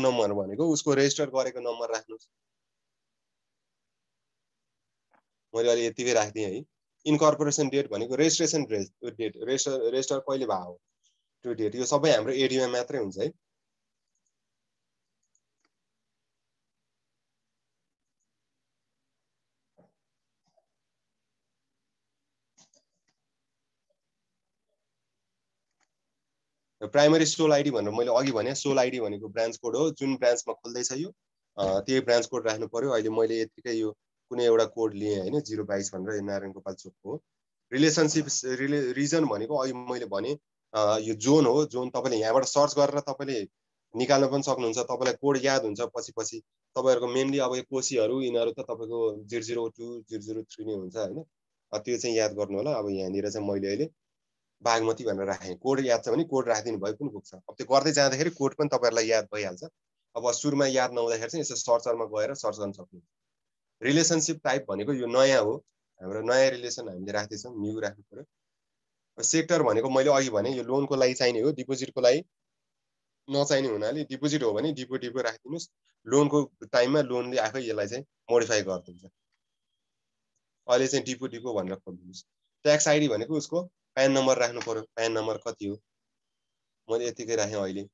नम्बर भनेको उसको रेजिस्टर गरेको नम्बर राख्नुस्। मैले अहिले यतिकै राख्दिएँ है। इन्कर्पोरेसन डेट भनेको रेजिस्ट्रेसन डेट, रेजिस्टर कहिले भयो हो त्यो डेट। यो सबै हाम्रो एडीमा मात्रै हुन्छ है। प्राइमरी सोल आइडी भनेर मैले अघि भने, सोल आइडी भनेको ब्रान्च कोड हो, जुन ब्रान्चमा खोल्दैछ यो त्यही ब्रान्च कोड राख्नु पर्यो। अहिले मैले यतिकै यो कुनै एउटा कोड लिएँ होइन, 022 भनेर, नारायण गोपाल चोकको हो। रिलेसनसिप रिजन भनेको अघि मैले भने यो जोन हो। जोन तपाईँले यहाँबाट सर्च गरेर तपाईँले निकाल्न पनि सक्नुहुन्छ, तपाईँलाई कोड याद हुन्छ पछि तपाईँहरूको मेनली अब यो कोसीहरू यिनीहरू त तपाईँको 002 003 नै हुन्छ होइन। त्यो चाहिँ याद गर्नु होला। अब यहाँनिर चाहिँ मैले अहिले बागमती भनेर राखेँ, कोड याद छ भने कोड राखिदिनु भए पनि पुग्छ। अब त्यो गर्दै जाँदाखेरि कोड पनि तपाईँहरूलाई याद भइहाल्छ। अब सुरुमा याद नहुँदाखेरि चाहिँ यसो सर्चरमा गएर सर्च गर्न सक्नुहुन्छ। रिलेसनसिप टाइप भनेको यो नयाँ हो, हाम्रो नयाँ रिलेसन हामीले राख्दैछौँ, न्यू राख्नु पर्यो। सेक्टर भनेको मैले अघि भने यो लोनको लागि चाहिने हो, डिपोजिटको लागि नचाहिने हुनाले डिपोजिट हो भने डिपो राखिदिनुहोस्। लोनको टाइममा लोनले आफै यसलाई चाहिँ मोडिफाई गरिदिन्छ। अहिले चाहिँ डिपो भनेर खोलिदिनुहोस्। ट्याक्स आइडी भनेको उसको प्यान नम्बर राख्नु पर्यो, प्यान नम्बर कति हो, मैले यतिकै राखेँ अहिले।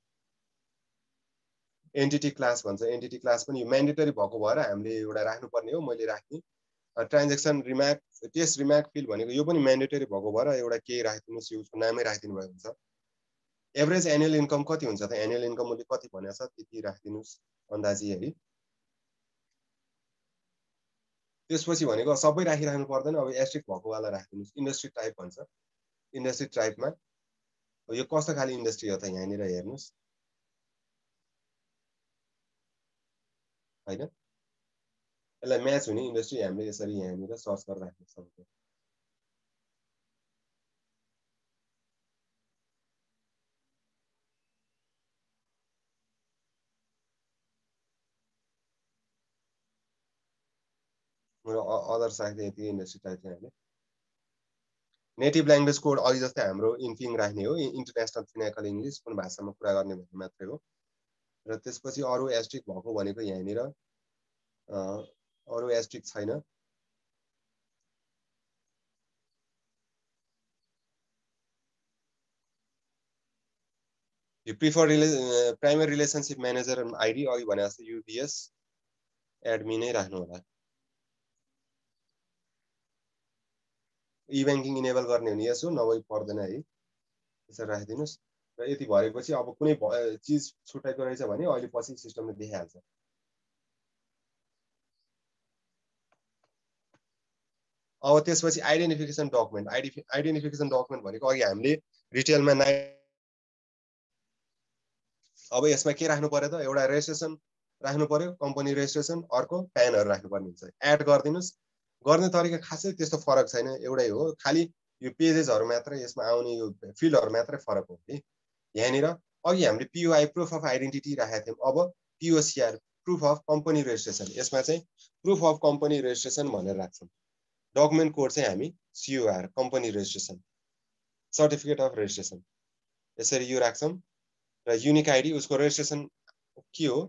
एन्टिटी क्लास भन्छ, एन्टिटी क्लास पनि यो म्यान्डेटरी भएको भएर हामीले एउटा राख्नुपर्ने हो, मैले राखेँ। Transaction remark, test remark field भनेको यो पनि म्यान्डेटरी भएको भएर एउटा केही राखिदिनुहोस्, यो उसको नामै राखिदिनु भएको हुन्छ। एभरेज एनुअल इन्कम कति हुन्छ त, एनुअल इन्कम उसले कति भनेको छ त्यति राखिदिनुहोस् अन्दाजी है। त्यसपछि भनेको सबै राखिराख्नु पर्दैन, अब एस्ट्रिक भएको वाला राखिदिनुहोस्। इन्डस्ट्री टाइप भन्छ, इन्डस्ट्री टाइपमा यो कस्तो खाले इन्डस्ट्री हो त यहाँनिर हेर्नुहोस् होइन। यसलाई म्याच हुने इन्डस्ट्री हामीले यसरी यहाँनिर सर्च गरेर राख्न सक्छौँ। मेरो अदर साइड यति इन्डस्ट्री टाइप चाहिँ हामीले नेटिभ ल्याङ्ग्वेज कोड अघि जस्तै हाम्रो इन्फिङ राख्ने हो, इन्टरनेसनल फिनाकल इङ्ग्लिस कुन भाषामा कुरा गर्ने भन्ने मात्रै हो। र त्यसपछि अरू एस्ट्रिक भएको भनेको यहाँनिर अरू एस्ट्रिक छैन। यो prefer primary relationship manager ID अघि भने जस्तो युबिएस एडमिन नै राख्नु होला। इ ब्याङ्किङ इनेबल गर्ने हुने यसो, नभई पर्दैन है, यसरी राखिदिनुहोस्। र यति भरेपछि अब कुनै चिज छुट्याएको रहेछ भने अहिले पछि सिस्टमले देखाइहाल्छ। अब त्यसपछि आइडेन्टिफिकेसन डकुमेन्ट, आइडेन्टिफिकेसन डकुमेन्ट भनेको अघि हामीले रिटेलमा अब यसमा के राख्नु पर्यो त, एउटा रेजिस्ट्रेसन राख्नु पर्यो, कम्पनी रेजिस्ट्रेसन, अर्को प्यानहरू राख्नुपर्ने हुन्छ। एड गरिदिनुहोस्। गर्ने तरिका खासै त्यस्तो फरक छैन, एउटै हो, खालि यो पेजेसहरू मात्रै यसमा आउने यो फिल्डहरू मात्रै फरक हो कि। यहाँनिर अघि हामीले पिओआई प्रुफ अफ आइडेन्टिटी राखेका थियौँ, अब पिओसिआर प्रुफ अफ कम्पनी रेजिस्ट्रेसन, यसमा चाहिँ प्रुफ अफ कम्पनी रेजिस्ट्रेसन भनेर राख्छौँ। डकुमेन्ट कोड चाहिँ हामी COR company registration, certificate of registration यसरी यो राख्छौँ। र युनिक आइडी उसको रेजिस्ट्रेसन के हो,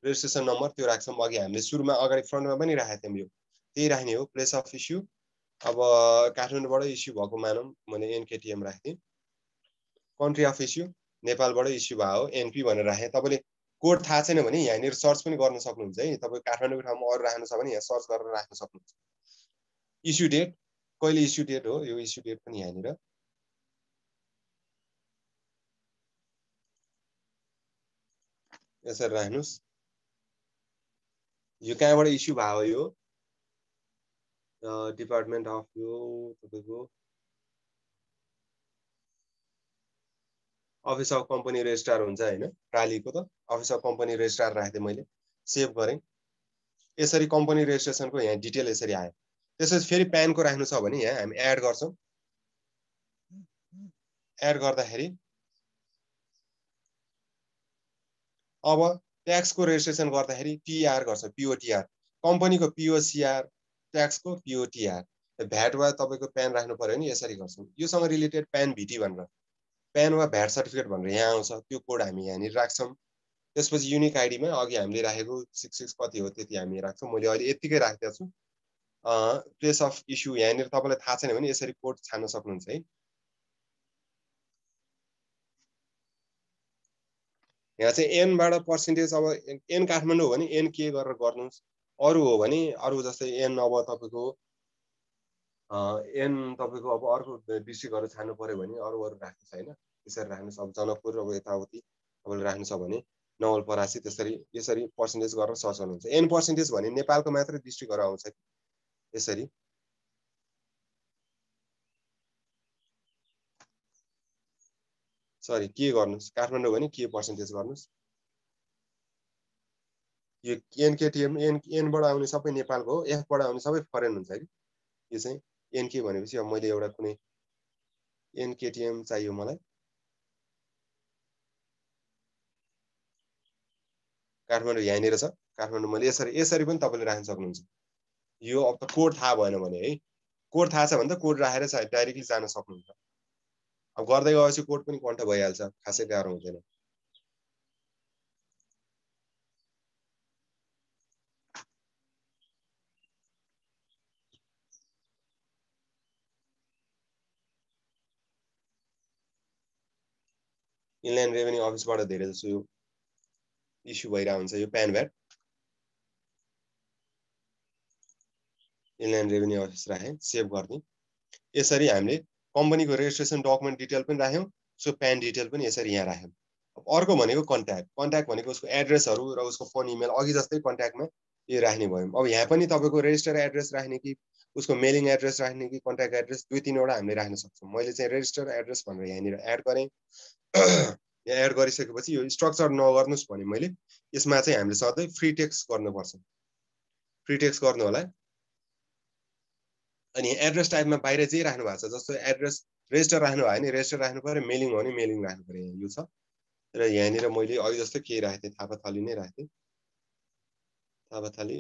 रेजिस्ट्रेसन नम्बर त्यो राख्छौँ। अघि हामीले सुरुमा अगाडि फ्रन्टमा पनि राखेका थियौँ, यो त्यही राख्ने हो। प्लेस अफ इस्यु अब काठमाडौँबाट इस्यु भएको मानौँ, मैले एनकेटिएम राख्थेँ। कन्ट्री अफ इस्यु नेपालबाट इस्यु भयो हो, एनपी भनेर राखेँ। तपाईँले कोड थाहा छैन भने यहाँनिर सर्च पनि गर्न सक्नुहुन्छ है। तपाईँ काठमाडौँको ठाउँमा अरू राख्नु छ भने यहाँ सर्च गरेर राख्न सक्नुहुन्छ। इस्यु डेट कहिले इस्यु डेट हो, यो इस्यु डेट पनि यहाँनिर। यसरी राख्नुस् यो कहाँबाट इस्यु भयो यो डिपार्टमेन्ट अफ यो तपाईको अफिस अफ कम्पनी रेजिस्ट्रार हुन्छ हैन प्रालीको त अफिस अफ कम्पनी रेजिस्ट्रार राख्थे मैले सेभ गरेँ यसरी कम्पनी रेजिस्ट्रेसनको यहाँ डिटेल यसरी आयो त्यसपछि फेरि प्यानको राख्नु छ भने यहाँ हामी एड गर्छौं एड गर्दाखेरि अब ट्याक्सको रेजिस्ट्रेसन गर्दाखेरि पीआर गर्छ पीओटीआर कम्पनीको पीओसीआर ट्याक्सको पीओटीआर भ्याट वा तपाईको प्यान राख्नु पर्यो नि यसरी गर्छौं योसँग रिलेटेड प्यान भिटी भनेर प्यान वा भ्याट सर्टिफिकेट भनेर यहाँ आउँछ त्यो कोड हामी यहाँ नि राख्छौं त्यसपछि युनिक आईडीमा अघि हामीले राखेको 66 कति हो त्यति हामी राख्छौं मैले अहिले यतिकै राखेको छु प्लेस अफ इस्यु यहाँ नि तपाईलाई थाहा छैन भने यसरी कोड छान्न सक्नुहुन्छ है यहाँ चाहिँ एन बाट पर्सेन्टेज अब एन काठमाडौँ हो भने एन के गरेर गर्नुस् अरु हो भने अरु जस्तै एन अब तपाईको एन तपाईको अब अर्को डिस्ट्रिक्टहरु छान्नु पर्यो भने अरु राख्नु छैन यसरी राख्नुस् अब जनकपुर अब यताउति तपाईले राख्नु छ भने नवलपरासी त्यसरी यसरी पर्सेन्टेज गरेर सर्च गर्नुहुन्छ एन पर्सेन्टेज भने नेपालको मात्र डिस्ट्रिक्टहरु आउँछ यसरी सरी के गर्नुस् काठमाडौँ भने के पर्सेन्टेज गर्नुस् यो एनकेटीएम एन बाट आउने सबै नेपालको हो एफ बाट आउने सबै फरेन हुन्छ है यो चाहिँ एनके भनेपछि अब मैले एउटा कुनै एनकेटीएम चाहियो मलाई काठमाडौँ यहाँ निर छ काठमाडौँ मैले यसरी पनि तपाईले राख्न सक्नुहुन्छ यो अब त कोड थाहा भएन भने है कोड थाहा छ भने त कोड राखेर डाइरेक्टली जान सक्नुहुन्छ अब गर्दै गएपछि कोड पनि कन्ट भइहाल्छ खासै गाह्रो हुँदैन इनल्यान्ड रेभेन्यू अफिसबाट धेरै जसो यो इस्यु भइरा हुन्छ यो PAN VAT inland revenue office राखे सेभ गर्दै यसरी हामीले कम्पनीको रेजिस्ट्रेसन डकुमेन्ट डिटेल पनि राख्यौं सो प्यान डिटेल पनि यसरी यहाँ राख्यौं अब अर्को भनेको कन्ट्याक्ट भनेको उसको एड्रेसहरु र उसको फोन इमेल अघि जस्तै कन्ट्याक्टमा यो राख्ने भयो अब यहाँ पनि तपाईको रेजिस्टर एड्रेस राख्ने कि उसको मेलिङ एड्रेस राख्ने कि कन्ट्याक्ट एड्रेस दुई तीन वटा हामीले राख्न सक्छौं मैले चाहिँ रेजिस्टर एड्रेस भनेर यहाँ निर एड गरे यहाँ एड गरिसकेपछि यो स्ट्रक्चर नगर्नुस् भने मैले यसमा चाहिँ हामीले सधैं फ्री टेक्स्ट गर्नुपर्छ फ्री टेक्स्ट गर्नु होला अनि एड्रेस टाइपमा बाहिर जे राख्नु भएको छ जस्तो एड्रेस रेजिस्टर राख्नु भयो नि रेजिस्टर राख्नु पर्यो मेलिङ हो भने मेलिङ राख्नु पर्यो यो छ र यहाँ निर मैले अघि जस्तो के राख्थे थापाथली नै राख्थे थापाथली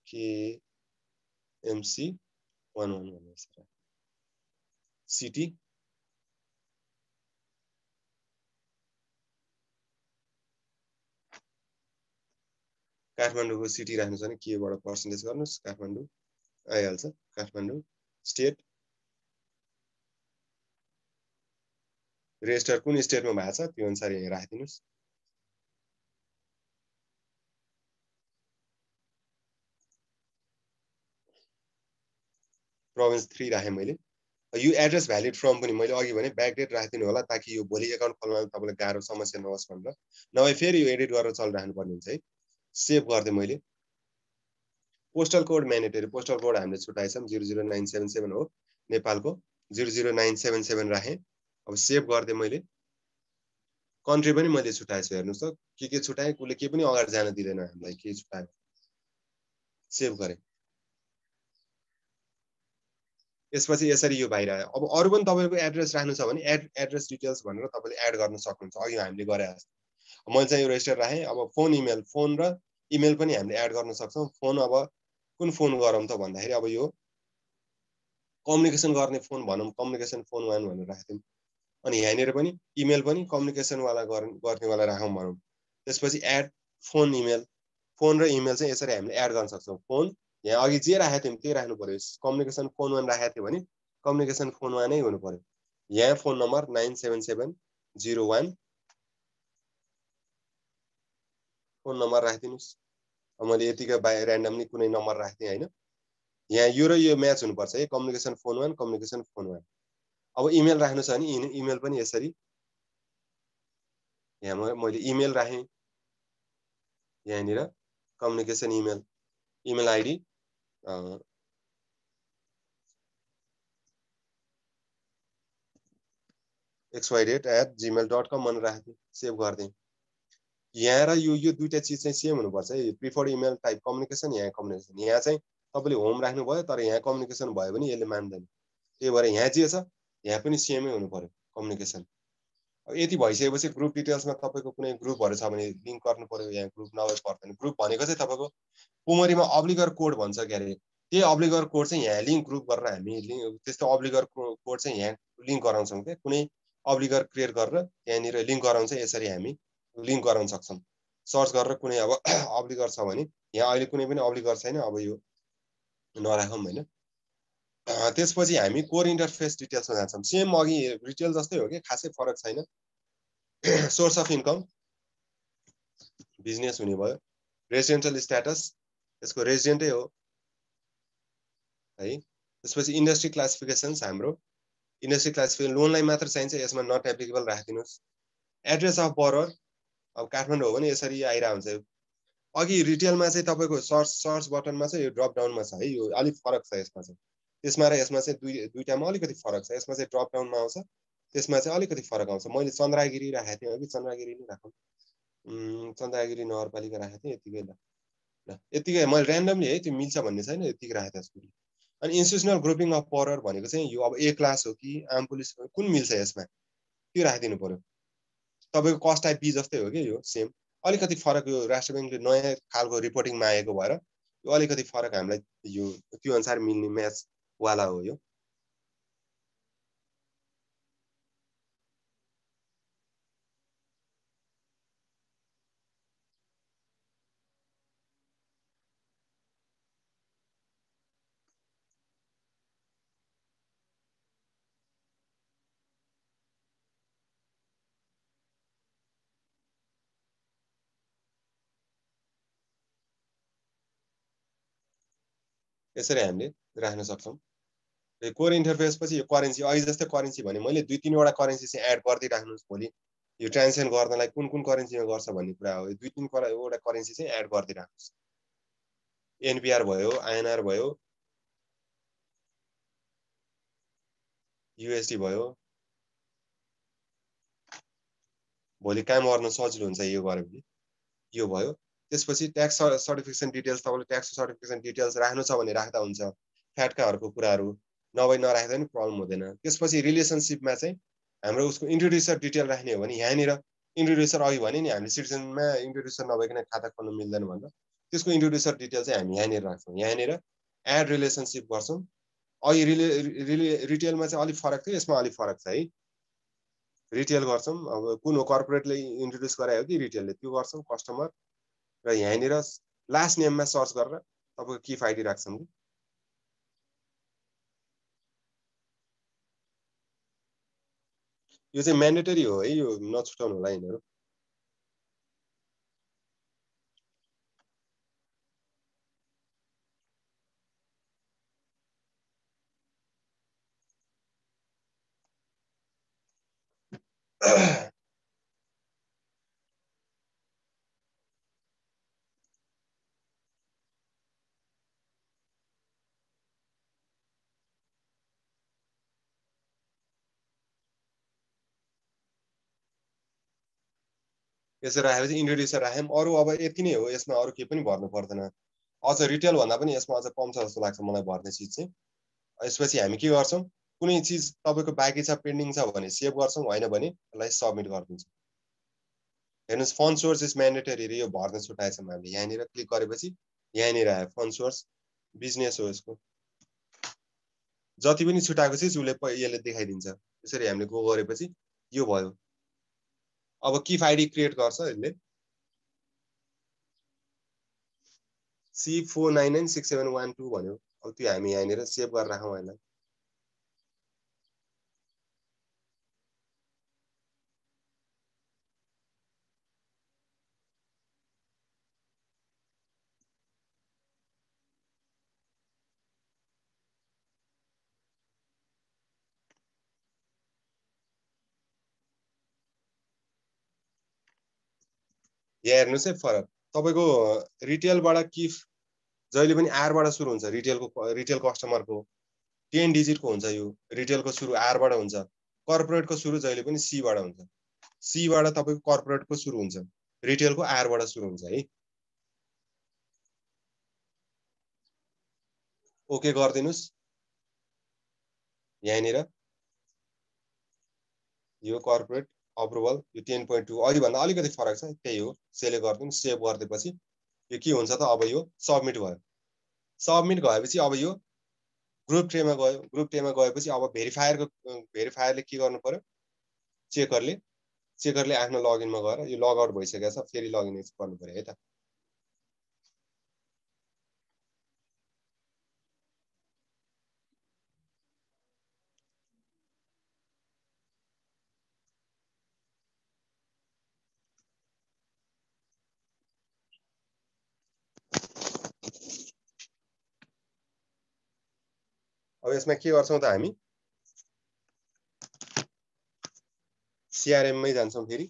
के एमसी 11 भनेर सिटी काठमाडौँको सिटी राख्नु छ भने केबाट पर्सेन्टेज गर्नुस् काठमाडौँ आइहाल्छ काठमाडौँ स्टेट रेजिस्टर कुन स्टेटमा भएको छ त्यो अनुसार यहाँ राखिदिनुस् प्रोभिन्स 3 राखे मैले यो एड्रेस भ्यालिड फ्रम पनि मैले अघि भने ब्याकडेट राखिदिनु होला ताकि यो भोलि एकाउन्ट खोल्न तपाईलाई गाह्रो समस्या नहोस् भनेर नभए फेरि यो एडिट गरेर चलिराख्नु पर्ने हुन्छ है सेभ गर्दै मैले postal code mandatory postal code हामीले छुटाएछौं 00977 हो नेपालको 00977 राखे अब सेभ गर्दै मैले कन्ट्री पनि मैले छुटाएछु हेर्नुस् त के छुटाए कुले के पनि अगाडि जान दिदैन हामीलाई के छुटाए सेभ गरे यसपछि यसरी यो बाहिर आयो अब अरु पनि तपाईको एड्रेस राख्नु छ भने एड्रेस डिटेल्स भनेर तपाईले एड गर्न सक्नुहुन्छ अघि हामीले गरे जस्तो मैले चाहिँ यो रेजिस्टर राखे अब फोन इमेल फोन र इमेल पनि हामीले एड गर्न सक्छौं फोन अब कुन फोन गरौँ त भन्दाखेरि अब यो कम्युनिकेसन गर्ने फोन भनौं कम्युनिकेसन फोन 1 भनेर राख्दियौं अनि यहाँ निर पनि इमेल पनि कम्युनिकेसन वाला गर्ने वाला राखौं भनौं त्यसपछि एड फोन इमेल फोन र इमेल चाहिँ यसरी हामीले एड गर्न सक्छौं फोन यहाँ अघि जे राखेको थियौं त्यही राख्नु पर्यो कम्युनिकेसन फोन 1 राखेको थियो भने कम्युनिकेसन फोन 1 नै हुनु पर्यो यहाँ फोन नम्बर 97701 फोन नम्बर राखिदिनुस् अब मैले यतिकै बाहिर र्यान्डमली कुनै नम्बर राख्दिए हैन यहाँ यो र यो म्याच हुनुपर्छ है कम्युनिकेसन फोन 1 कम्युनिकेसन फोन 1 अब इमेल राख्नु छ भने इमेल पनि यसरी यहाँ मैले इमेल राखे यहाँनिर कम्युनिकेसन इमेल आइडी xyz@gmail.com भनेर राख्दै सेभ गर्दै यहाँ र यो दुईटा चीज चाहिँ सेम हुनुपर्छ है प्रिफर्ड इमेल टाइप कम्युनिकेसन यहाँ कम्युनिकेसन यहाँ चाहिँ तपाईले होम राख्नु भयो तर यहाँ कम्युनिकेसन भयो भने यसले मान्दैन त्यही भएर यहाँ जे छ यहाँ पनि सेमै हुनु पर्यो कम्युनिकेसन अब यति भइसकेपछि ग्रुप डिटेल्समा तपाईको कुनै ग्रुपहरु छ भने लिंक गर्नु पर्यो यहाँ ग्रुप नभए पर्दैन ग्रुप भनेको चाहिँ तपाईको कुमरीमा अब्लिगर कोड भन्छ के अरे त्यही अब्लिगर कोड चाहिँ यहाँ लिंक ग्रुप गरेर हामी त्यस्तो अब्लिगर कोड चाहिँ यहाँ लिंक गराउँछौं के कुनै अब्लिगर क्रिएट गरेर त्यहाँनिर लिंक गराउँछ यसरी हामी लिंक गराउन सक्छौं सर्च गरेर कुनै अब अब्लिगर छ भने यहाँ अहिले कुनै पनि अब्लिगर छैन अब यो नराखौं हैन त्यसपछि हामी कोर इन्टरफेस डिटेल्समा जान्छौं सेम अघि रिटेल जस्तै हो के खासै फरक छैन सोर्स अफ इन्कम बिजनेस हुने भयो रेजिडेन्शियल स्ट्याटस यसको रेजिडेन्टै हो है त्यसपछि इन्डस्ट्री क्लासिफिकेशन्स हाम्रो इन्डस्ट्री क्लासिफिकेसन लोनलाई मात्र चाहिन्छ यसमा नट एप्लिकेबल राखिदिनुस् एड्रेस अफ बरोवर अब काठमाडौँ हो भने यसरी आइरा हुन्छ अघि रिटेलमा चाहिँ तपाईको सर्च बटनमा चाहिँ यो ड्रप डाउनमा छ है यो अलि फरक छ यसमा चाहिँ त्यसमा र यसमा चाहिँ दुईटामा अलिकति फरक छ यसमा चाहिँ ड्रप डाउनमा आउँछ त्यसमा चाहिँ अलिकति फरक आउँछ मैले चन्द्रगिरी राखेको थिएँ अघि चन्द्रगिरी नै राखौँ चन्द्रगिरी नगरपालिका राखेको थिएँ यतिकै ल यतिकै मैले र्यान्डमली है त्यो मिल्छ भन्ने छैन यतिकै राखेको थिएँ अनि इन्स्टिट्युसनल ग्रुपिङ अफ पावर भनेको चाहिँ यो अब ए क्लास हो कि आर्म पुलिस कुन मिल्छ यसमा त्यो राखिदिनु पर्यो तपाईको कस्ट टाइप बी जस्तै हो कि यो सेम अलिकति फरक यो राष्ट्र बैंकले नयाँ खालको रिपोर्टिङमा आएको भएर यो अलिकति फरक हामीलाई यो त्यो अनुसार मिल्ने म्याच वाला हो यो यसरी हामीले राख्न सक्छौं कोर इन्टरफेस पछि यो करेन्सी अहिले जस्तै करेन्सी भने मैले दुई तीनवटा करेन्सी चाहिँ एड गर्दै राख्नुस् भोलि यो ट्रान्जेक्सन गर्नलाई कुन कुन करेन्सीमा गर्छ भन्ने कुरा हो दुई तीनवटा करेन्सी चाहिँ एड गर्दै राख्नुस् एनपीआर भयो आईएनआर भयो यूएसडी भयो भोलि काम गर्न सजिलो हुन्छ यो गरे भने यो भयो त्यसपछि ट्याक्स सर्टिफिकेसन डिटेल्स तपाईले ट्याक्स सर्टिफिकेसन डिटेल्स राख्नु छ भने राख्दा हुन्छ फ्याटकाहरुको कुराहरु नभई नराख्दा पनि प्रब्लम हुँदैन त्यसपछि रिलेसनशिपमा चाहिँ हाम्रो उसको इन्ट्रोड्युसर डिटेल राख्ने हो भने यहाँनिर इन्ट्रोड्युसर अघि भने नि हामीले सिटिजनमा इन्ट्रोड्युसर नभइकन खाता खोल्न मिल्दैन भनेर त्यसको इन्ट्रोड्युसर डिटेल चाहिँ हामी यहाँनिर राख्छौं यहाँनिर एड रिलेसनशिप गर्छौं अघि रिटेलमा चाहिँ अलि फरक थियो यसमा अलि फरक छ है रिटेल गर्छौं अब कुन हो कर्पोरेटले इन्ट्रोड्युस गरायो कि रिटेलले त्यो गर्छौं कस्टमर र यहाँनिर लास्ट नेममा सर्च गरेर तपाईको की आइडी राख्छौं यो चाहिँ म्यान्डेटरी हो है यो नछुटाउनु होला यिनीहरु यसरी राखेपछि इन्ट्रोड्युसर राख्यौं अरु अब यति नै हो यसमा अरु केही पनि भर्नु पर्दैन अझ रिटेल भन्दा पनि यसमा अझ कम छ जस्तो लाग्छ मलाई भर्ने चीज चाहिँ यसपछि हामी के गर्छौं कुनै चीज तपाईको बाँकी छ पेन्डिङ छ भने सेभ गर्छौं हैन भने यसलाई सबमिट गर्दिन्छौं हेर्नुस् फन्ड सोर्स इज म्यान्डेटरी रे यो भर्न छुटाएछौं हामीले यहाँनिर क्लिक गरेपछि यहाँनिर आयो फन्ड सोर्स बिजनेस हो यसको जति पनि छुटाएको छ उसले यसले देखाइदिन्छ यसरी हामीले गो गरेपछि यो भयो अब की आइडी क्रिएट गर्छ यसले C4996712 भन्यो अब त्यो हामी यहाँनिर सेभ गरेर राखौं यसलाई यहाँ हेर्नुस् है फरक तपाईको रिटेलबाट किफ जहिले पनि आरबाट सुरु हुन्छ रिटेल कस्टमरको 10 डिजिटको हुन्छ यो रिटेलको सुरु आरबाट हुन्छ कर्पोरेटको सुरु जहिले पनि सी बाट हुन्छ सी बाट तपाईको कर्पोरेटको सुरु हुन्छ रिटेलको आरबाट सुरु हुन्छ है ओके गर्दिनुस् यहाँनिर यो कर्पोरेट अप्रुभल यो 10.2 अलि भन्दा अलिकति फरक छ त्यही हो सेलेक्ट गर्दिनु सेभ गर्देपछि यो के हुन्छ त अब यो सबमिट भयो सबमिट भएपछि अब यो ग्रुप ट्रेमा गयो ग्रुप ट्रेमा गएपछि अब भेरिफायरले के गर्नु पर्यो चेकरले आफ्नो लगइनमा गएर यो लग आउट भइसकेको छ फेरि लगइन गर्नु पर्यो है त अब यसमा के गर्छौं त हामी सीआरएम मै जान्छौं फेरि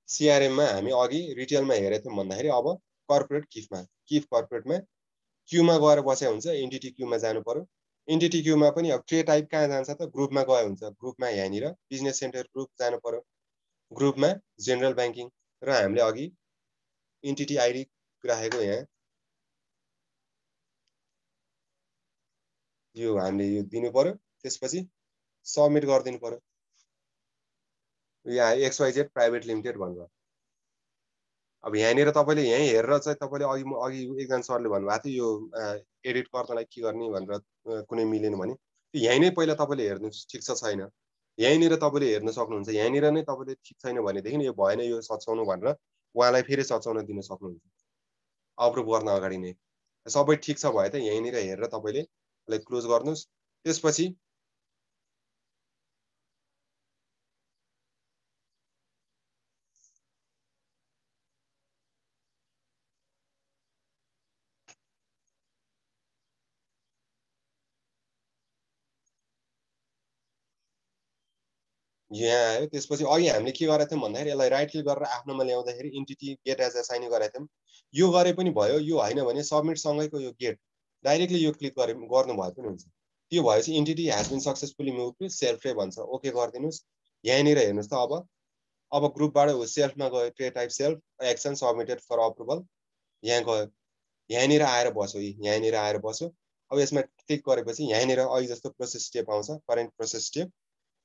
सीआरएम मा हामी अघि रिटेलमा हेरेको थियौं भन्दाखेरि अब कर्पोरेट किफ कर्पोरेटमा क्यूमा गएर बसेको हुन्छ एन्टिटी क्यूमा जानु पर्यो एन्टिटी क्यूमा पनि अब ट्रे टाइप कहाँ जान्छ त ग्रुपमा गयो हुन्छ ग्रुपमा यहाँनिर बिजनेस सेन्टर ग्रुप जानु पर्यो ग्रुपमा जेनरल बैंकिङ र हामीले अघि एन्टिटी आईडी राखेको यहाँ यो हामीले यो दिनु पर्यो त्यसपछि सबमिट गर्दिनु पर्यो यहाँ XYZ प्राइभेट लिमिटेड भनेर अब यहाँनिर तपाईले यही हेरेर चाहिँ तपाईले अघि एकजना सरले भन्नुभएको थियो यो एडिट गर्नलाई के गर्ने भनेर कुनै मिलेन भने यही नै पहिला तपाईले हेर्नुस् ठीक छ छैन यहीँनिर तपाईले हेर्न सक्नुहुन्छ यहाँनिर नै तपाईले ठीक छैन भनेदेखि यो भएन यो सचाउनु भनेर उहाँलाई फेरि सचाउन दिन सक्नुहुन्छ अप्रुभ गर्न अगाडि नै सबै ठीक छ भए त यहीँनिर हेरेर तपाईले क्लोज गर्नुस् त्यसपछि यहाँ आयो त्यसपछि अघि हामीले के गरेका थियौं भन्दाखेरि यसलाई राइट क्लिक गरेर आफ्नोमा ल्याउँदाखेरि एन्टिटी गेट एज असाइन गरेका थियौं यो गरे पनि भयो यो हैन भने सबमिट सँगैको यो गेट डाइरेक्टली यो क्लिक गर्नु भए पनि हुन्छ त्यो भएपछि entity has been successfully move to self tray भन्छ ओके गर्दिनुस् यहाँनिर हेर्नुस् त अब ग्रुपबाट सेल्फमा गयो tray type self action submitted for approval यहाँ गयो यहाँनिर आएर बस्यो यहाँनिर आएर बस्यो अब यसमा क्लिक गरेपछि यहाँनिर अघि जस्तो प्रोसेस स्टेप आउँछ करेन्ट प्रोसेस स्टेप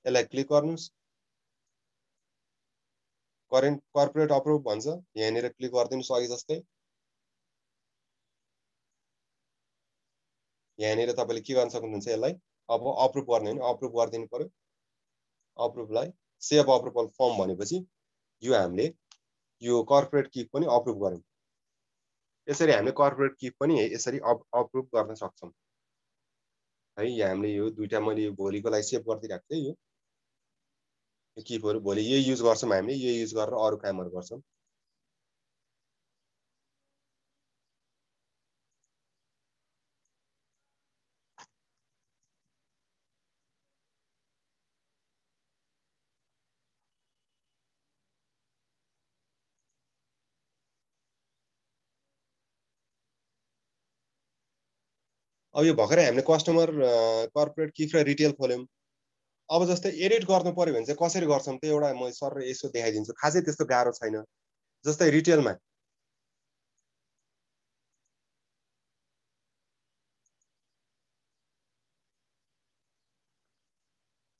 यसलाई क्लिक गर्नुस् करेन्ट कर्पोरेट अप्रुभ भन्छ यहाँनिर क्लिक गर्दिनुस् अघि जस्तै यहाँनिर तपाईले के गर्न सक्नुहुन्छ यसलाई अब अप्रुभ गर्ने हो भने अप्रुभ गर्दिनु पर्यो अप्रुभलाई सेभ अप्रुभल फर्म भनेपछि यो हामीले यो कर्पोरेट किप पनि अप्रुभ गर्यौं यसरी हामीले कर्पोरेट किप पनि यसरी अप्रुभ गर्न सक्छौं है यहाँ हामीले यो दुईटा मैले भोलिको लागि सेभ गर्दिराख्छु है यो किपहरु भोलि यो युज गर्छौं हामीले यो युज गरेर अरु कामहरु गर्छौं अब यो भर्खरै हामीले कस्टमर कर्पोरेट किफ र रिटेल खोल्यौं अब जस्तै एडिट गर्नु पर्यो भने चाहिँ कसरी गर्छौं त एउटा म सर यसो देखाइदिन्छु खासै त्यस्तो गाह्रो छैन जस्तै रिटेलमा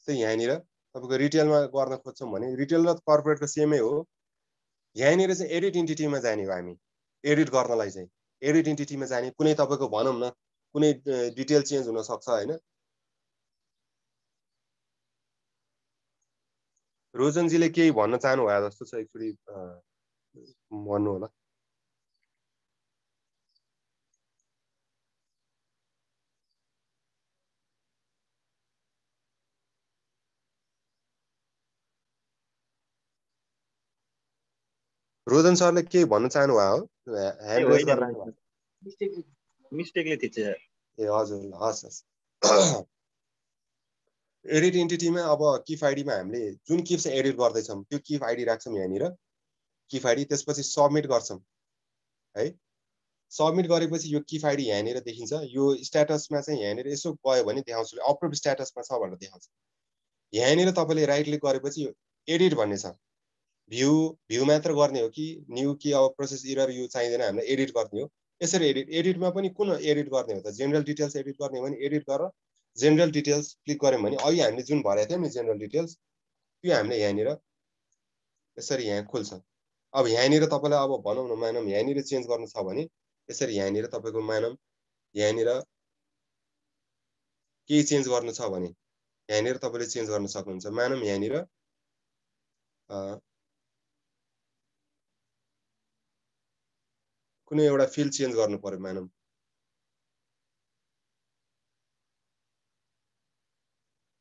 चाहिँ यहाँनिर तपाईको रिटेलमा गर्न खोज्छौं भने रिटेल र कर्पोरेटको सेमै हो यहाँनिर चाहिँ एडिट एन्टिटीमा जाने हो हामी एडिट गर्नलाई चाहिँ एडिट एन्टिटीमा जाने कुनै तपाईको भनौं न कुनै डिटेल चेन्ज हुन सक्छ हैन रोजनजीले केही भन्न चाहनु भयो जस्तो छ एकचोटी भन्नु होला रोजन सरले केही भन्न चाहनु भयो ह्यान्ड रेज गरेर मिस्टेकले थिच्छ ए हजुर हस् एडिट एन्टिटीमा अब किफ आइडीमा हामीले जुन किफ चाहिँ एडिट गर्दै छौं त्यो किफ आइडी राख्छौं यहाँनिर किफ आइडी त्यसपछि सबमिट गर्छौं है। सबमिट गरेपछि यो किफ आइडी यहाँनिर देखिन्छ। यो स्ट्याटसमा चाहिँ यहाँनिर यसो गयो भने देखाउँछु, अप्रुभ स्ट्याटसमा छ भनेर देखाउँछ। यहाँनिर तपाईँले राइट क्लिक गरेपछि यो एडिट भन्ने छ। भ्यू मात्र गर्ने हो कि न्यू कि अब प्रोसेस एरर यो चाहिँदैन, हामीलाई एडिट गर्ने हो। यसरी एडिटमा पनि कुन एडिट गर्ने हो त? जेनरल डिटेल्स एडिट गर्ने हो भने एडिट गरेर जेनरल डिटेल्स क्लिक गऱ्यौँ भने अघि हामीले जुन भरेको थियौँ नि जेनरल डिटेल्स, त्यो हामीले यहाँनिर यसरी यहाँ खोल्छ। अब यहाँनिर तपाईँलाई अब भनौँ न मानौँ यहाँनिर चेन्ज गर्नु छ भने यसरी यहाँनिर तपाईँको मानौँ यहाँनिर केही चेन्ज गर्नु छ भने यहाँनिर तपाईँले चेन्ज गर्न सक्नुहुन्छ। मानौँ यहाँनिर कुनै एउटा फिल्ड चेन्ज गर्नु पर्यो। मानौँ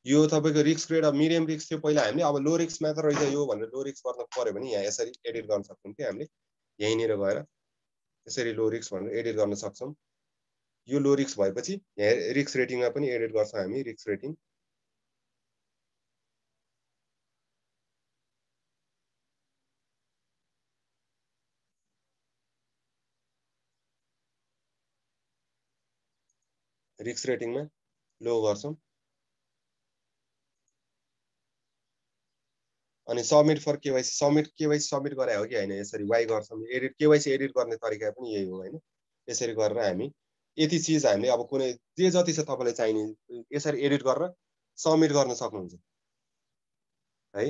यो तपाईँको रिस्क ग्रेड अब मिडियम रिस्क थियो पहिला हामीले, अब लो रिस्क मात्र रहेछ यो भनेर लो रिस्क गर्न पर्यो भने यहाँ यसरी एडिट गर्न सक्छौँ कि हामीले यहीँनिर गएर यसरी लो रिस्क भनेर एडिट गर्न सक्छौँ। यो लो रिस्क भएपछि यहाँ रिस्क रेटिङमा पनि एडिट गर्छौँ हामी। रिस्क रेटिङ रिस्क रेटिङमा लो गर्छौँ। अनि submit for KYC KYC submit गरे हो कि होइन यसरी वाइ गर्छौँ। एडिट केवाइसी एडिट गर्ने तरिका पनि यही हो होइन। यसरी गरेर हामी यति चिज हामीले अब कुनै जे जति छ तपाईँलाई चाहिने यसरी एडिट गरेर सबमिट गर्न सक्नुहुन्छ है।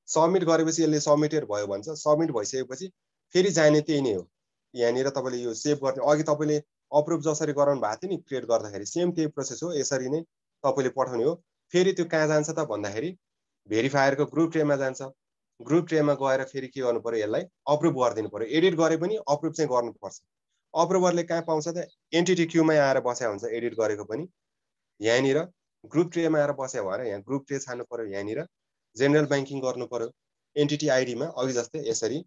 सबमिट गरेपछि यसले सबमिटेड भयो भन्छ। सबमिट भइसकेपछि फेरि जाने त्यही नै हो। यहाँनिर तपाईँले यो सेभ गर्ने अघि तपाईँले अप्रुभ जसरी गराउनु भएको थियो नि क्रिएट गर्दाखेरि सेम त्यही प्रोसेस हो। यसरी नै तपाईँले पठाउने हो। फेरि त्यो कहाँ जान्छ त भन्दाखेरि भेरिफायरको ग्रुप ट्रेमा जान्छ। ग्रुप ट्रेमा गएर फेरि के गर्नु पर्यो, यसलाई अप्रुभ गरिदिनु पर्यो। एडिट गरे पनि अप्रुभ चाहिँ गर्नुपर्छ। अप्रुभरले कहाँ पाउँछ त? एन्टिटी क्यूमै आएर बसेको हुन्छ एडिट गरेको पनि। यहाँनिर ग्रुप ट्रेमा आएर बस्यो भएर यहाँ ग्रुप ट्रे छान्नु पर्यो। यहाँनिर जेनरल ब्याङ्किङ गर्नु पर्यो। एन्टिटी आइडीमा अघि जस्तै यसरी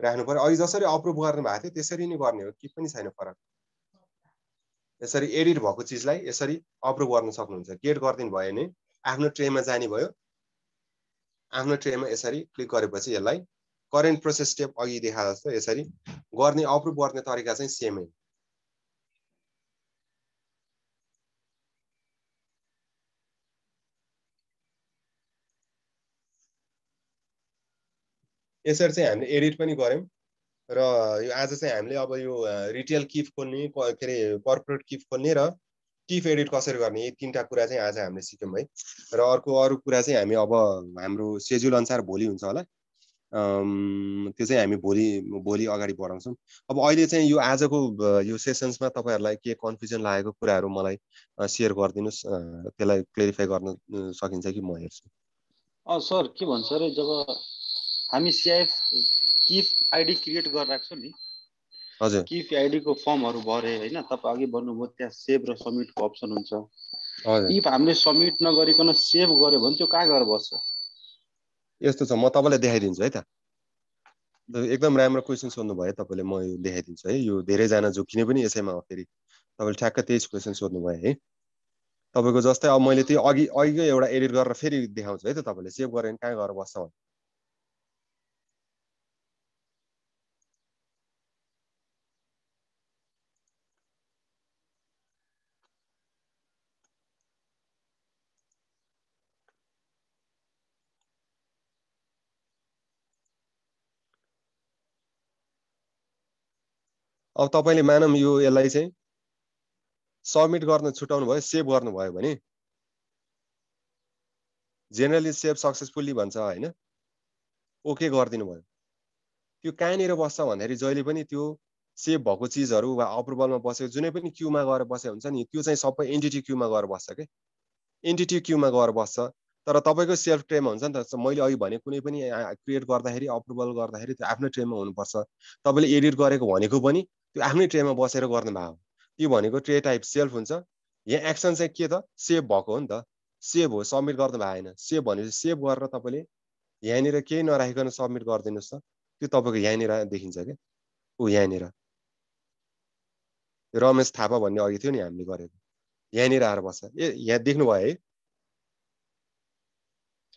राख्नु पर्यो। अघि जसरी अप्रुभ गर्नु भएको थियो त्यसरी नै गर्ने हो, के पनि छैन फरक। यसरी एडिट भएको चिजलाई यसरी अप्रुभ गर्न सक्नुहुन्छ। गेट गरिदिनु भयो भने आफ्नो ट्रेमा जाने भयो। आफ्नो ट्रेमा यसरी क्लिक गरेपछि यसलाई करेन्ट प्रोसेस स्टेप अघि देखा जस्तो यसरी गर्ने अप्रुभ गर्ने तरिका चाहिँ सेमै। यसरी चाहिँ हामीले एडिट पनि गऱ्यौँ र यो आज चाहिँ हामीले अब यो रिटेल किफ खोल्ने के अरे कर्पोरेट किफ खोल्ने र किफ एडिट कसरी गर्ने यी तीनटा कुरा चाहिँ आज हामीले सिक्यौँ है। र अर्को अरू कुरा चाहिँ हामी अब हाम्रो सेड्युल अनुसार भोलि हुन्छ होला, त्यो चाहिँ हामी भोलि अगाडि बढाउँछौँ। अब अहिले चाहिँ यो आजको यो सेसन्समा तपाईँहरूलाई के कन्फ्युजन लागेको कुराहरू मलाई सेयर गरिदिनुहोस्, त्यसलाई क्लेरिफाई गर्न सकिन्छ कि म हेर्छु। सर के भन्छ अरे जब हामी सिआइएफ किफ आइडी क्रिएट गरेर राख्छौँ नि, हजुर किफ आइडी को फर्महरू भरे हैन, तपाईँ अघि भन्नुभयो त्यहाँ सेभ र सबमिटको अप्सन हुन्छ। इफ हामीले सबमिट नगरिकन सेभ गर्यो भने त्यो कहाँ गएर बस्छ? यस्तो छ, म तपाईँलाई देखाइदिन्छु है त। एकदम राम्रो क्वेसन सोध्नु भयो तपाईँले, म यो देखाइदिन्छु है। यो धेरैजना झुक्किने पनि यसैमा हो। फेरि तपाईँले ठ्याक्क त्यही क्वेसन सोध्नु भयो है। तपाईँको जस्तै अब मैले त्यो अघिको एउटा एडिट गरेर फेरि देखाउँछु है त। तपाईँले सेभ गरेर कहाँ गएर बस्छ भने अब तपाईँले मानौँ यो यसलाई चाहिँ सबमिट गर्न छुटाउनु भयो, सेभ गर्नुभयो भने जेनरली सेभ सक्सेसफुल्ली भन्छ होइन, ओके गरिदिनु भयो। त्यो कहाँनिर बस्छ भन्दाखेरि जहिले पनि त्यो सेभ भएको चिजहरू वा अप्रुभलमा बसेको जुनै पनि क्यूमा गएर बसेको हुन्छ नि, त्यो चाहिँ सबै एन्टिटी क्यूमा गएर बस्छ के। एन्टिटी क्यूमा गएर बस्छ। तर तपाईँको सेल्फ ट्रेमा हुन्छ नि त। मैले अघि भने कुनै पनि क्रिएट गर्दाखेरि अप्रुभल गर्दाखेरि त्यो आफ्नै ट्रेमा हुनुपर्छ। तपाईँले एडिट गरेको भनेको पनि त्यो आफ्नै ट्रेमा बसेर गर्नु भएको हो। त्यो भनेको ट्रे टाइप सेल्फ हुन्छ। यहाँ एक्सन चाहिँ के त? सेभ भएको हो नि त। सेभ हो, सबमिट गर्नु भएन। सेभ भनेपछि सेभ गरेर तपाईँले यहाँनिर केही नराखिकन सबमिट गरिदिनुहोस् त। त्यो तपाईँको यहाँनिर देखिन्छ क्या। ऊ यहाँनिर रमेश थापा भन्ने अघि थियो नि हामीले गरेको, यहाँनिर आएर बस्छ। यहाँ देख्नुभयो है?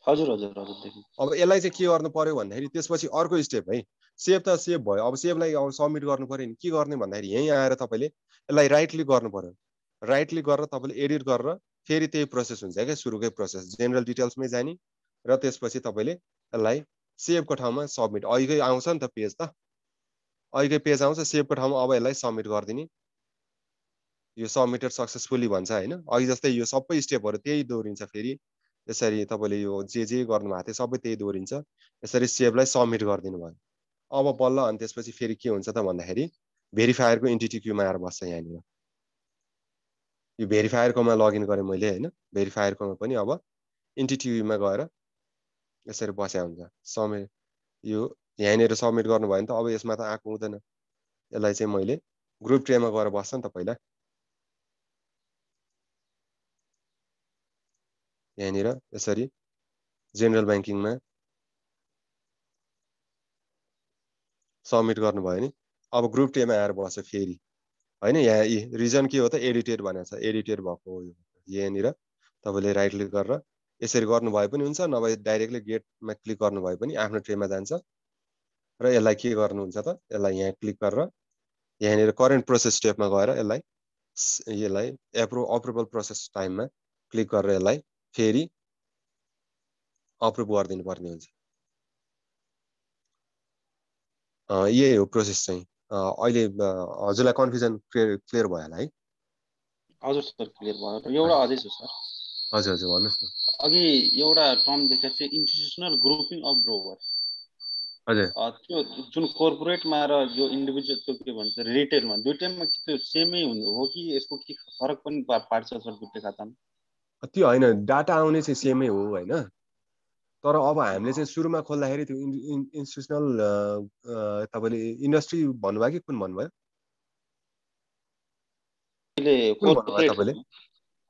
हजुर हजुर हजुर देख्नु। अब यसलाई चाहिँ के गर्नु पर्यो भन्दाखेरि त्यसपछि अर्को स्टेप है। सेभ त सेभ भयो। अब सेभलाई अब सबमिट गर्नु पर्यो नि, के गर्ने भन्दाखेरि यहीँ आएर तपाईँले यसलाई राइट क्लिक गर्नु पर्यो। राइट क्लिक गरेर तपाईँले एडिट गरेर फेरि त्यही प्रोसेस हुन्छ क्या, सुरुकै प्रोसेस जेनरल डिटेल्समै जाने र त्यसपछि तपाईँले यसलाई सेभको ठाउँमा सबमिट, अघिकै आउँछ नि त पेज, त अघिकै पेज आउँछ सेभको ठाउँमा। अब यसलाई सबमिट गरिदिने, यो सबमिटेड सक्सेसफुली भन्छ होइन। अघि जस्तै यो सबै स्टेपहरू त्यही दोहोरिन्छ फेरि। यसरी तपाईँले यो जे गर्नुभएको थियो सबै त्यही दोहोरिन्छ। यसरी सेभलाई सबमिट गरिदिनु भयो। अब बल्ल अनि त्यसपछि फेरि के हुन्छ त भन्दाखेरि भेरिफायरको एन्टिटी क्यूमा आएर बस्छ यहाँनिर। यो भेरिफायरकोमा लगइन गरेँ मैले होइन। भेरिफायरकोमा पनि अब एन्टिटी क्यूमा गएर यसरी बस्या हुन्छ। सबमिट यो यहाँनिर सबमिट गर्नुभयो भने त अब यसमा त आएको हुँदैन। यसलाई चाहिँ मैले ग्रुप ट्रेमा गएर बस्छ नि त पहिला। यहाँनिर यसरी जेनरल ब्याङ्किङमा सबमिट गर्नुभयो नि। अब ग्रुप टेमा आएर बस्छ फेरि होइन। यहाँ रिजन के हो त एडिटेड भनेको छ, एडिटेड भएको हो। यहाँनिर तपाईँले राइट क्लिक गरेर यसरी गर्नुभए पनि हुन्छ, नभए डाइरेक्टली गेटमा क्लिक गर्नुभए पनि आफ्नो ट्रेमा जान्छ। र यसलाई के गर्नुहुन्छ त यसलाई यहाँ क्लिक गरेर यहाँनिर करेन्ट प्रोसेस स्टेपमा गएर यसलाई अप्रुभल प्रोसेस टाइममा क्लिक गरेर यसलाई फेरि अप्रुभ गरिदिनु पर्ने हुन्छ। यही हो प्रोसेस चाहिँ। अहिले हजुरलाई कन्फ्युजन क्लियर भयो होला है? हजुर सर क्लियर भयो। एउटा अझै छ सर। हजुर हजुर भन्नुहोस् न। अघि एउटा टर्म देखाएको थियो इन्स्टिट्युसनल ग्रुपिङ अफ ब्रोकर। हजुर त्यो जुन कोर्पोरेटमा र जो इन्डिभिजुअल त्यो के भन्छ रिटेलमा, दुईटैमा त्यो सेमै हो कि यसको के फरक पनि पार्छ सर दुईटै खातामा? त्यो होइन, डाटा आउने चाहिँ सेमै हो होइन। तर अब हामीले चाहिँ सुरुमा खोल्दाखेरि त्यो इन्स्टिट्युसनल तपाईँले इन्डस्ट्री भन्नुभयो कि कुन भन्नुभयो?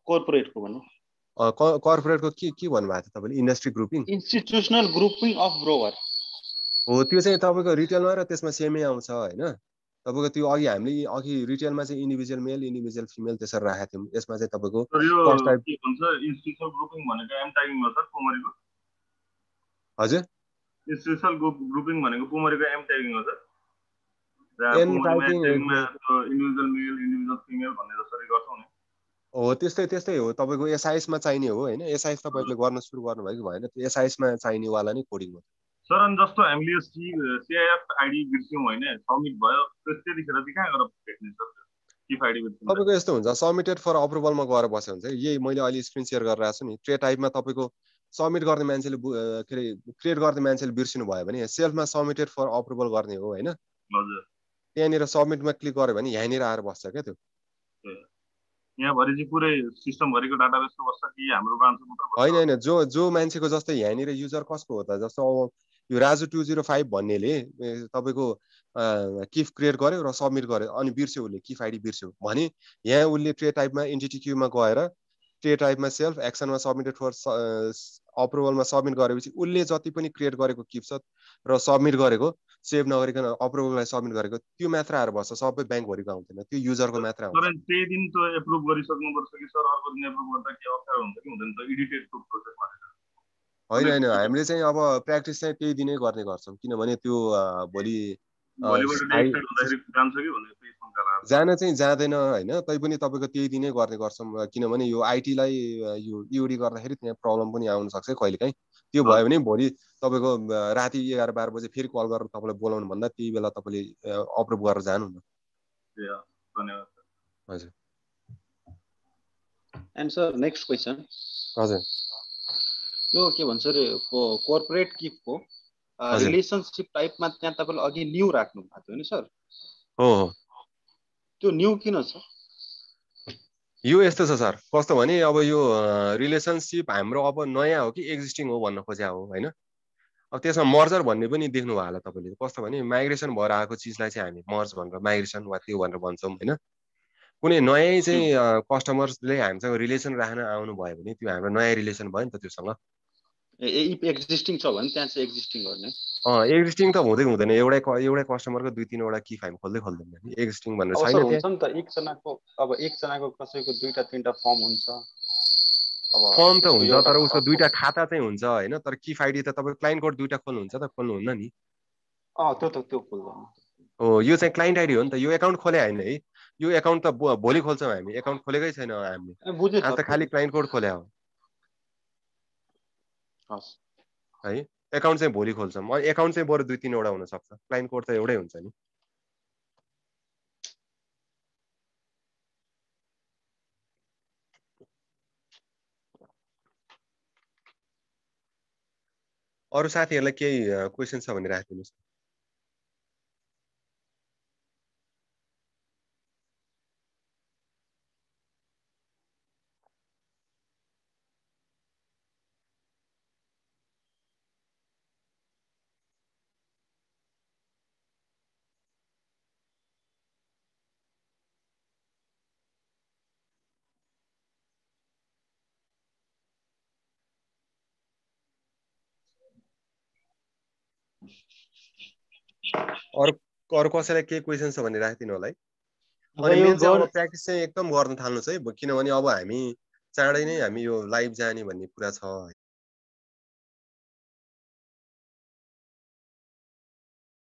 कोर्पोरेटको भन्नु। कर्पोरेटको के भन्नुभएको थियो तपाईँले? Industry grouping, institutional grouping of broker हो। त्यो चाहिँ तपाईँको रिटेलमा र त्यसमा सेमै आउँछ होइन। तपाईँको त्यो हामीले रिटेलमा चाहिँ इन्डिभिजुअल मेल इन्डिभिजुअल फिमेल त्यसरी राखेको थियौँ। यसमा चाहिँ तपाईँको फर्स्ट टाइप के भन्छ इन्स्टिट्युसनल ग्रुपिङ भनेको एम टाइपिङ हो सर कुमरीको? हजुर, इन्स्टिट्युसनल ग्रुपिङ भनेको कुमरीको एम टाइपिङ हो sir. M typing individual male individual female भन्ने जसरी गर्छौँ नि, हो त्यस्तै हो। तपाईँको एसआइएसमा चाहिने हो होइन। एसआइएस तपाईँले गर्न सुरु गर्नुभयो कि भएन? त्यो एसआइएसमा चाहिनेवाला नै कोडिङ हो सर। अनि जस्तो हामीले यो सिआइएफ आइडी बिर्स्यौँ होइन, सबमिट भयो, त्यतिखेर चाहिँ कहाँ गएर भेट्ने सर? सिआइएफ आइडी बिर्स्यौँ तपाईँको यस्तो हुन्छ, सबमिटेड फर अप्रुभलमा गएर बस्यो हुन्छ। यही मैले अहिले स्क्रिन सेयर गरिरहेको छु नि। ट्रे टाइपमा तपाईँको सबमिट गर्ने मान्छेले के अरे क्रिएट गर्ने मान्छेले बिर्सिनु भयो भने सेल्फमा सबमिटेड फर अप्रुभल गर्ने हो होइन। हजुर, त्यहाँनिर सबमिटमा क्लिक गर्यो भने यहाँनिर आएर बस्छ क्या त्यो। यहाँभरि चाहिँ पुरै सिस्टमभरिको डाटाबेसमा बस्छ कि हाम्रो ब्रान्चमा मात्र बस्छ? होइन, जो मान्छेको जस्तै यहाँनिर युजर कसको हो त, जस्तो अब यो राजु 205 भन्नेले तपाईँको किफ क्रिएट गर्यो र सबमिट गर्यो अनि बिर्स्यो, उसले किफ आइडी बिर्स्यो भने यहाँ उसले ट्रे टाइपमा एन्टिटी क्यूमा गएर ट्रे टाइपमा सेल्फ एक्सनमा सबमिटेड फर अप्रुभलमा सबमिट गरेपछि उसले जति पनि क्रिएट गरेको किफ छ र सबमिट गरेको सेभ नगरिकन अप्रुभललाई सबमिट गरेको त्यो मात्र आएर बस्छ। सबै ब्याङ्कभरिको आउँदैन, त्यो युजरको मात्र आउँछ। सर त्यही दिन त एप्रुभ गरिसक्नुपर्छ कि सर? अर्को दिन एप्रुभ गर्दा के अप्ठ्यारो हुन्छ कि हुँदैन त एडिटेड प्रोसेसमा? होइन, हामीले चाहिँ अब प्र्याक्टिस चाहिँ त्यही दिनै गर्ने गर्छौँ, किनभने त्यो भोलि जान चाहिँ जाँदैन होइन। तैपनि तपाईँको त्यही दिनै गर्ने गर्छौँ, किनभने यो आइटीलाई यो युडी गर्दाखेरि त्यहाँ प्रब्लम पनि आउन सक्छ कहिलेकाहीँ। त्यो भयो भने भोलि तपाईँको राति 11-12 बजे फेरि कल गरेर तपाईँलाई बोलाउनु भन्दा त्यही बेला तपाईँले अप्रुभ गरेर जानु न। हजुर। And sir next question. हजुर, यो के भन्छ रे कोर्पोरेट किफको रिलेसनशिप टाइपमा त्यहाँ तपाईँले अघि न्यू राख्नु भएको थियो नि सर? हो। त्यो न्यू किन छ? यो यस्तो छ सर, कस्तो भने अब यो रिलेसनसिप हाम्रो अब नयाँ हो कि एक्जिस्टिङ हो भन्न खोज्या हो होइन। अब त्यसमा मर्जर भन्ने पनि देख्नु भयो होला तपाईँले। कस्तो भने माइग्रेसन भएर आएको चिजलाई चाहिँ हामी मर्ज भनेर माइग्रेसन वा त्यो भनेर भन्छौँ होइन। कुनै नयाँ चाहिँ कस्टमर्सले हामीसँग रिलेसन राख्न आउनु भयो भने त्यो हाम्रो नयाँ रिलेसन भयो नि त त्योसँग। एक्जिस्टिङ छ भने त्यहाँ चाहिँ एक्जिस्टिङ गर्ने। एक्जिस्टिङ त हुँदैन, एउटै कस्टमरको 2-3वटा किफ हामी खोल्दैन नि। एक्जिस्टिङ भनेर छैन त्यहाँ। हुन्छ नि त एकजनाको कसैको 2-3टा फर्म हुन्छ। अब फर्म त हुन्छ तर उसको 2टा खाता चाहिँ हुन्छ होइन। तर किफ आइडी त तपाईँ क्लाइन्ट कोड 2टा खोल्नुहुन्छ त खोल्नुहुन्न नि। त्यो खोल्दैन। हो यो चाहिँ क्लाइन्ट आइडी हो नि त, यो एकाउन्ट खोले होइन है, यो एकाउन्ट त भोलि खोल्छौँ हामी, एकाउन्ट खोलेकै छैन हामीले, आज त खालि क्लाइन्ट कोड खोले हो है, एकाउन्ट चाहिँ भोलि खोल्छौँ। एकाउन्ट चाहिँ बरु 2-3 वटा हुन सक्छ, क्लाइन्ट कोड त एउटै हुन्छ नि। अरू साथीहरूलाई केही क्वेसन छ भने राखिदिनुहोस्। अरू कसैलाई केही क्वेसन छ भने राखिदिनु होला है। अनि मेन चाहिँ अब प्र्याक्टिस चाहिँ एकदम गर्न थाल्नुहोस् है, किनभने अब हामी चाँडै नै हामी यो लाइभ जाने भन्ने कुरा छ है।